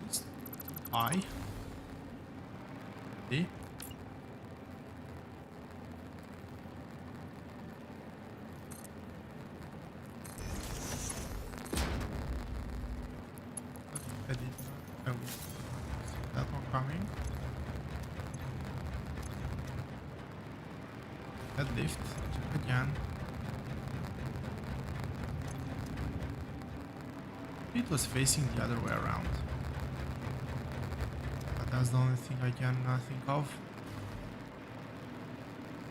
A: It's high. See? I did not. Oh, that one coming. Head lift. Check again. It was facing the other way around. But that's the only thing I can think of.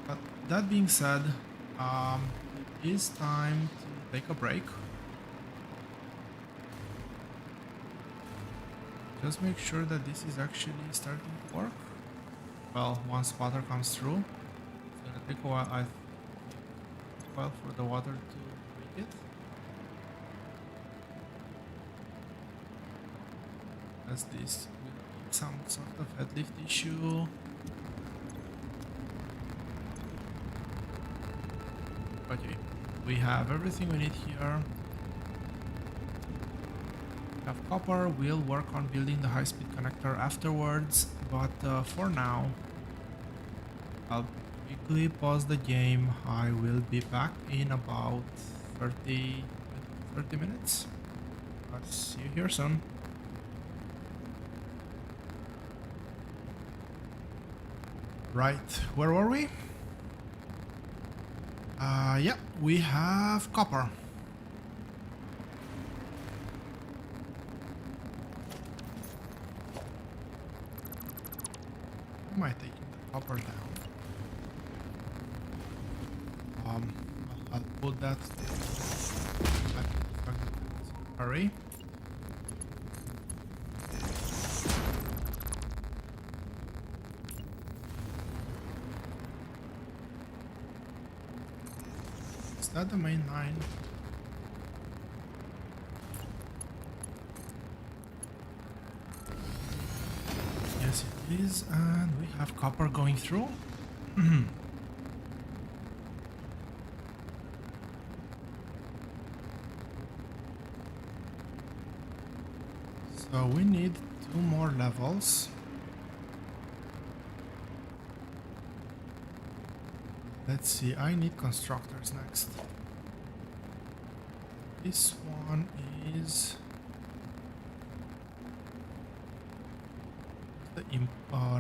A: But that being said, it is time to take a break. Just make sure that this is actually starting to work. Well, once water comes through, it's gonna take a while for the water to make it. As this will be some sort of head lift issue. Okay, we have everything we need here. We have copper. We'll work on building the high-speed connector afterwards, but for now, I'll quickly pause the game. I will be back in about 30 minutes. I'll see you here soon. Right, where were we? Yeah, we have copper. Am I taking the copper down? I'll put that. Hurry. Is that the main line? Yes, it is, and we have copper going through. So we need 2 more levels. Let's see, I need constructors next. This one is the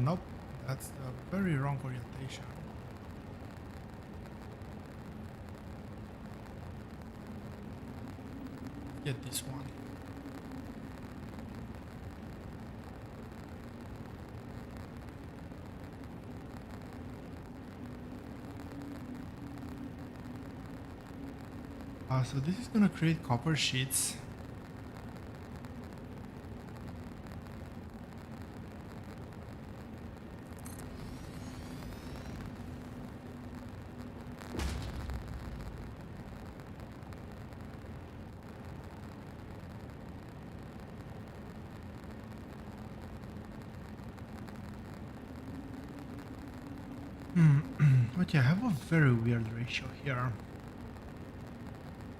A: nope, that's the very wrong orientation. Get this one. So this is gonna create copper sheets. Okay, I have a very weird ratio here.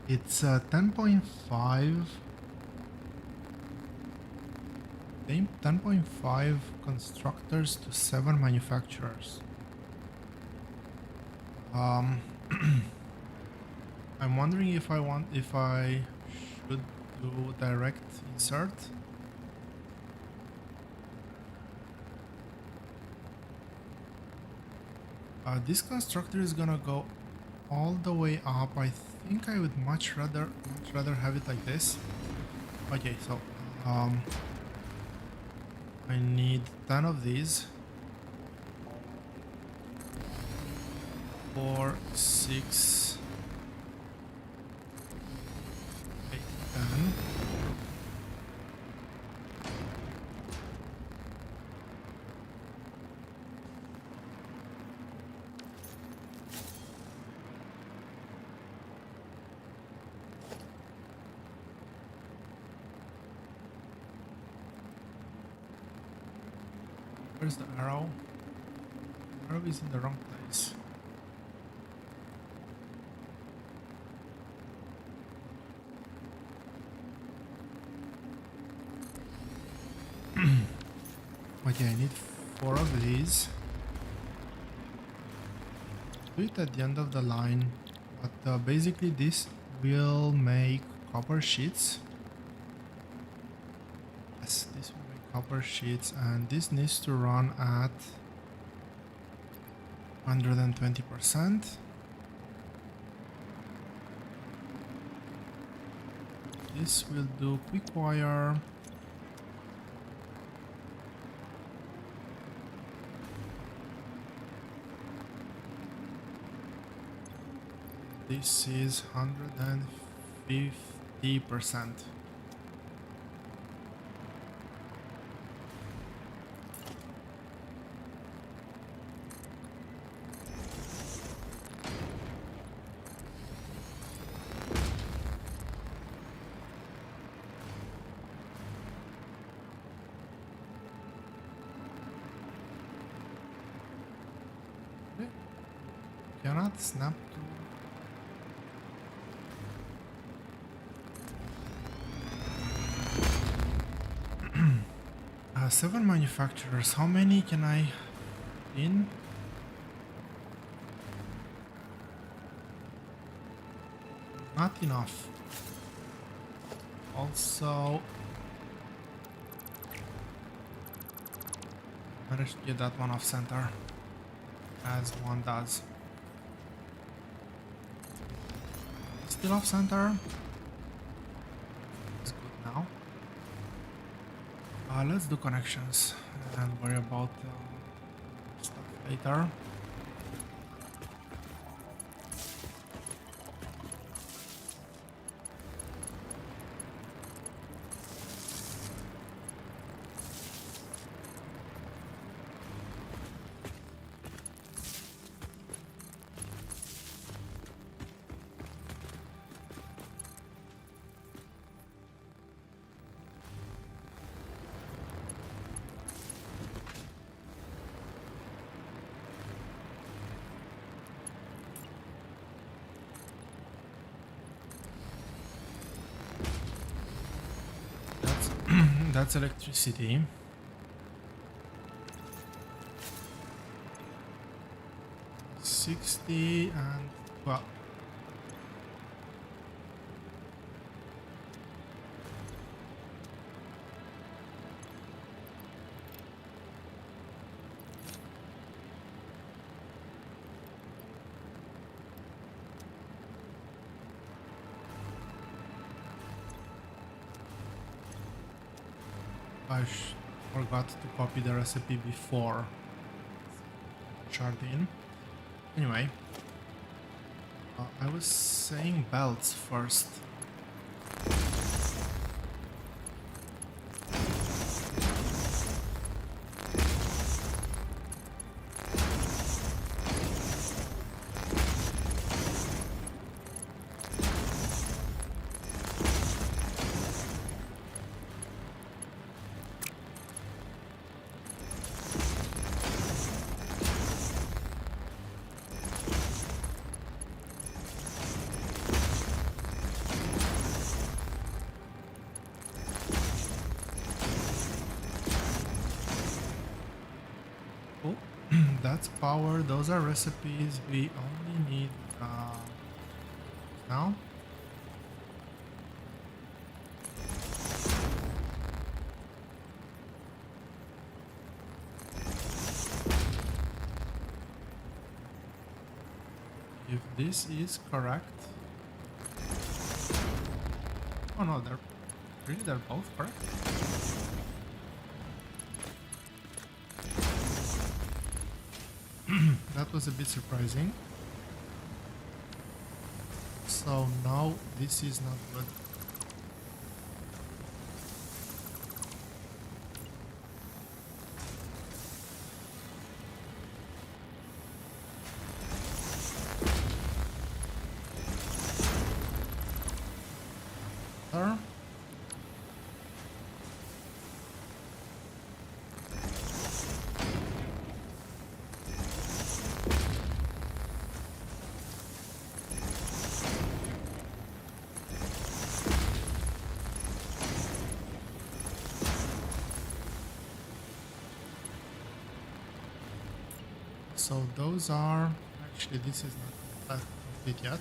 A: It's 10.5 constructors to 7 manufacturers. I'm wondering if I should do direct insert. This constructor is gonna go all the way up. I think I would much rather have it like this. Okay, so I need 10 of these. 4, 6, 8, 10. Where's the arrow? The arrow is in the wrong place. Okay, I need 4 of these. Do it at the end of the line, but basically this will make copper sheets. Yes, this will make copper sheets, and this needs to run at 120%. This will do quick wire. This is 150%. Okay. Cannot snap to 7 manufacturers. How many can I in? Not enough. Also, managed to get that one off center, as one does. Still off center. It's good now. Let's do connections and worry about stuff later. That's electricity. $60 and well. I forgot to copy the recipe before sharding. Anyway, I was saying belts first. That's power. Those are recipes. We only need now. if this is correct. Oh no, they're both correct. That was a bit surprising. So now this is not good. There. So those are actually, this is not that complete yet.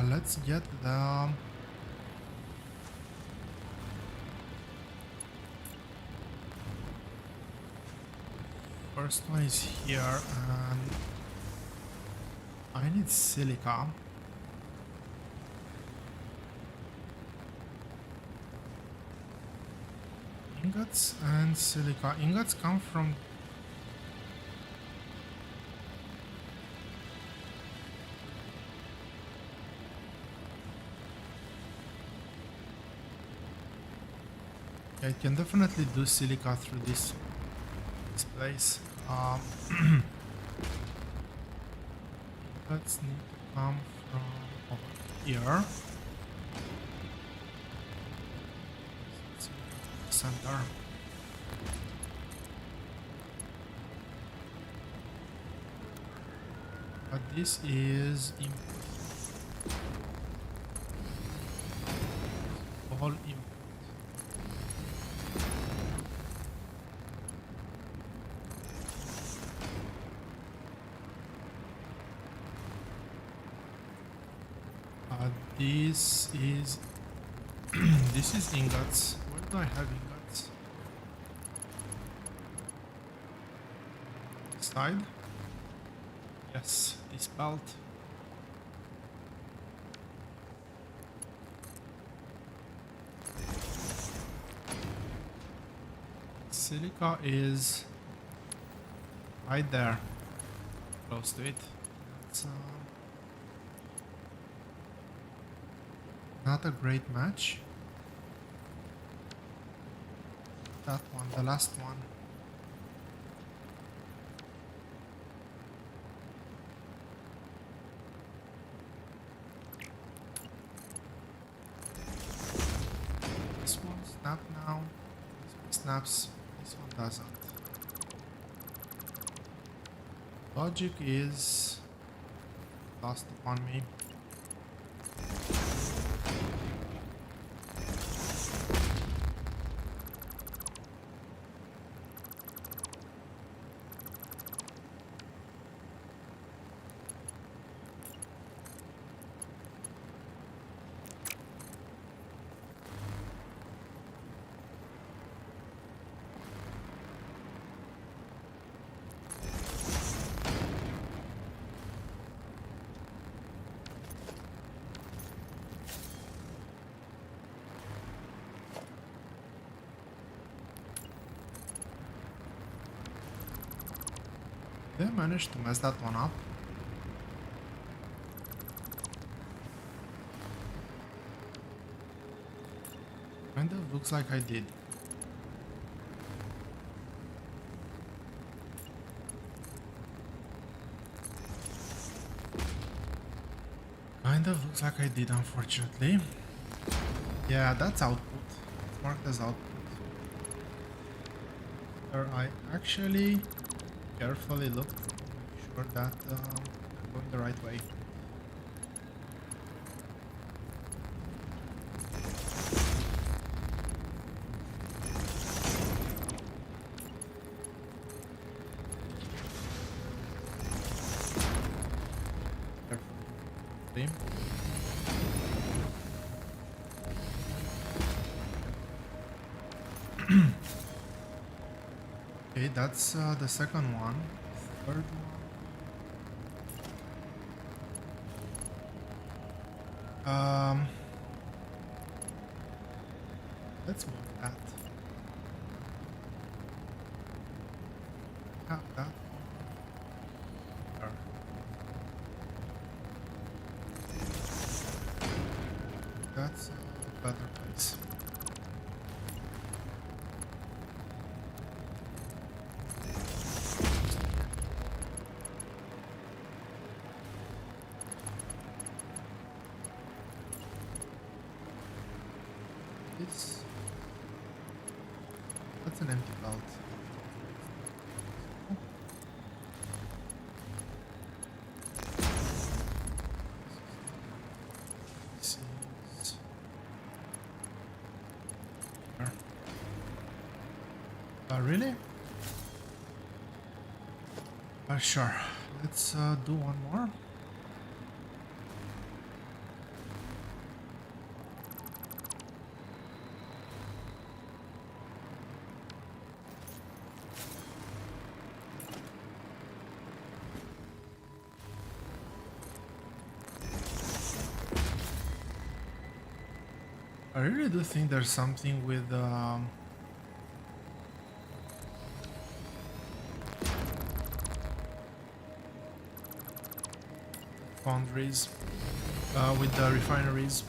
A: Let's get the first one is here, and I need silica. Ingots and silica. Ingots come from I can definitely do silica through this place. Let's need to come from over here. Center. But this is input. All input. This is this is ingots. Where do I have ingots? Side? Yes, this belt. Silica is right there, close to it. It's not a great match. That one, the last one. This one snaps now. This one snaps. This one doesn't. Logic is lost upon me. They managed to mess that one up. Kind of looks like I did. Kind of looks like I did, unfortunately. Yeah, that's output. It's marked as output. Where I actually carefully look to make sure that I'm going the right way. Carefully. Okay, that's the second one. Third one. Let's move that. Have that one. That's a better place. This. That's an empty belt. This is here. Really? Sure. Let's do one more. I really do think there's something with foundries, with the refineries,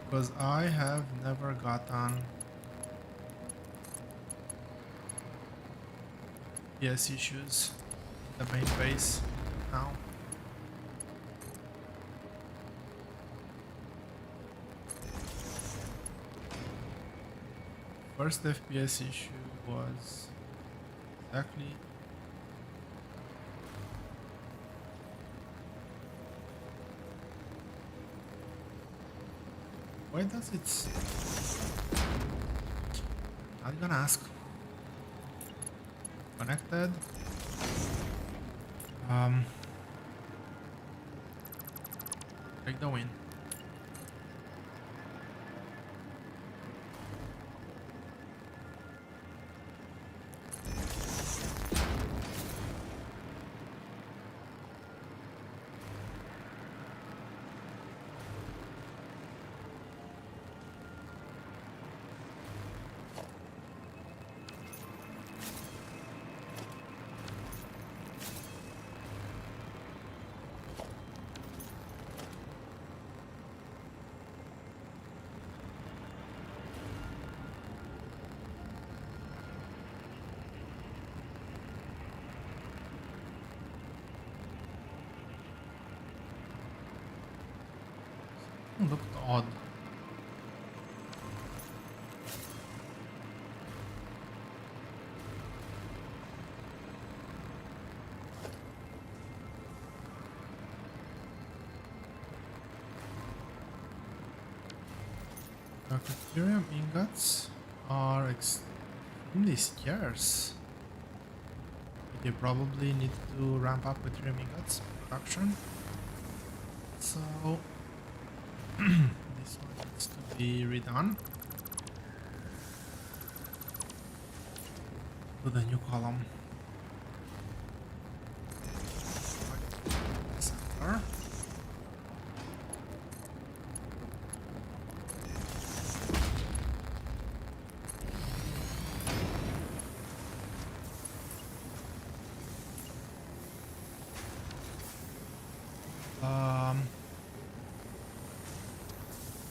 A: because I have never gotten PS issues in the main base now. First FPS issue was exactly why does it? I'm gonna ask. Connected. Take the win. Looked odd. Deuterium ingots are extremely scarce. They probably need to ramp up deuterium ingots production. So this one needs to be redone with a new column. Center.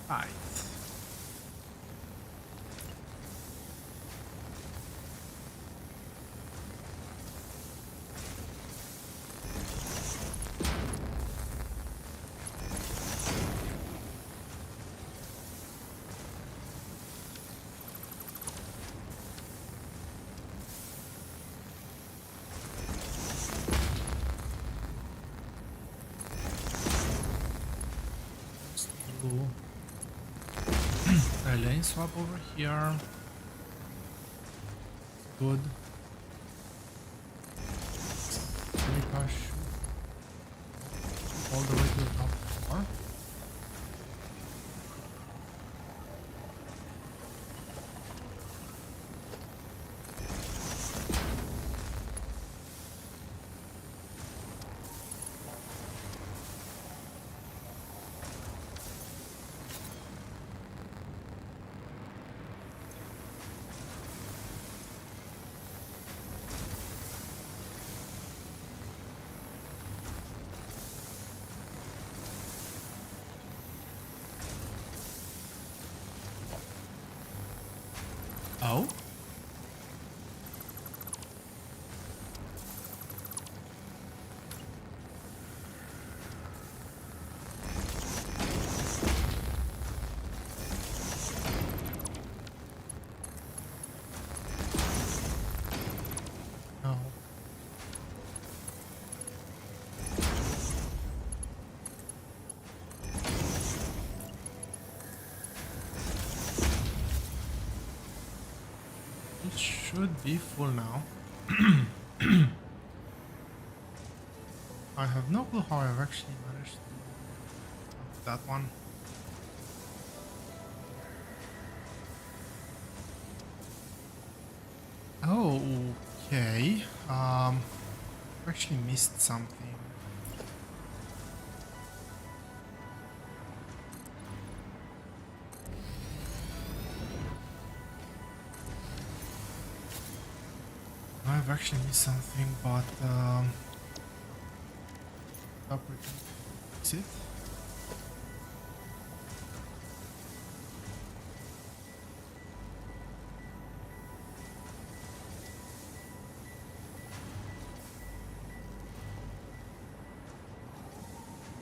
A: Right. A lane swap over here. Good. Push all the way to the top floor. Oh? No. It should be full now. I have no clue how I've actually managed to do that one. Oh, okay. I actually missed something. I've actually missed something, but opportunity to fix it.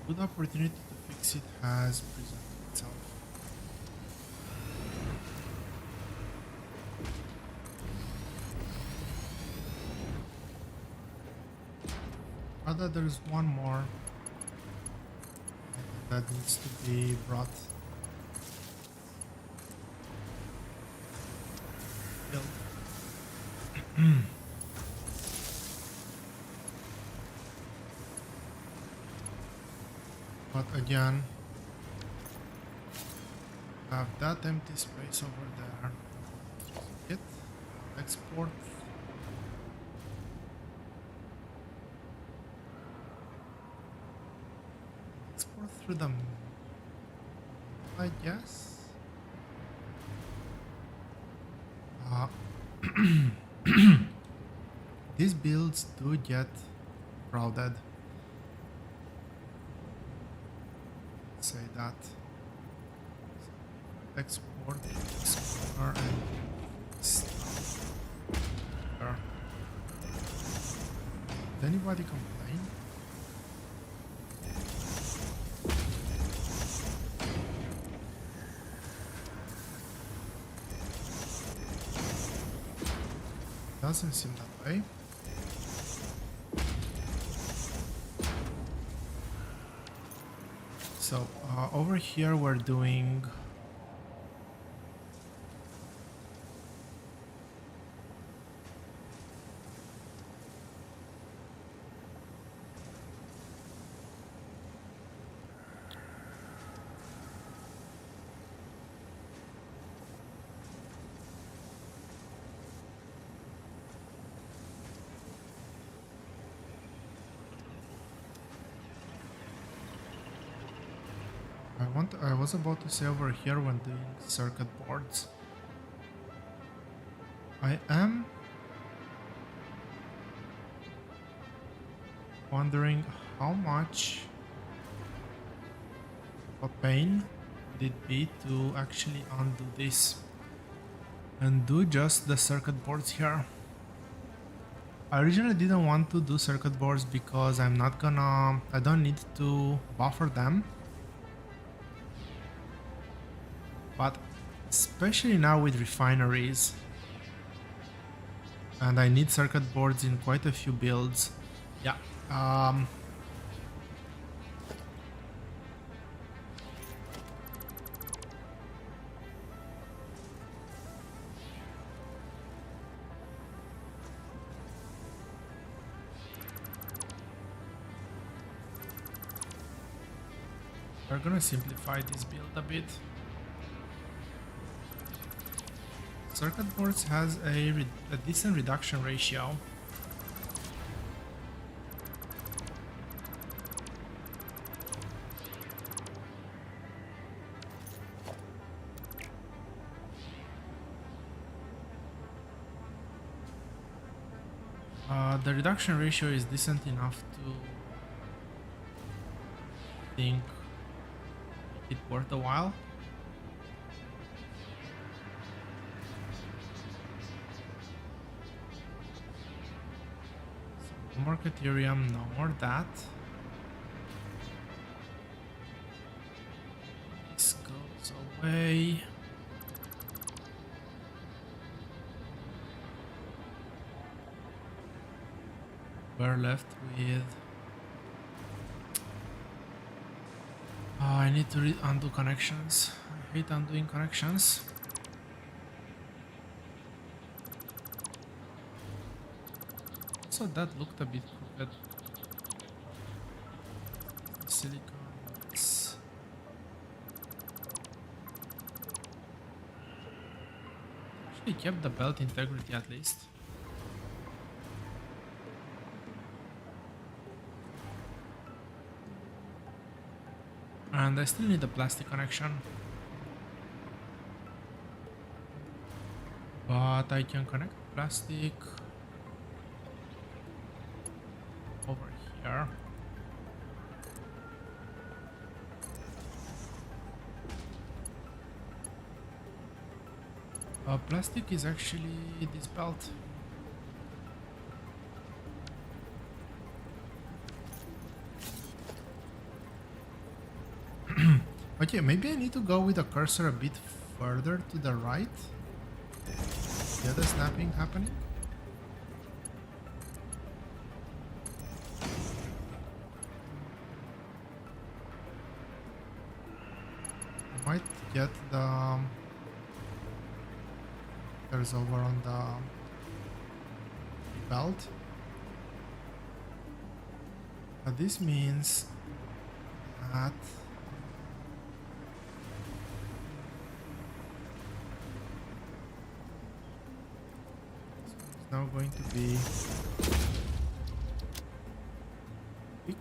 A: Good opportunity to fix it has presented itself. Rather, there's one more that needs to be brought. Built. But again, have that empty space over there. Hit, export. Export through the middle, I guess. These builds do get crowded. Say that. Export, explore, and stuff. There. Did anybody complain? Doesn't seem that way. So over here we're doing I was about to say over here when doing circuit boards. I am wondering how much of a pain would it be to actually undo this and do just the circuit boards here. I originally didn't want to do circuit boards because I don't need to buffer them. But especially now with refineries, and I need circuit boards in quite a few builds. Yeah. We're gonna simplify this build a bit. Circuit boards has a decent reduction ratio. The reduction ratio is decent enough to think it worth a while. No more Caterium, no more that. This goes away. We're left with... I need to undo connections. I hate undoing connections. So that looked a bit crooked. Silicon. Yes. Actually kept the belt integrity at least. And I still need a plastic connection. But I can connect plastic over here. Plastic is actually this belt. Okay, maybe I need to go with the cursor a bit further to the right. The other snapping happening. I might get the... There's over on the belt. This means that it's now going to be quick.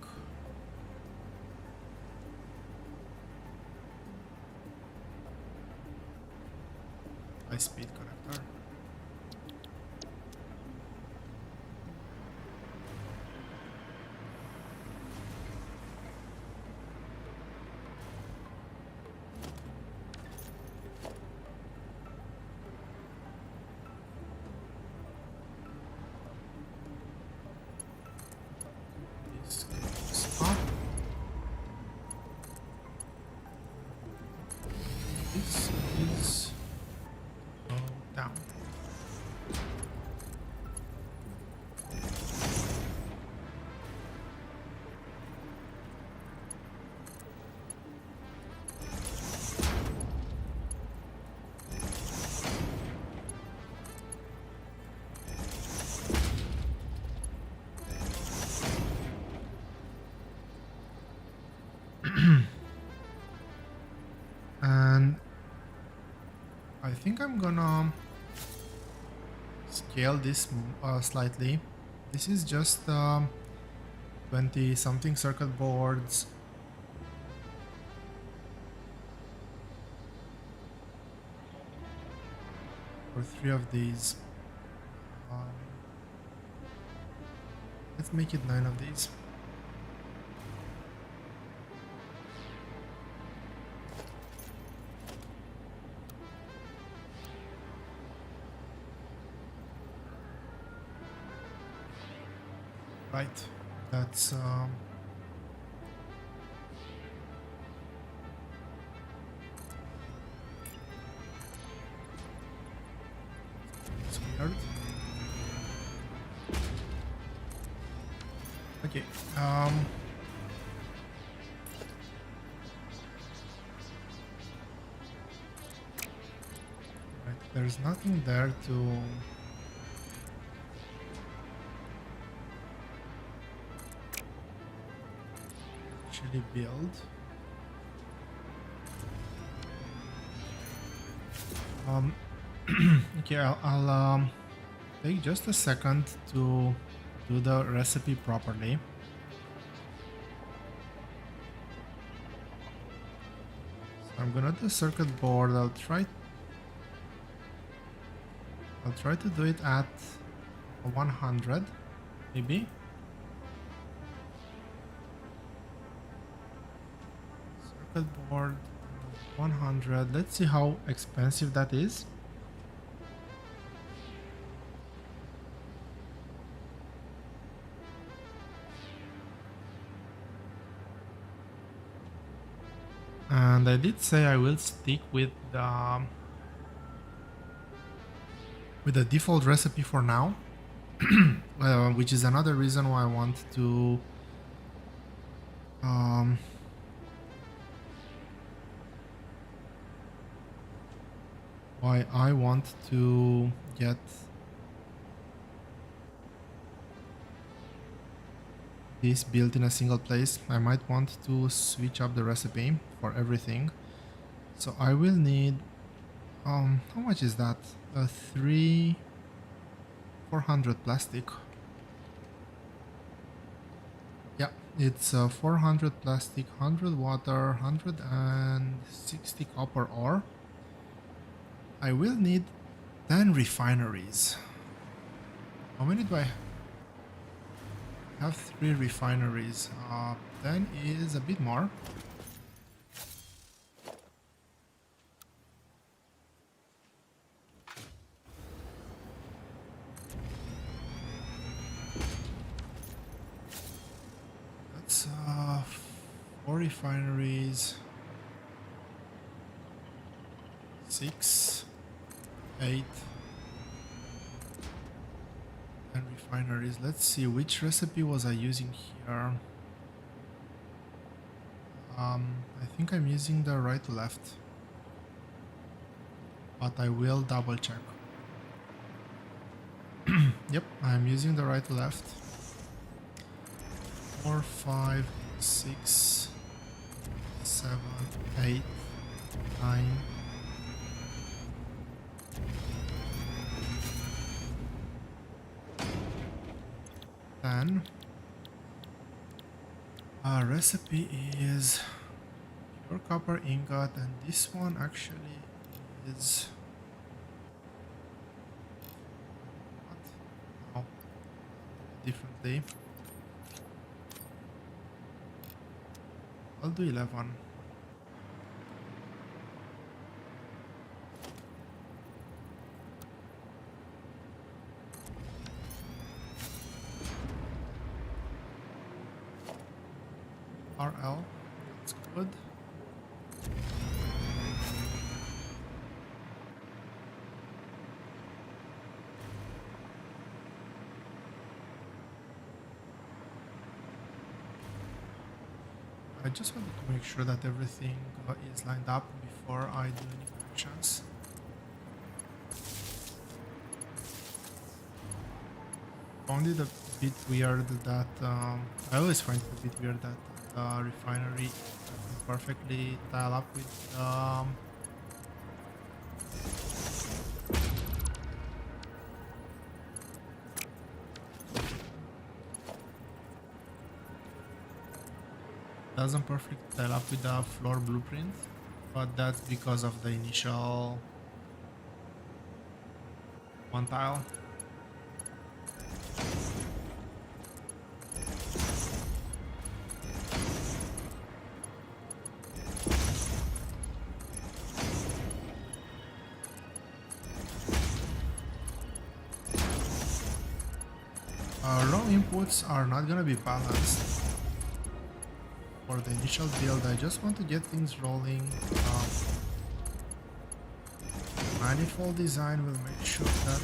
A: High speed connector. This goes up. This is down. And I think I'm gonna scale this slightly. This is just 20 something circuit boards. For 3 of these. Let's make it 9 of these. Right, that's it's weird. Okay, right, there's nothing there to actually build. Okay, I'll take just a second to do the recipe properly. So I'm gonna do circuit board. I'll try to do it at 100, maybe. Circuit board 100. Let's see how expensive that is. And I did say I will stick with the default recipe for now, which is another reason why I want to get this built in a single place. I might want to switch up the recipe for everything. So I will need how much is that? 400 plastic. Yeah, it's 400 plastic, 100 water, 160 copper ore. I will need 10 refineries. How many do I have? 3 refineries. 10 is a bit more. That's 4 refineries. 6, 8, and refineries. Let's see, which recipe was I using here? I think I'm using the right to left, but I will double check. Yep, I'm using the right to left. 4, 5, 6, 7, 8, 9. Our recipe is pure copper ingot, and this one actually is what? No, differently. I'll do 11. RL, that's good. I just wanted to make sure that everything is lined up before I do any corrections. Found it a bit weird that I always find it a bit weird that the refinery doesn't perfectly tile up with the floor blueprint, but that's because of the initial one tile. Raw inputs are not gonna be balanced for the initial build. I just want to get things rolling. Manifold design will make sure that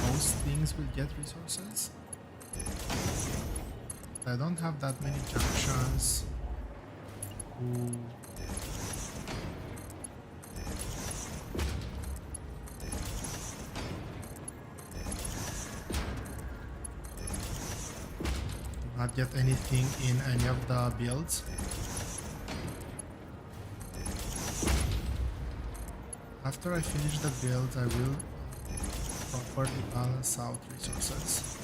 A: most things will get resources. I don't have that many junctions. Ooh. Not get anything in any of the builds. After I finish the build, I will properly balance out resources.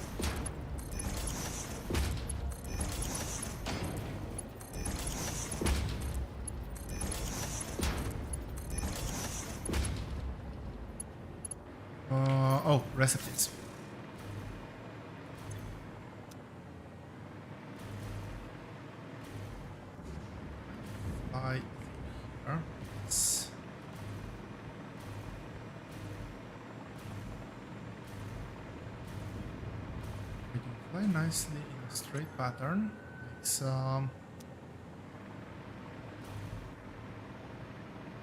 A: Oh, recipes. Fly here. We can fly nicely in a straight pattern. Makes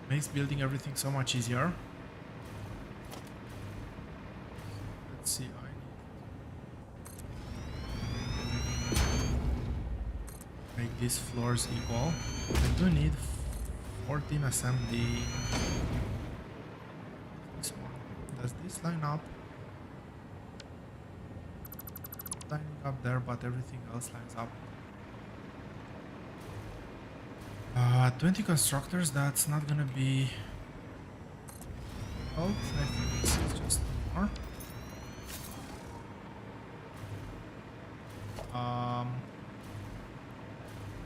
A: Makes building everything so much easier. Let's see, I need make these floors equal. I do need 14 SMD. This one. Does this line up? Lining up there, but everything else lines up. 20 constructors, that's not gonna be difficult. I think this is just more.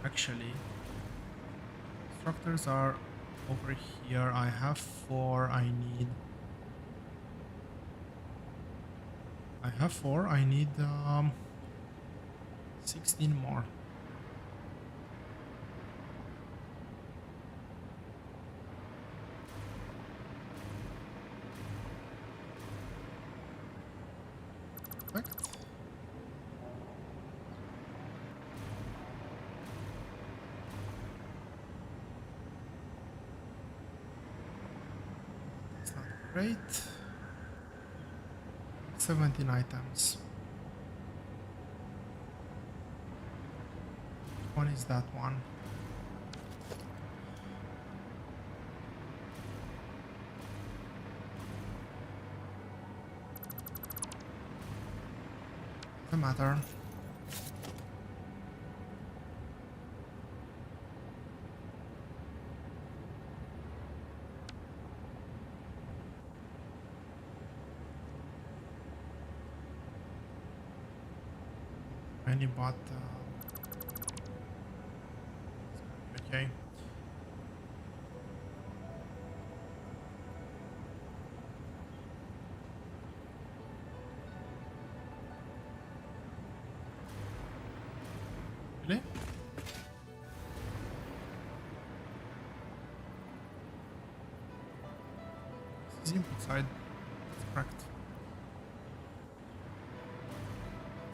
A: Actually, constructors are over here. I have 4. I have 4. I need 16 more. Perfect. It's not great. 17 items. Which one is that one? Doesn't matter. Any bot. Okay. Really? This is input side. That's correct.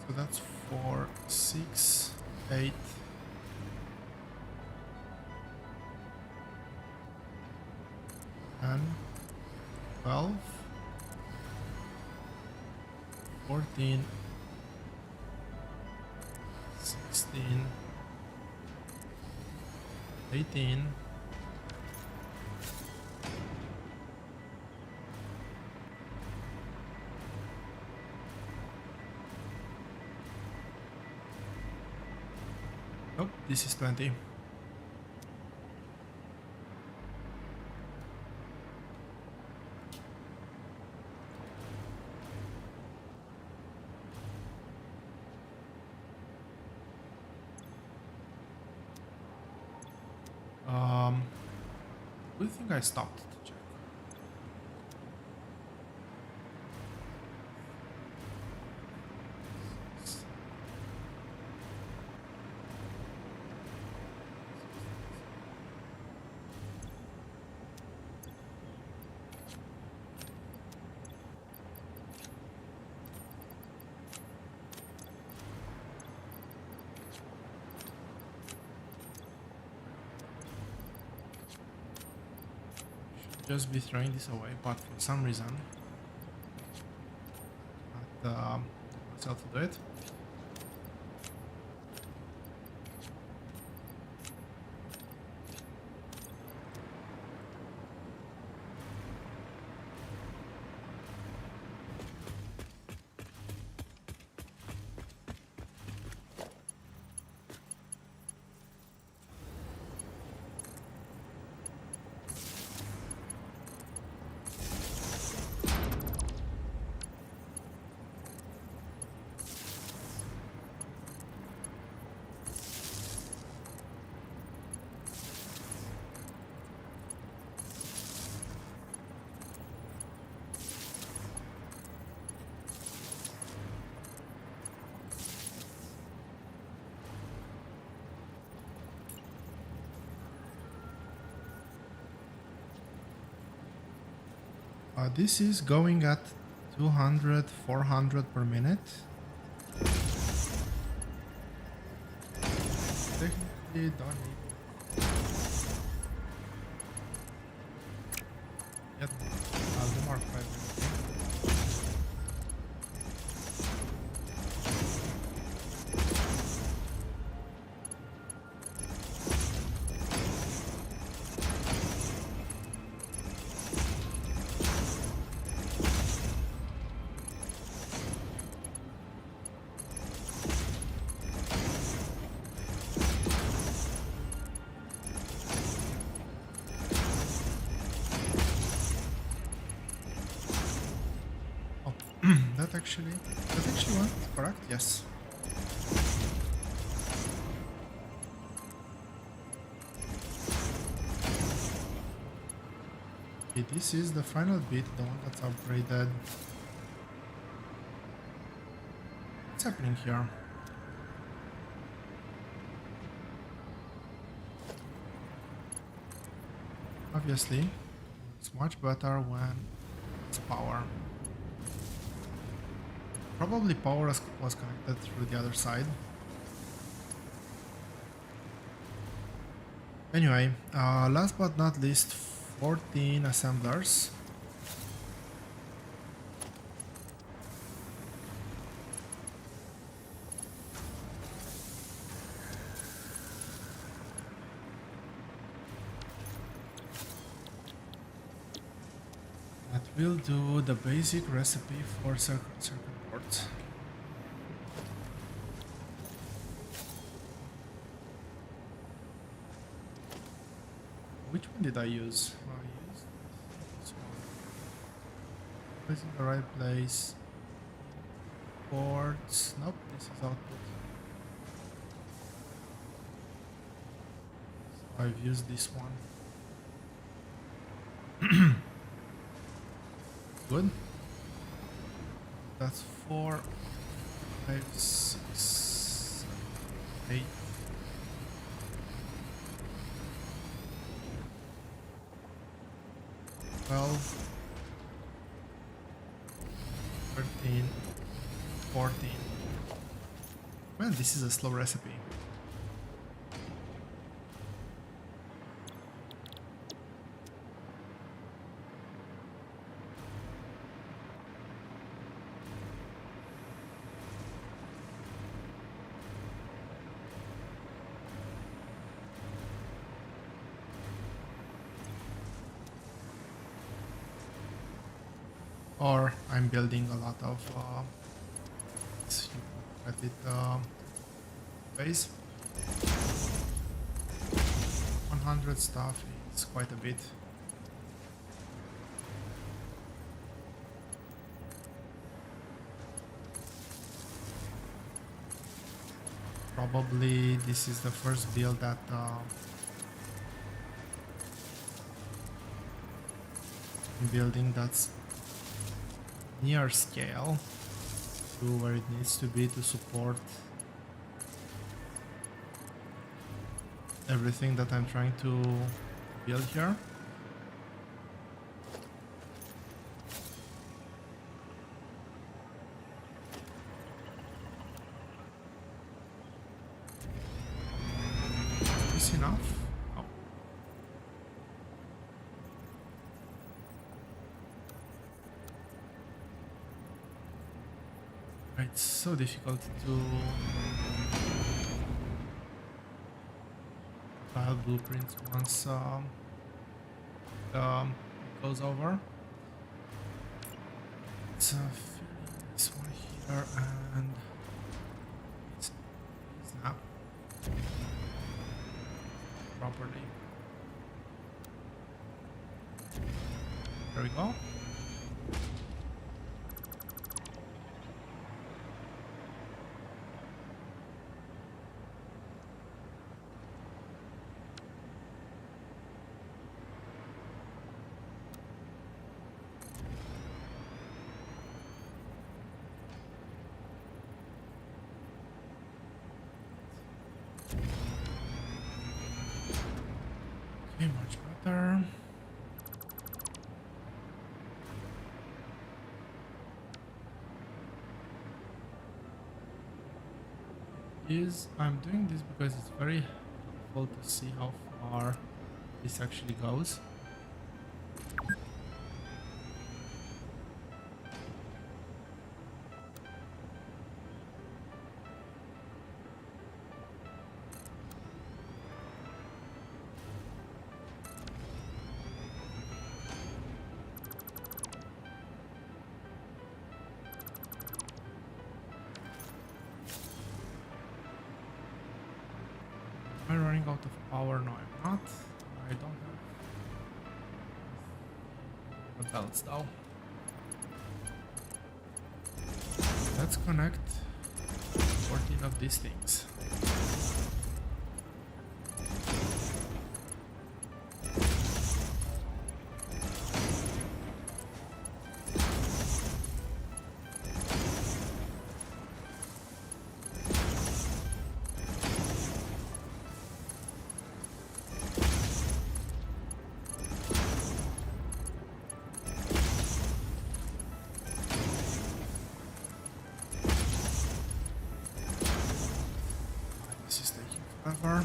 A: So that's 4, 6, 8. 10, 12, 14, 16, 18, 'Nope, this is 20. Do you think I stopped to check? Just be throwing this away, but for some reason, not myself to do it. This is going at 200, 400 per minute. Technically don't need. Get more. I'll do more five. That actually went correct, yes. Okay, this is the final bit, the one that's upgraded. What's happening here? Obviously, it's much better when it's power. Probably power was connected through the other side. Anyway, last but not least, 14 assemblers. That will do the basic recipe for circuit boards. Which one did I use? I used this one. Place in the right place. Boards. Nope, this is output. So I've used this one. Good. That's 4, 5, 6, 7, 8. 12, 13, 14. Man, this is a slow recipe. Or I'm building a lot of at it base. 100 stuff is quite a bit. Probably this is the first build that I'm building that's near scale to where it needs to be to support everything that I'm trying to build here. Is this enough? Oh. It's so difficult to file blueprints once it goes over. Let's fill this one here and snap properly. There we go. Okay, much better. I'm doing this because it's very helpful to see how far this actually goes. out of power? No, I'm not. I don't have what else though. Let's connect 14 of these things. This is taking forever.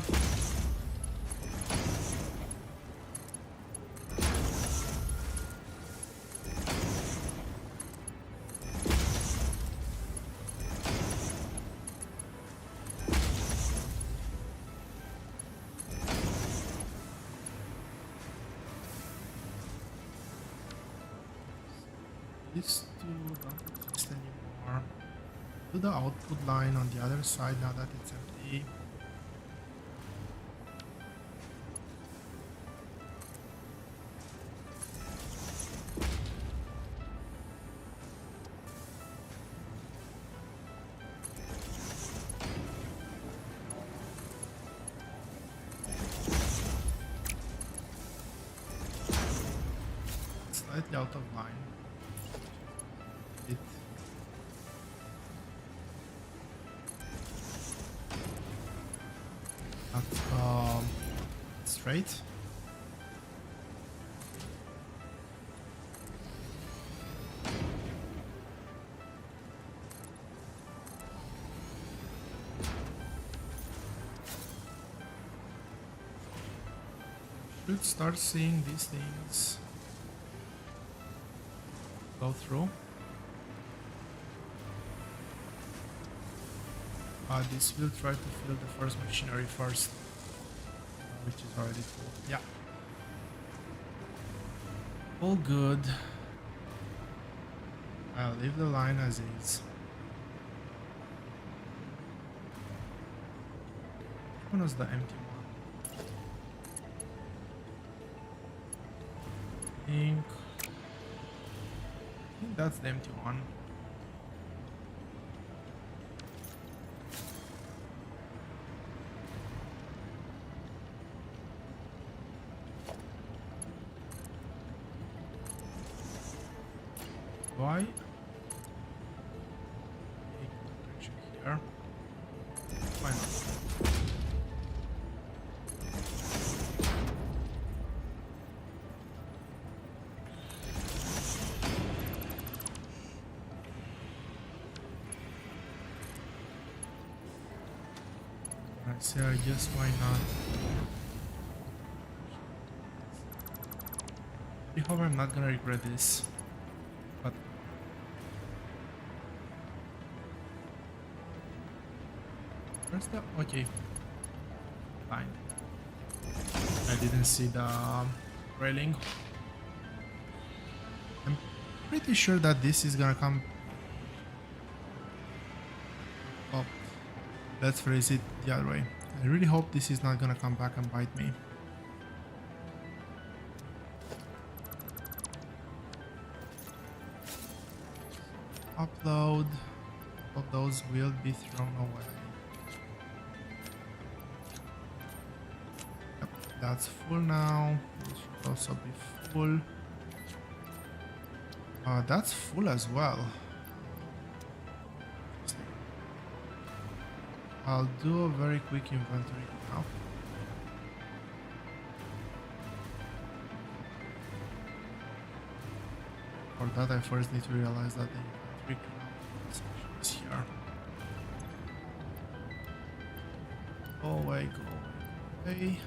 A: These two don't exist anymore. Do the output line on the other side now that it's empty. Slightly out of line. It not straight. Should start seeing these things go through. This will try to fill the first machinery first, which is already full. Yeah. All good. I'll leave the line as is. Which one was the empty one? I think that's the empty one. Why? Take the picture here. Why not? I say I guess why not? I hope I'm not gonna regret this. But where's the okay? Fine. I didn't see the railing. I'm pretty sure that this is gonna come. Oh, let's phrase it the other way. I really hope this is not gonna come back and bite me. Upload. All those will be thrown away. Yep, that's full now. This should also be full. That's full as well. I'll do a very quick inventory now. For that, I first need to realize that the inventory section is here. Go away, go away.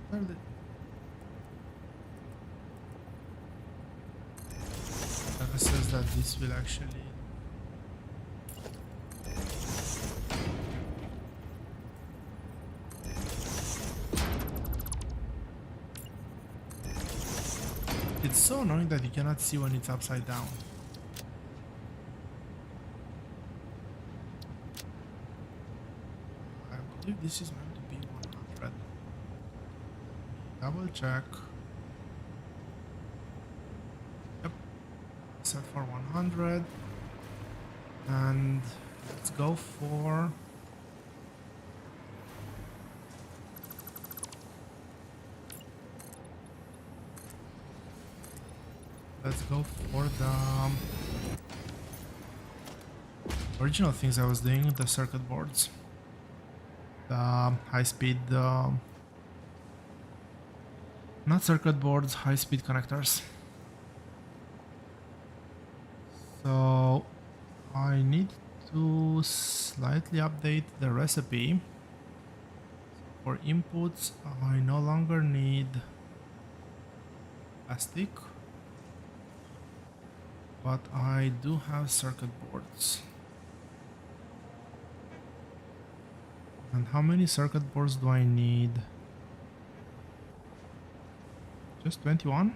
A: That's good. this will actually... It's so annoying that you cannot see when it's upside down. I believe this is meant to be 100. Double check. Yep. Set for 100. And let's go for... Let's go for the original things I was doing, the circuit boards. The high-speed... not circuit boards, high-speed connectors. So I need to slightly update the recipe. For inputs, I no longer need plastic, but I do have circuit boards. And how many circuit boards do I need? Just 21?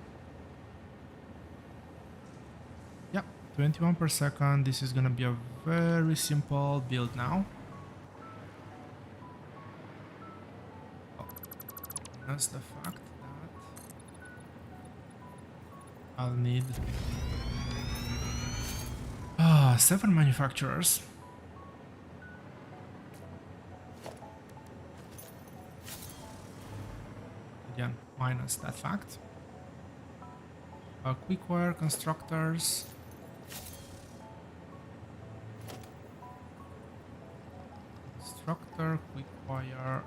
A: Yeah, 21 per second. This is gonna be a very simple build now. Oh, that's the fact that I'll need 7 manufacturers. Again, minus that fact. Quick wire constructors. Constructor, quick wire.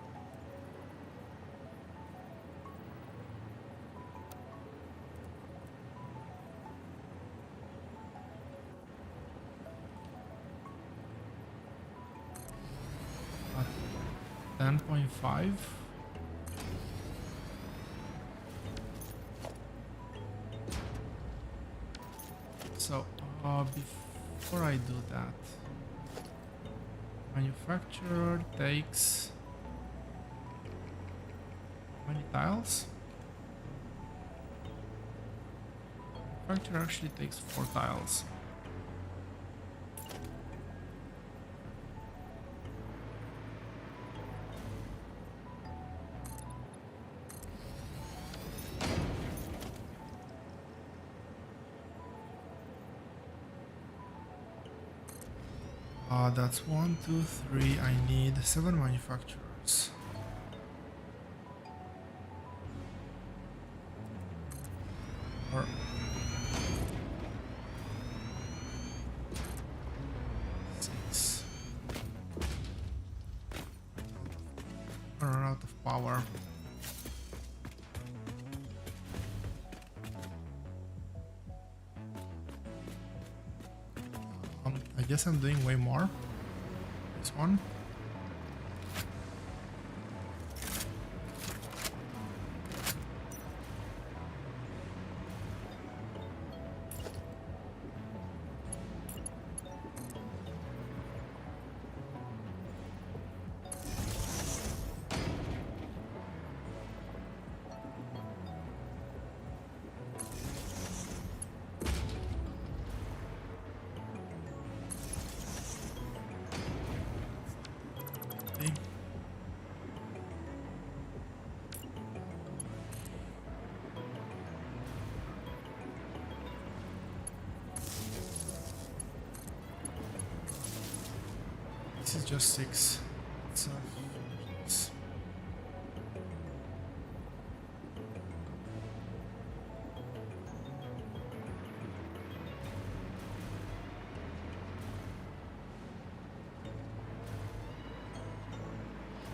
A: At 10.5. So, before I do that, manufacturer takes how many tiles? Manufacturer actually takes 4 tiles. That's 1, 2, 3. I need 7 manufacturers. Or 6. I run out of power. I guess I'm doing way more. This one. This is just 6. So it's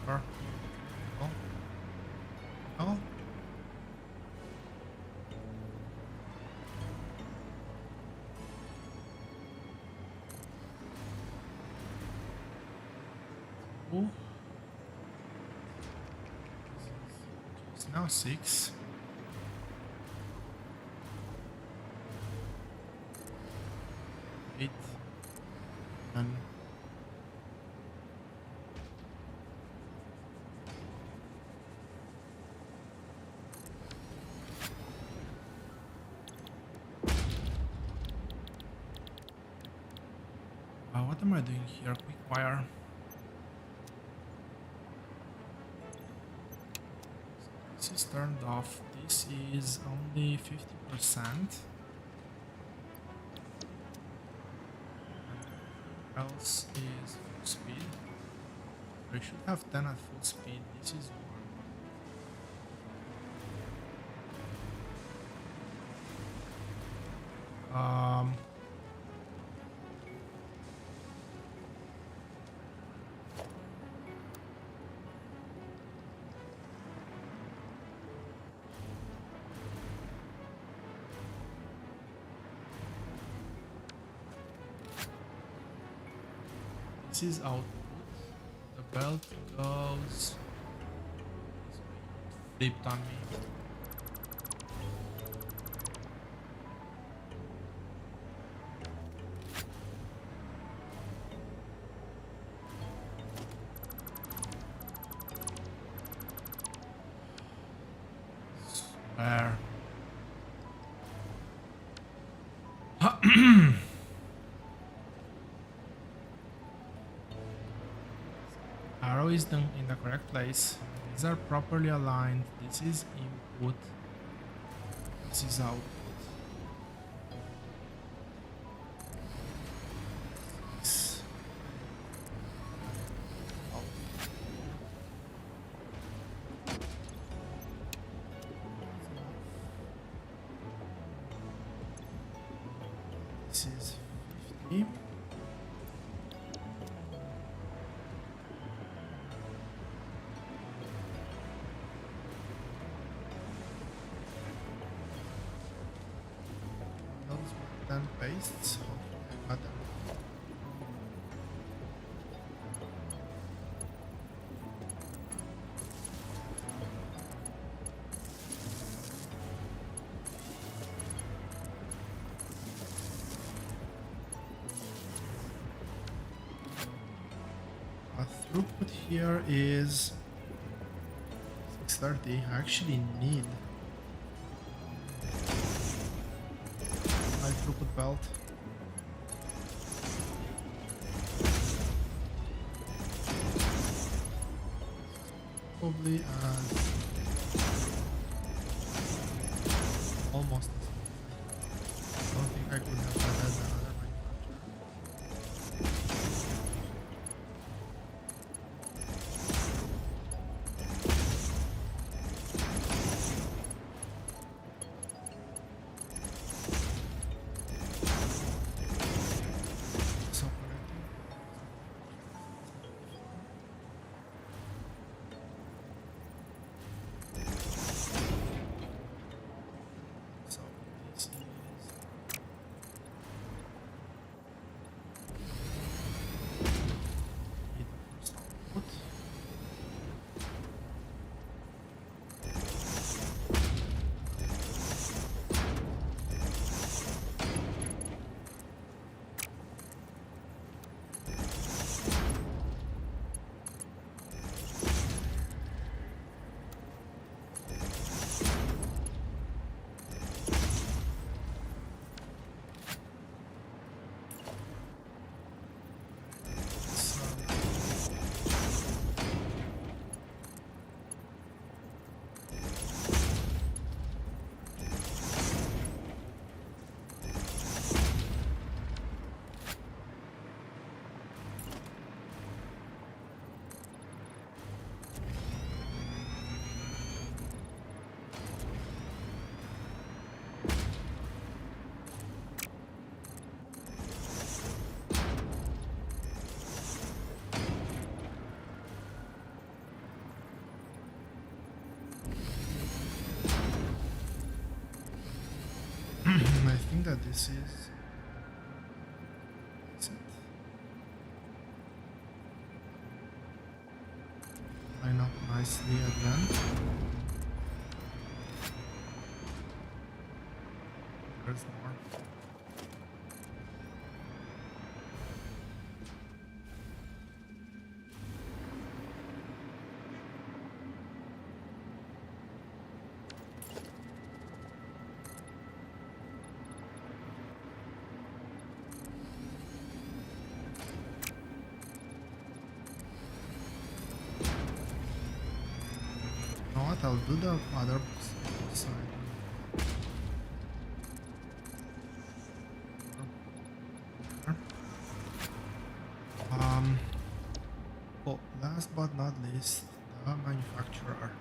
A: sure. Oh. Oh. Ooh. It's now 6. then. What am I doing here? Quick wire. This is turned off. This is only 50%. Else is full speed. I should have 10 at full speed. This is 1. This is output. The belt goes flipped on me. Where? Arrow is in the correct place. These are properly aligned. This is input. This is output. This. This is 50. Then pastes. Hopefully I got them. Throughput here is 630. I actually need high throughput belt. Probably almost. I don't think I could have that as another manufacturer. I think that this is it. Line up nicely again. There's more. what? I'll do the other side. Oh, last but not least, the manufacturer.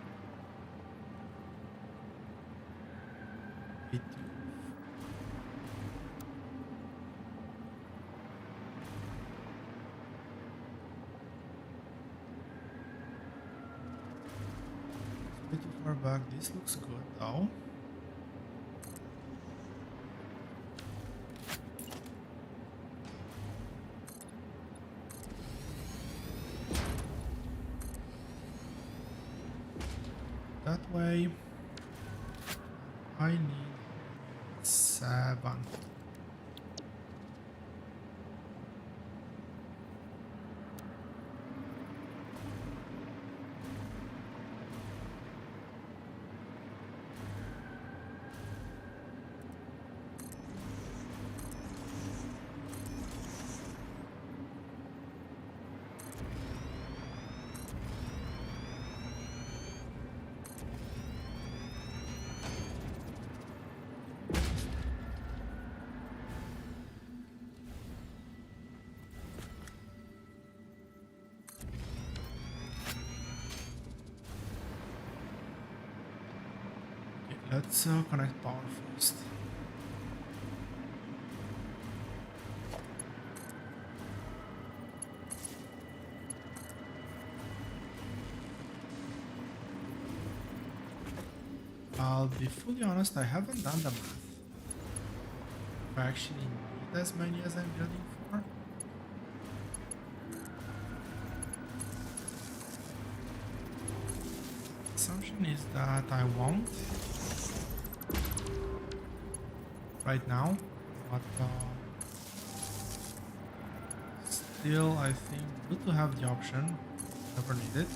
A: It bit too far back. This looks good though. That way, I need 7. Let's connect power first. I'll be fully honest, I haven't done the math. If I actually need as many as I'm building for. Assumption is that I won't right now, but still I think good to have the option, never need it.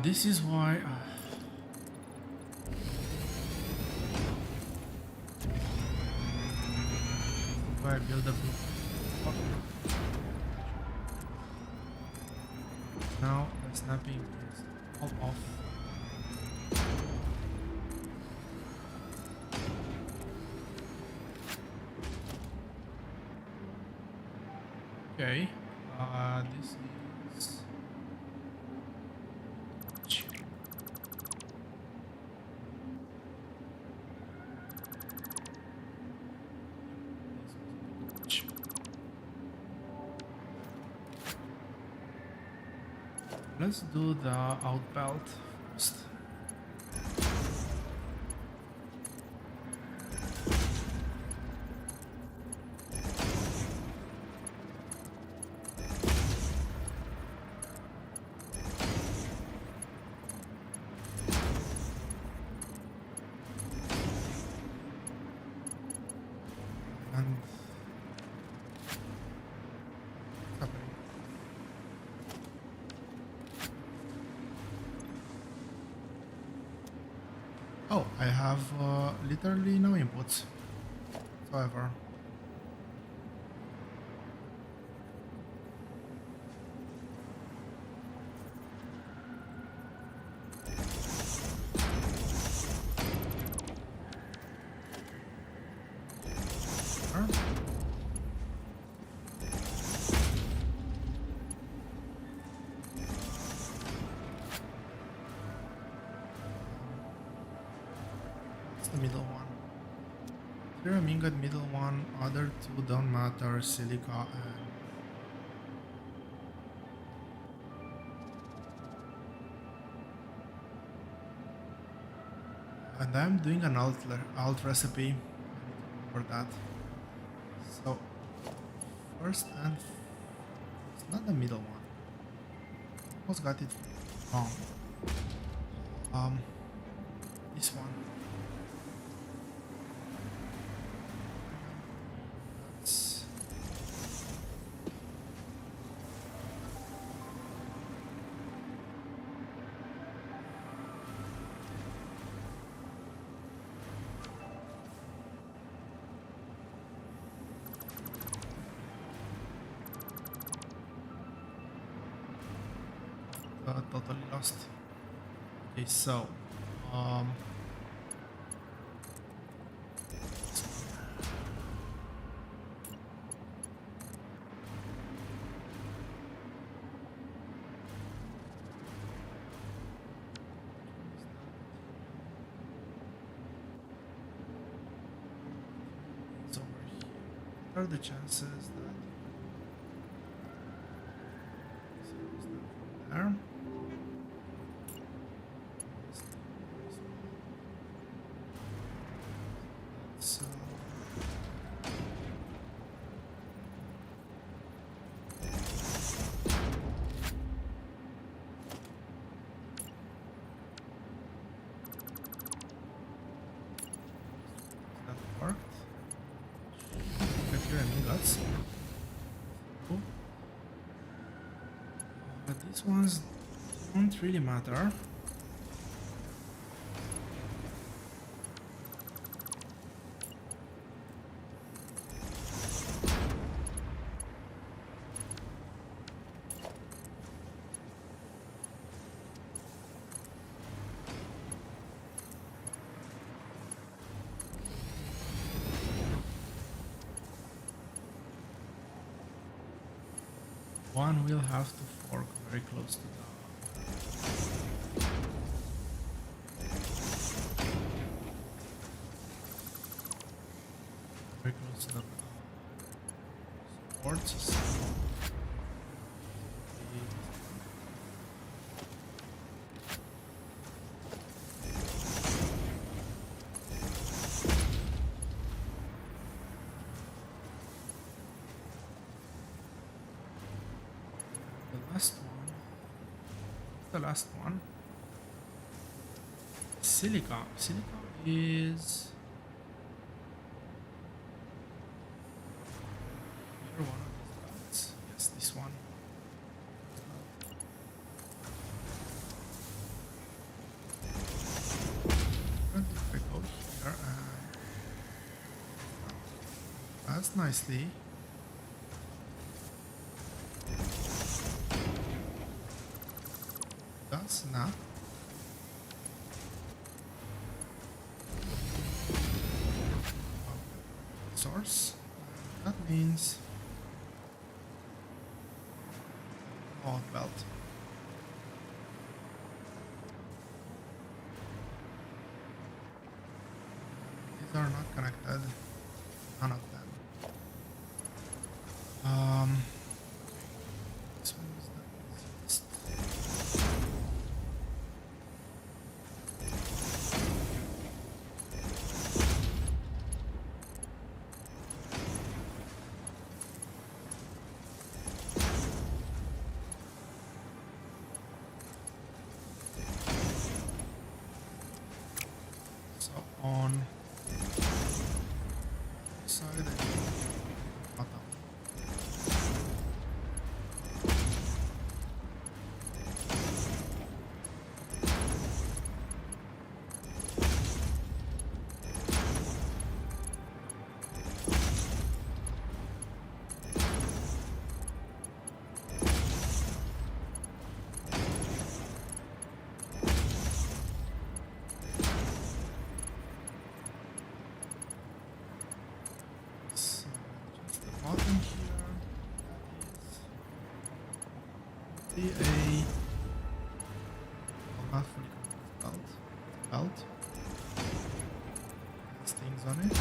A: This is why I build a book. Now the snapping is all off. Okay, this is let's do the out belt first. And oh, I have literally no inputs whatsoever. The middle one. Cerium ingot, middle one, other two don't matter, silica and I'm doing an alt recipe for that. So first and it's not the middle one. Almost got it wrong. This one. got totally lost. Okay, so um, it's over here. What are the chances that there? So that worked. Get your amigos. Cool. But these ones don't really matter. One will have to fork very close to the very close to the supports. The last one. Silica. Silica is either one of these guys. Yes, this one. If I go here and that's nicely. That's not. Source. That means oh belt. These are not connected. None of them. This one is the easiest. So on this side, bottom. So just the bottom here. That is the not fully complete belt. Has things on it.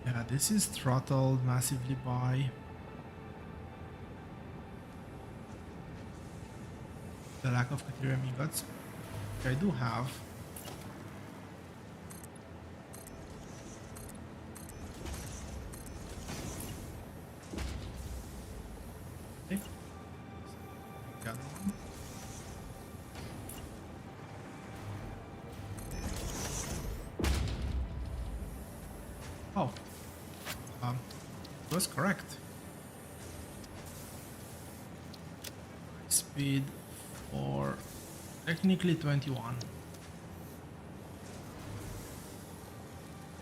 A: Yeah, this is throttled massively by the lack of Cathedral Amigots, which I do have. Okay. The other one. Oh, it was correct. speed for technically 21.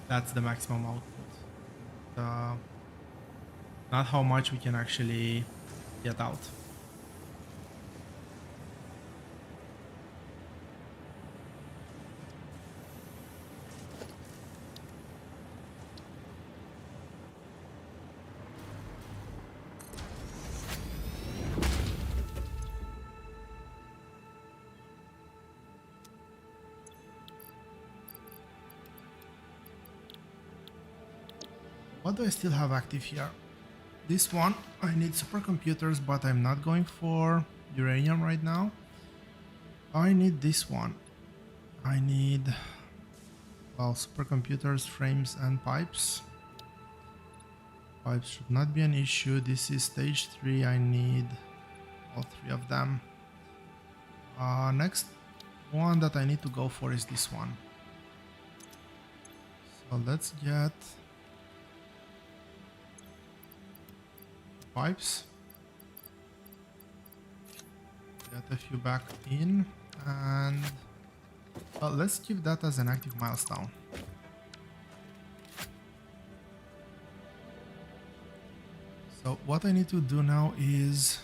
A: That's the maximum output. Not how much we can actually get out. What do I still have active here? This one, I need supercomputers, but I'm not going for uranium right now. I need this one. I need, well, supercomputers, frames, and pipes. Pipes should not be an issue. This is stage 3. I need all 3 of them. Next one that I need to go for is this one. So let's get pipes. Get a few back in, and well, let's keep that as an active milestone. So what I need to do now is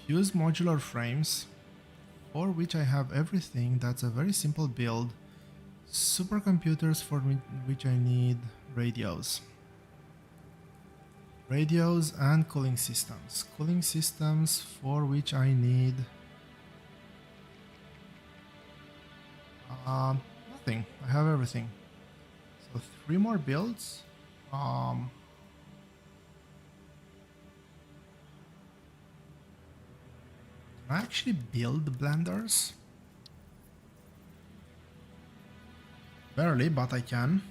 A: fuse modular frames, for which I have everything. That's a very simple build. Supercomputers, for which I need radios. Radios and cooling systems. Cooling systems, for which I need nothing. I have everything. So 3 more builds. Can I actually build blenders? Barely, but I can.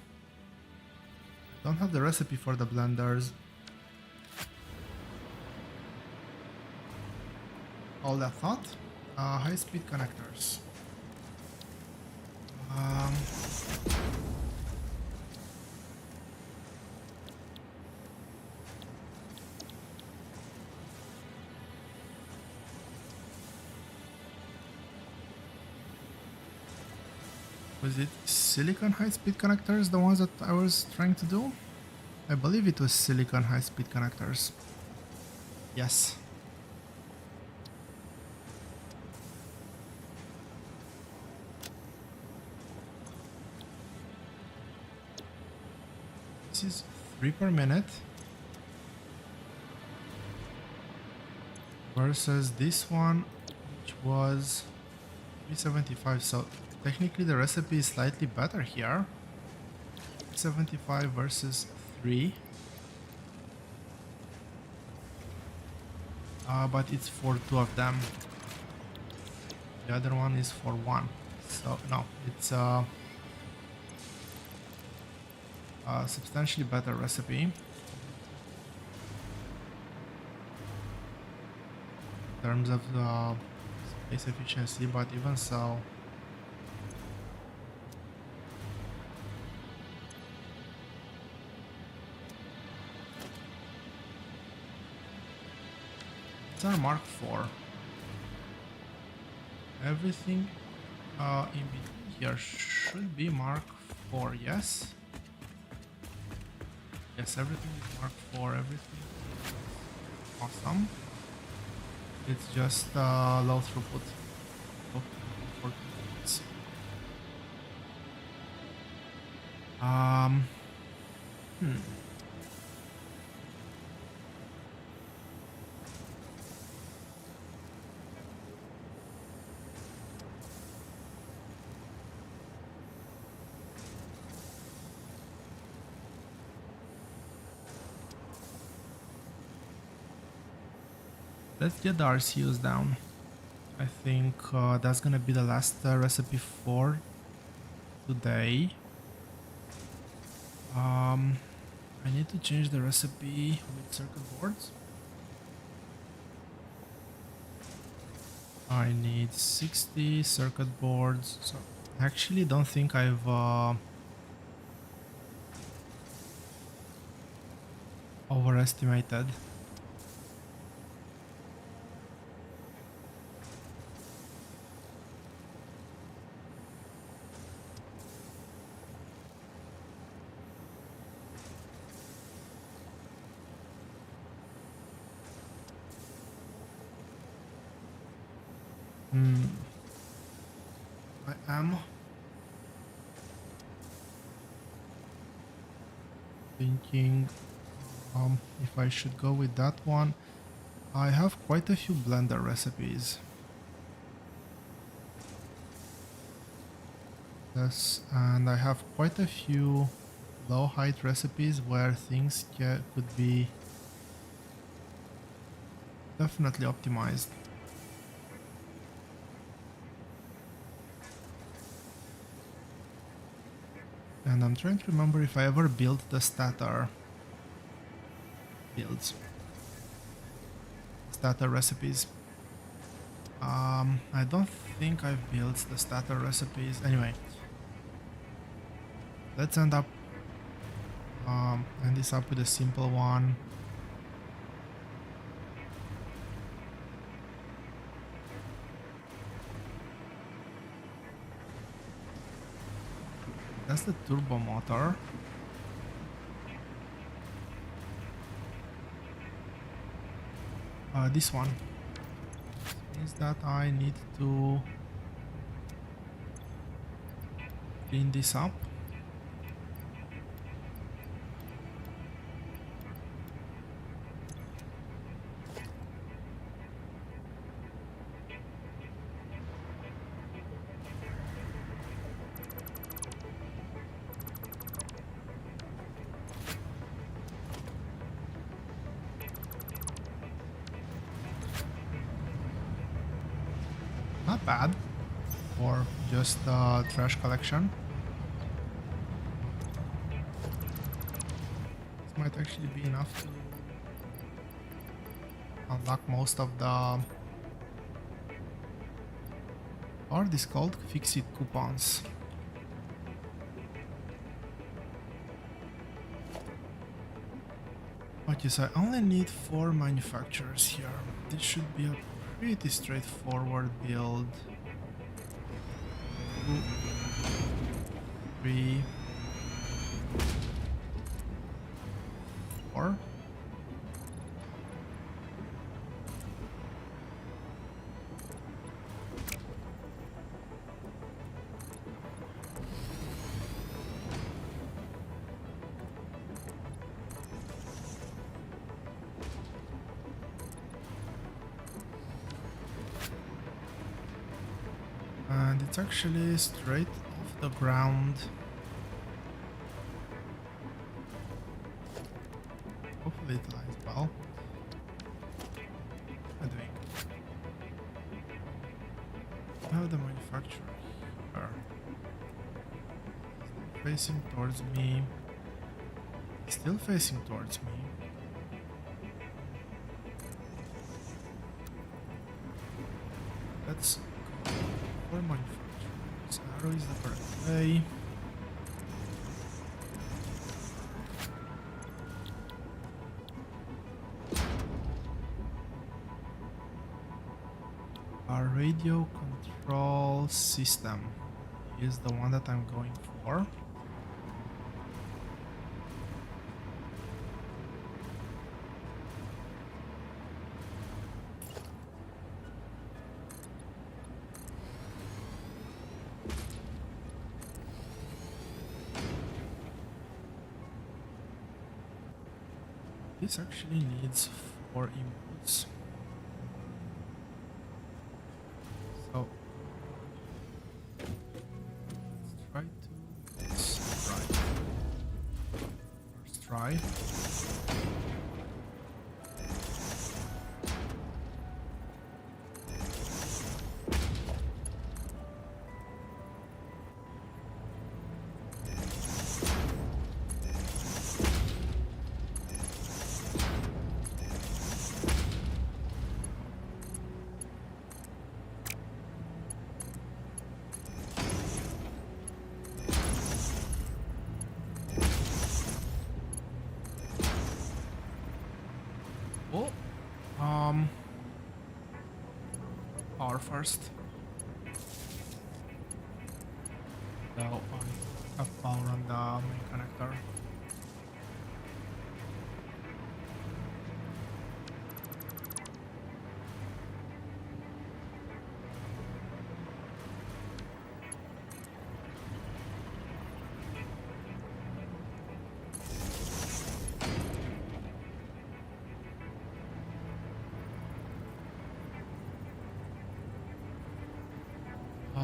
A: Don't have the recipe for the blenders. All that thought. High-speed connectors. Was it silicon high-speed connectors, the ones that I was trying to do? I believe it was silicon high-speed connectors. Yes. This is 3 per minute. Versus this one, which was 375. So technically the recipe is slightly better here. 75 versus 3. But it's for 2 of them. The other one is for 1. So no, it's a substantially better recipe. In terms of the space efficiency, but even so, it's our Mark IV. Everything in between here should be Mark IV, yes? Yes, everything is Mark IV, everything is awesome. It's just low throughput. Low throughput for Let's get the RCUs down. I think that's gonna be the last recipe for today. I need to change the recipe with circuit boards. I need 60 circuit boards. So I actually don't think I've overestimated. I am thinking if I should go with that one. I have quite a few blender recipes. Yes, and I have quite a few low height recipes where things could be definitely optimized. And I'm trying to remember if I ever built the stator builds, stator recipes. I don't think I've built the stator recipes. Anyway, let's end this up with a simple one. That's the turbo motor. This one means that I need to clean this up. Not bad for just trash collection. This might actually be enough to unlock most of the, what are these called? Fix-it coupons. Okay, so I only need 4 manufacturers here. This should be a pretty straightforward build. 2, 3, 4. And it's actually straight off the ground. Hopefully it lies well. What am I doing? I have the manufacturer here. Facing towards me. Still facing towards me. Let's go for manufacturers. Arrow is the correct way. Our radio control system is the one that I'm going for. This actually needs 4 inputs. So let's try to first try. Power first. So I have power on the main connector.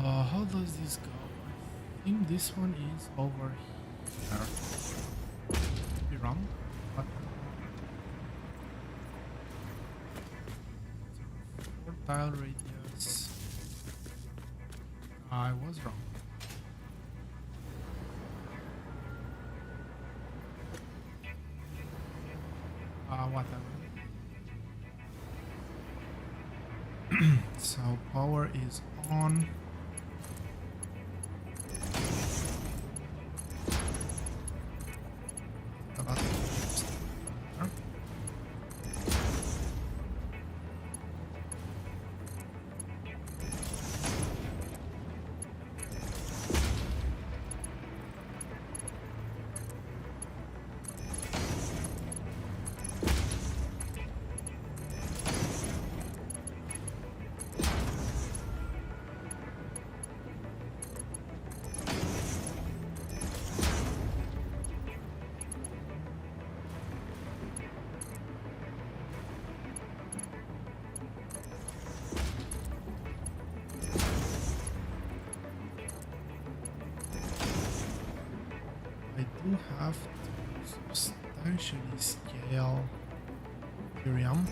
A: How does this go? I think this one is over here. Could be wrong, but 4 tile radius. I was wrong. Whatever. So power is on. I do have to substantially scale Ethereum.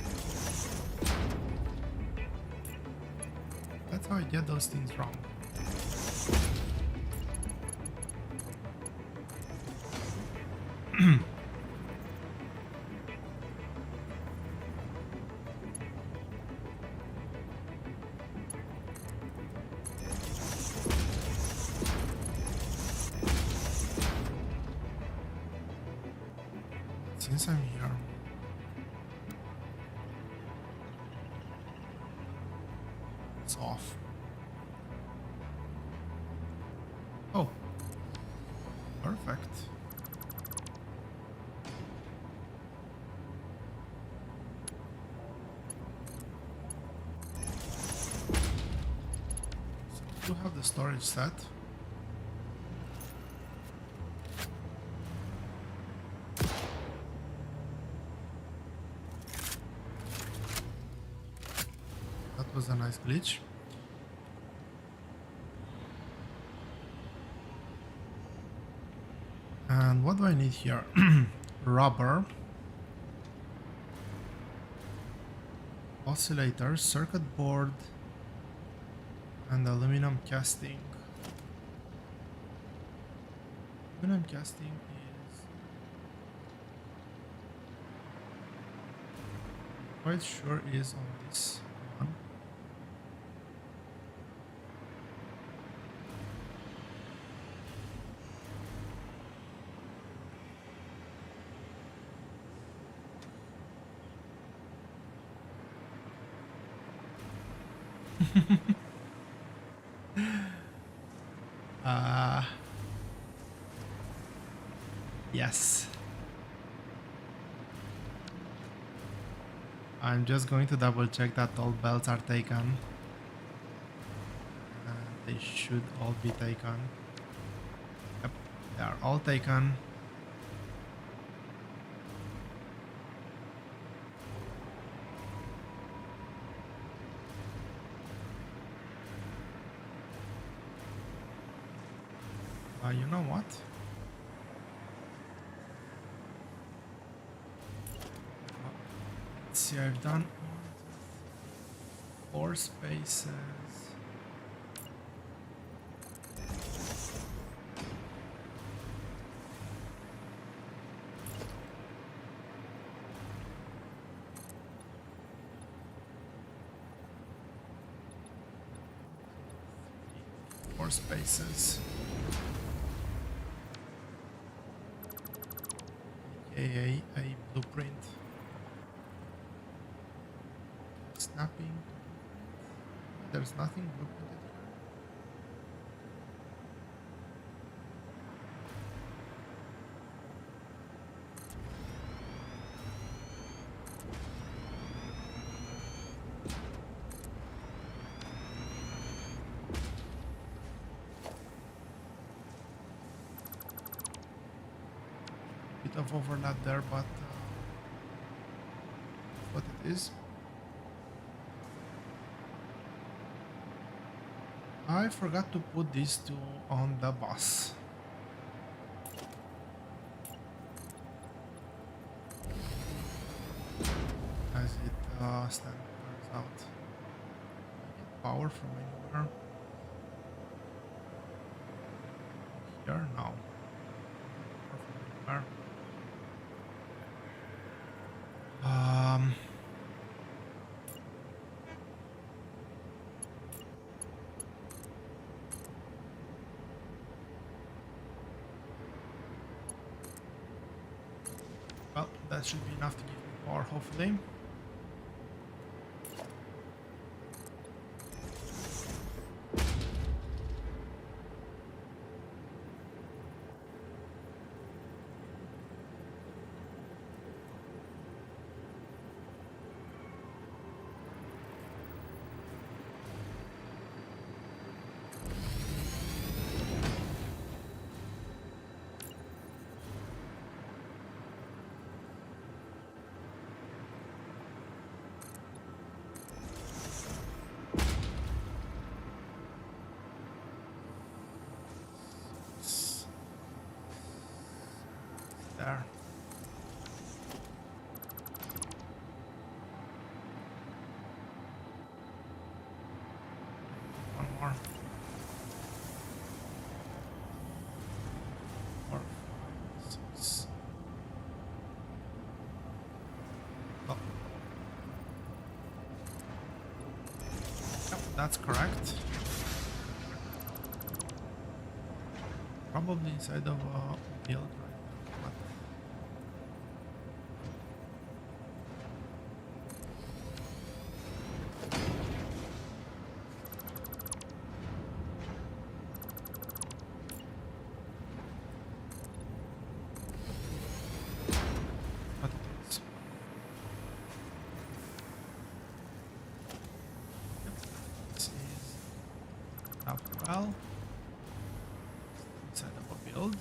A: That's how I get those things wrong. Since I'm here, it's off. Oh, perfect. So we do have the storage set. Was a nice glitch. And what do I need here? Rubber, oscillator, circuit board, and aluminum casting. Aluminum casting is quite sure is on this one. Yes. I'm just going to double check that all belts are taken. They should all be taken. Yep, they are all taken. You know what? Let's see, I've done 4 spaces. Four spaces. A blueprint. Snapping. There's nothing blueprinted here. Bit of overlap there, but what it is. I forgot to put these two on the bus. As it turns out. I get power from anywhere. Here? No. Power from anywhere. Well, that should be enough to give me power, hopefully. There. One more. 4, 5, 6. Oh. Yep, that's correct. Probably inside of a build right now. But it is. Yep. This is up well. Inside of a build.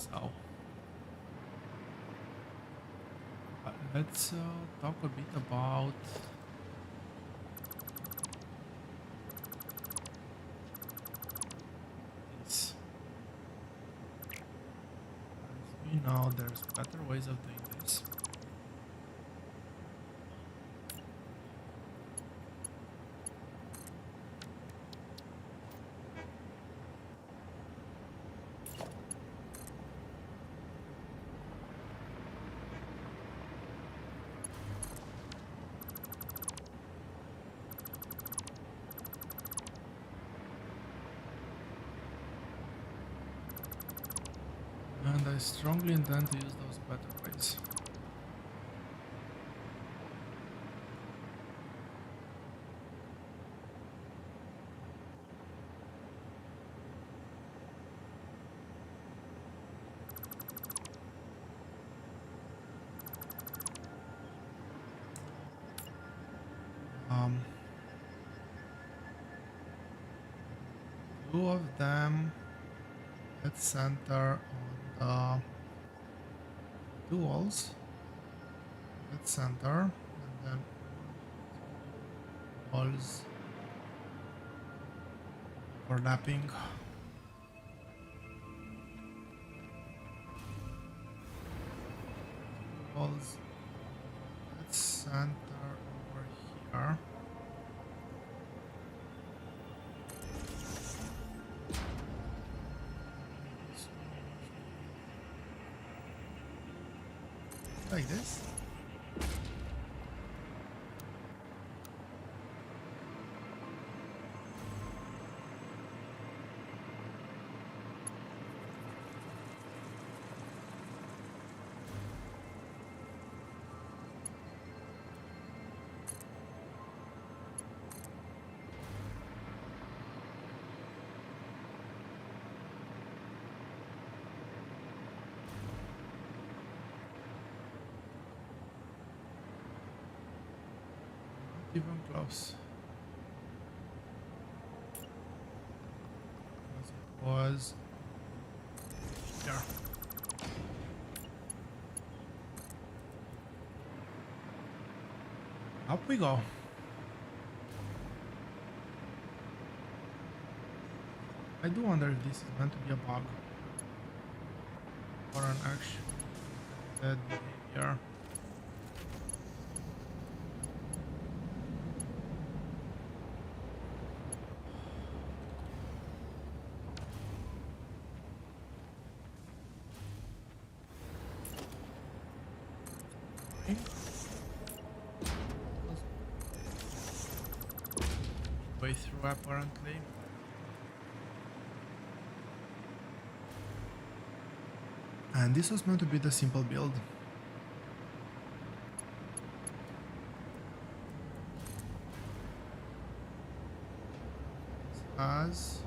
A: So let's talk a bit about this. As we know, there's better ways of doing this. And I strongly intend to use those better ways. Two of them at center on the two walls at center, and then walls overlapping. Walls at center over here. Like this. even close. As it was there. Up we go. I do wonder if this is meant to be a bug or an actual dead behavior. Way through apparently. And this was meant to be the simple build. As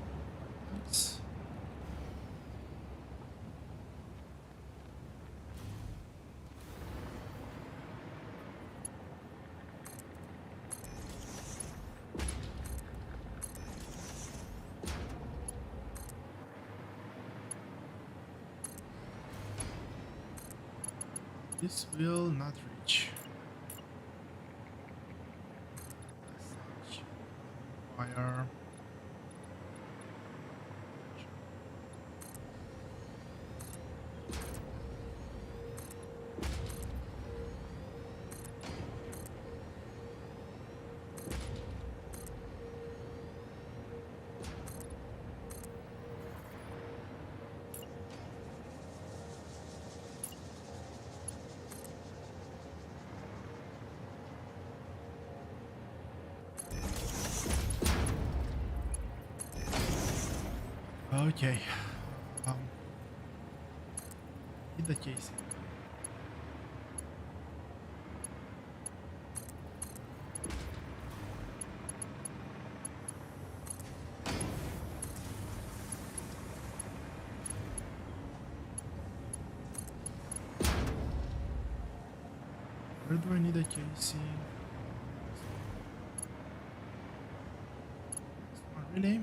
A: this will not reach. Fire. Okay. In the case. Where do I need a casing? This one, really?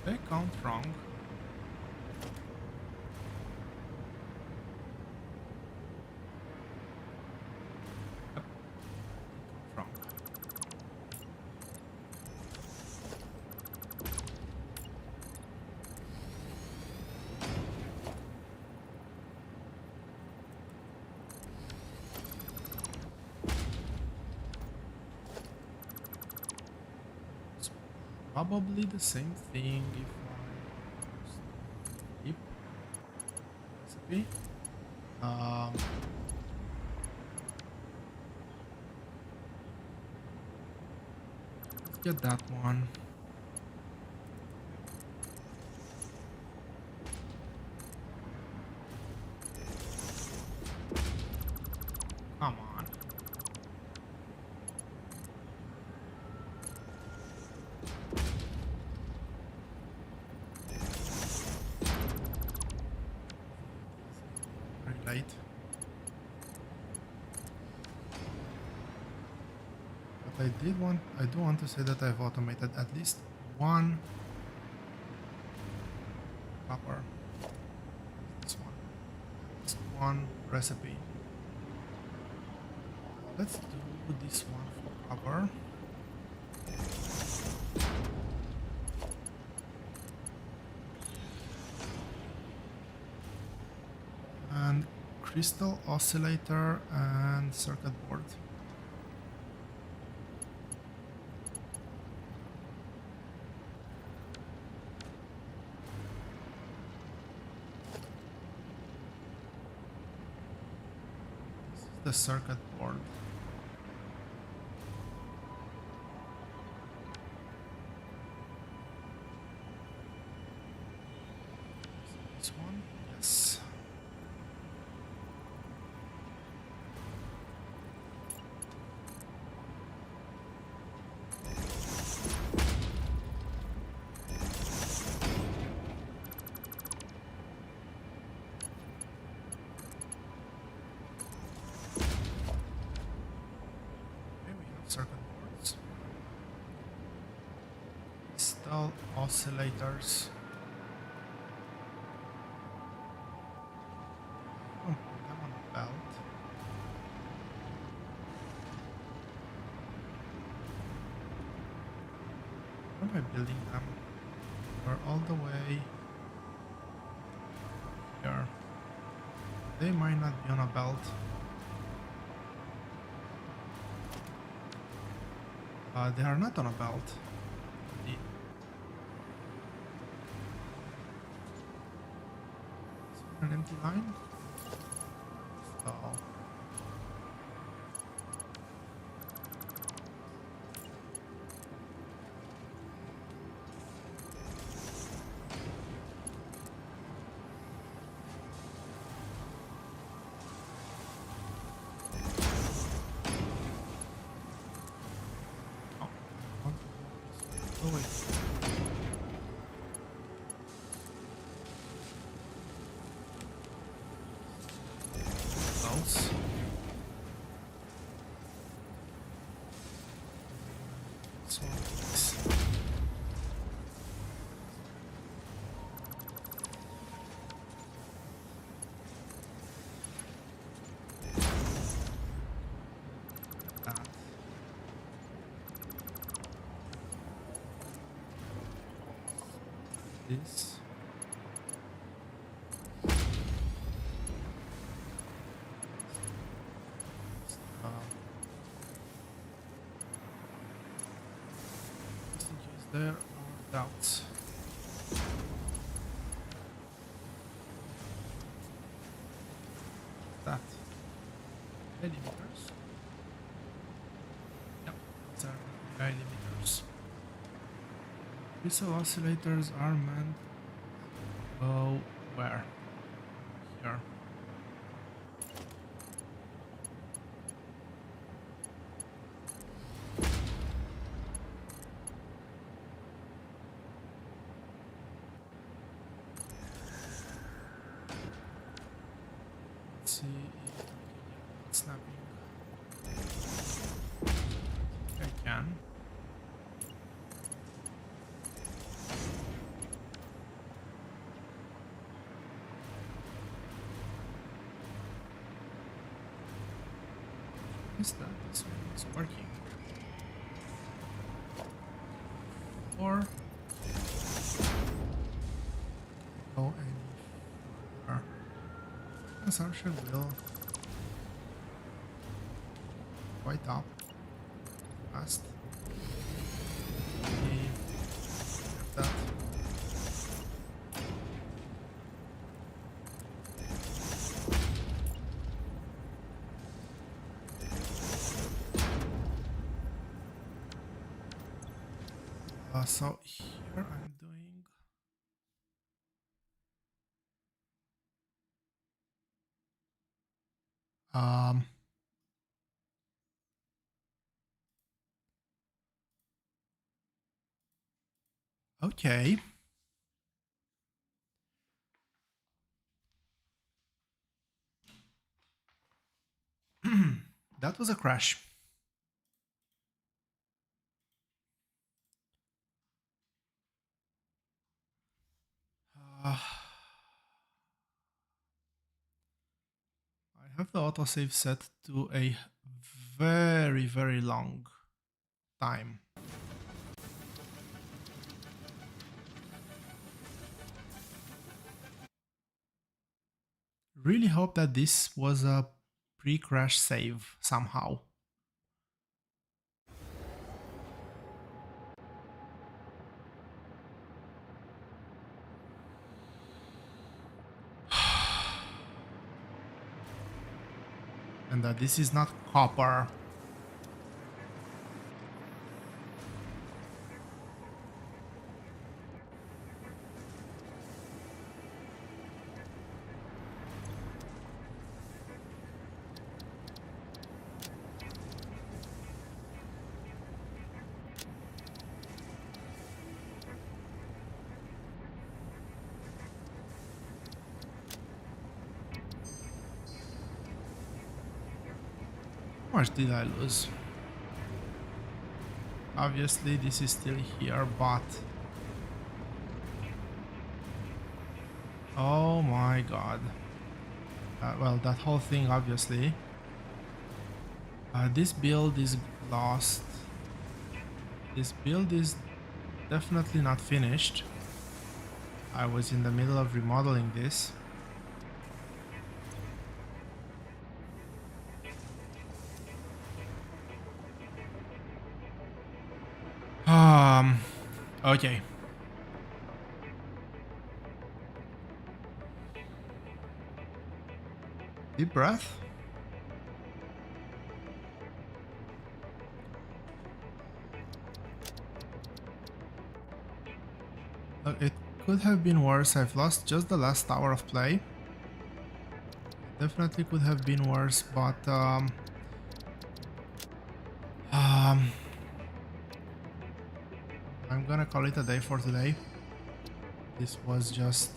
A: They count wrong. Yep. Wrong. Probably the same thing if I keep recipe. Let's get that one. Come on. Late. But I do want to say that I've automated at least one copper. This one. This one recipe. Let's do this one for copper. And crystal oscillator and circuit board. The circuit board. This one? Yes. Circuit boards. Install oscillators. Oh, that one belt. How am I building them? They're all the way here. They might not be on a belt. They are not on a belt. Indeed. Is there an empty line? Oh. Oh wait. Belts. This one, please. That. This. Just in case there are doubts. That. Millimeters. Yep, these are millimeters. Crystal oscillators are meant to go where? Here. Let's see if I can get snapping. I can. Is that this one is working? Or go any further? Consumption will quite up fast. That. So here I'm doing okay. That was a crash. I have the autosave set to a very, very long time. Really hope that this was a pre-crash save somehow. and that this is not copper. How much did I lose? Obviously this is still here, but oh my god. Well, that whole thing obviously. This build is lost. This build is definitely not finished. I was in the middle of remodeling this. Okay. Deep breath. Look, it could have been worse. I've lost just the last hour of play. Definitely could have been worse, but I'm gonna call it a day for today. This was just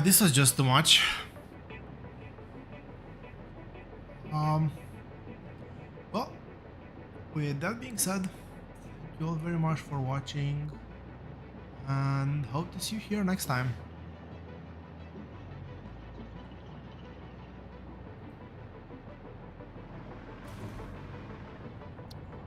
A: this was just too much. Well, with that being said, thank you all very much for watching, and hope to see you here next time.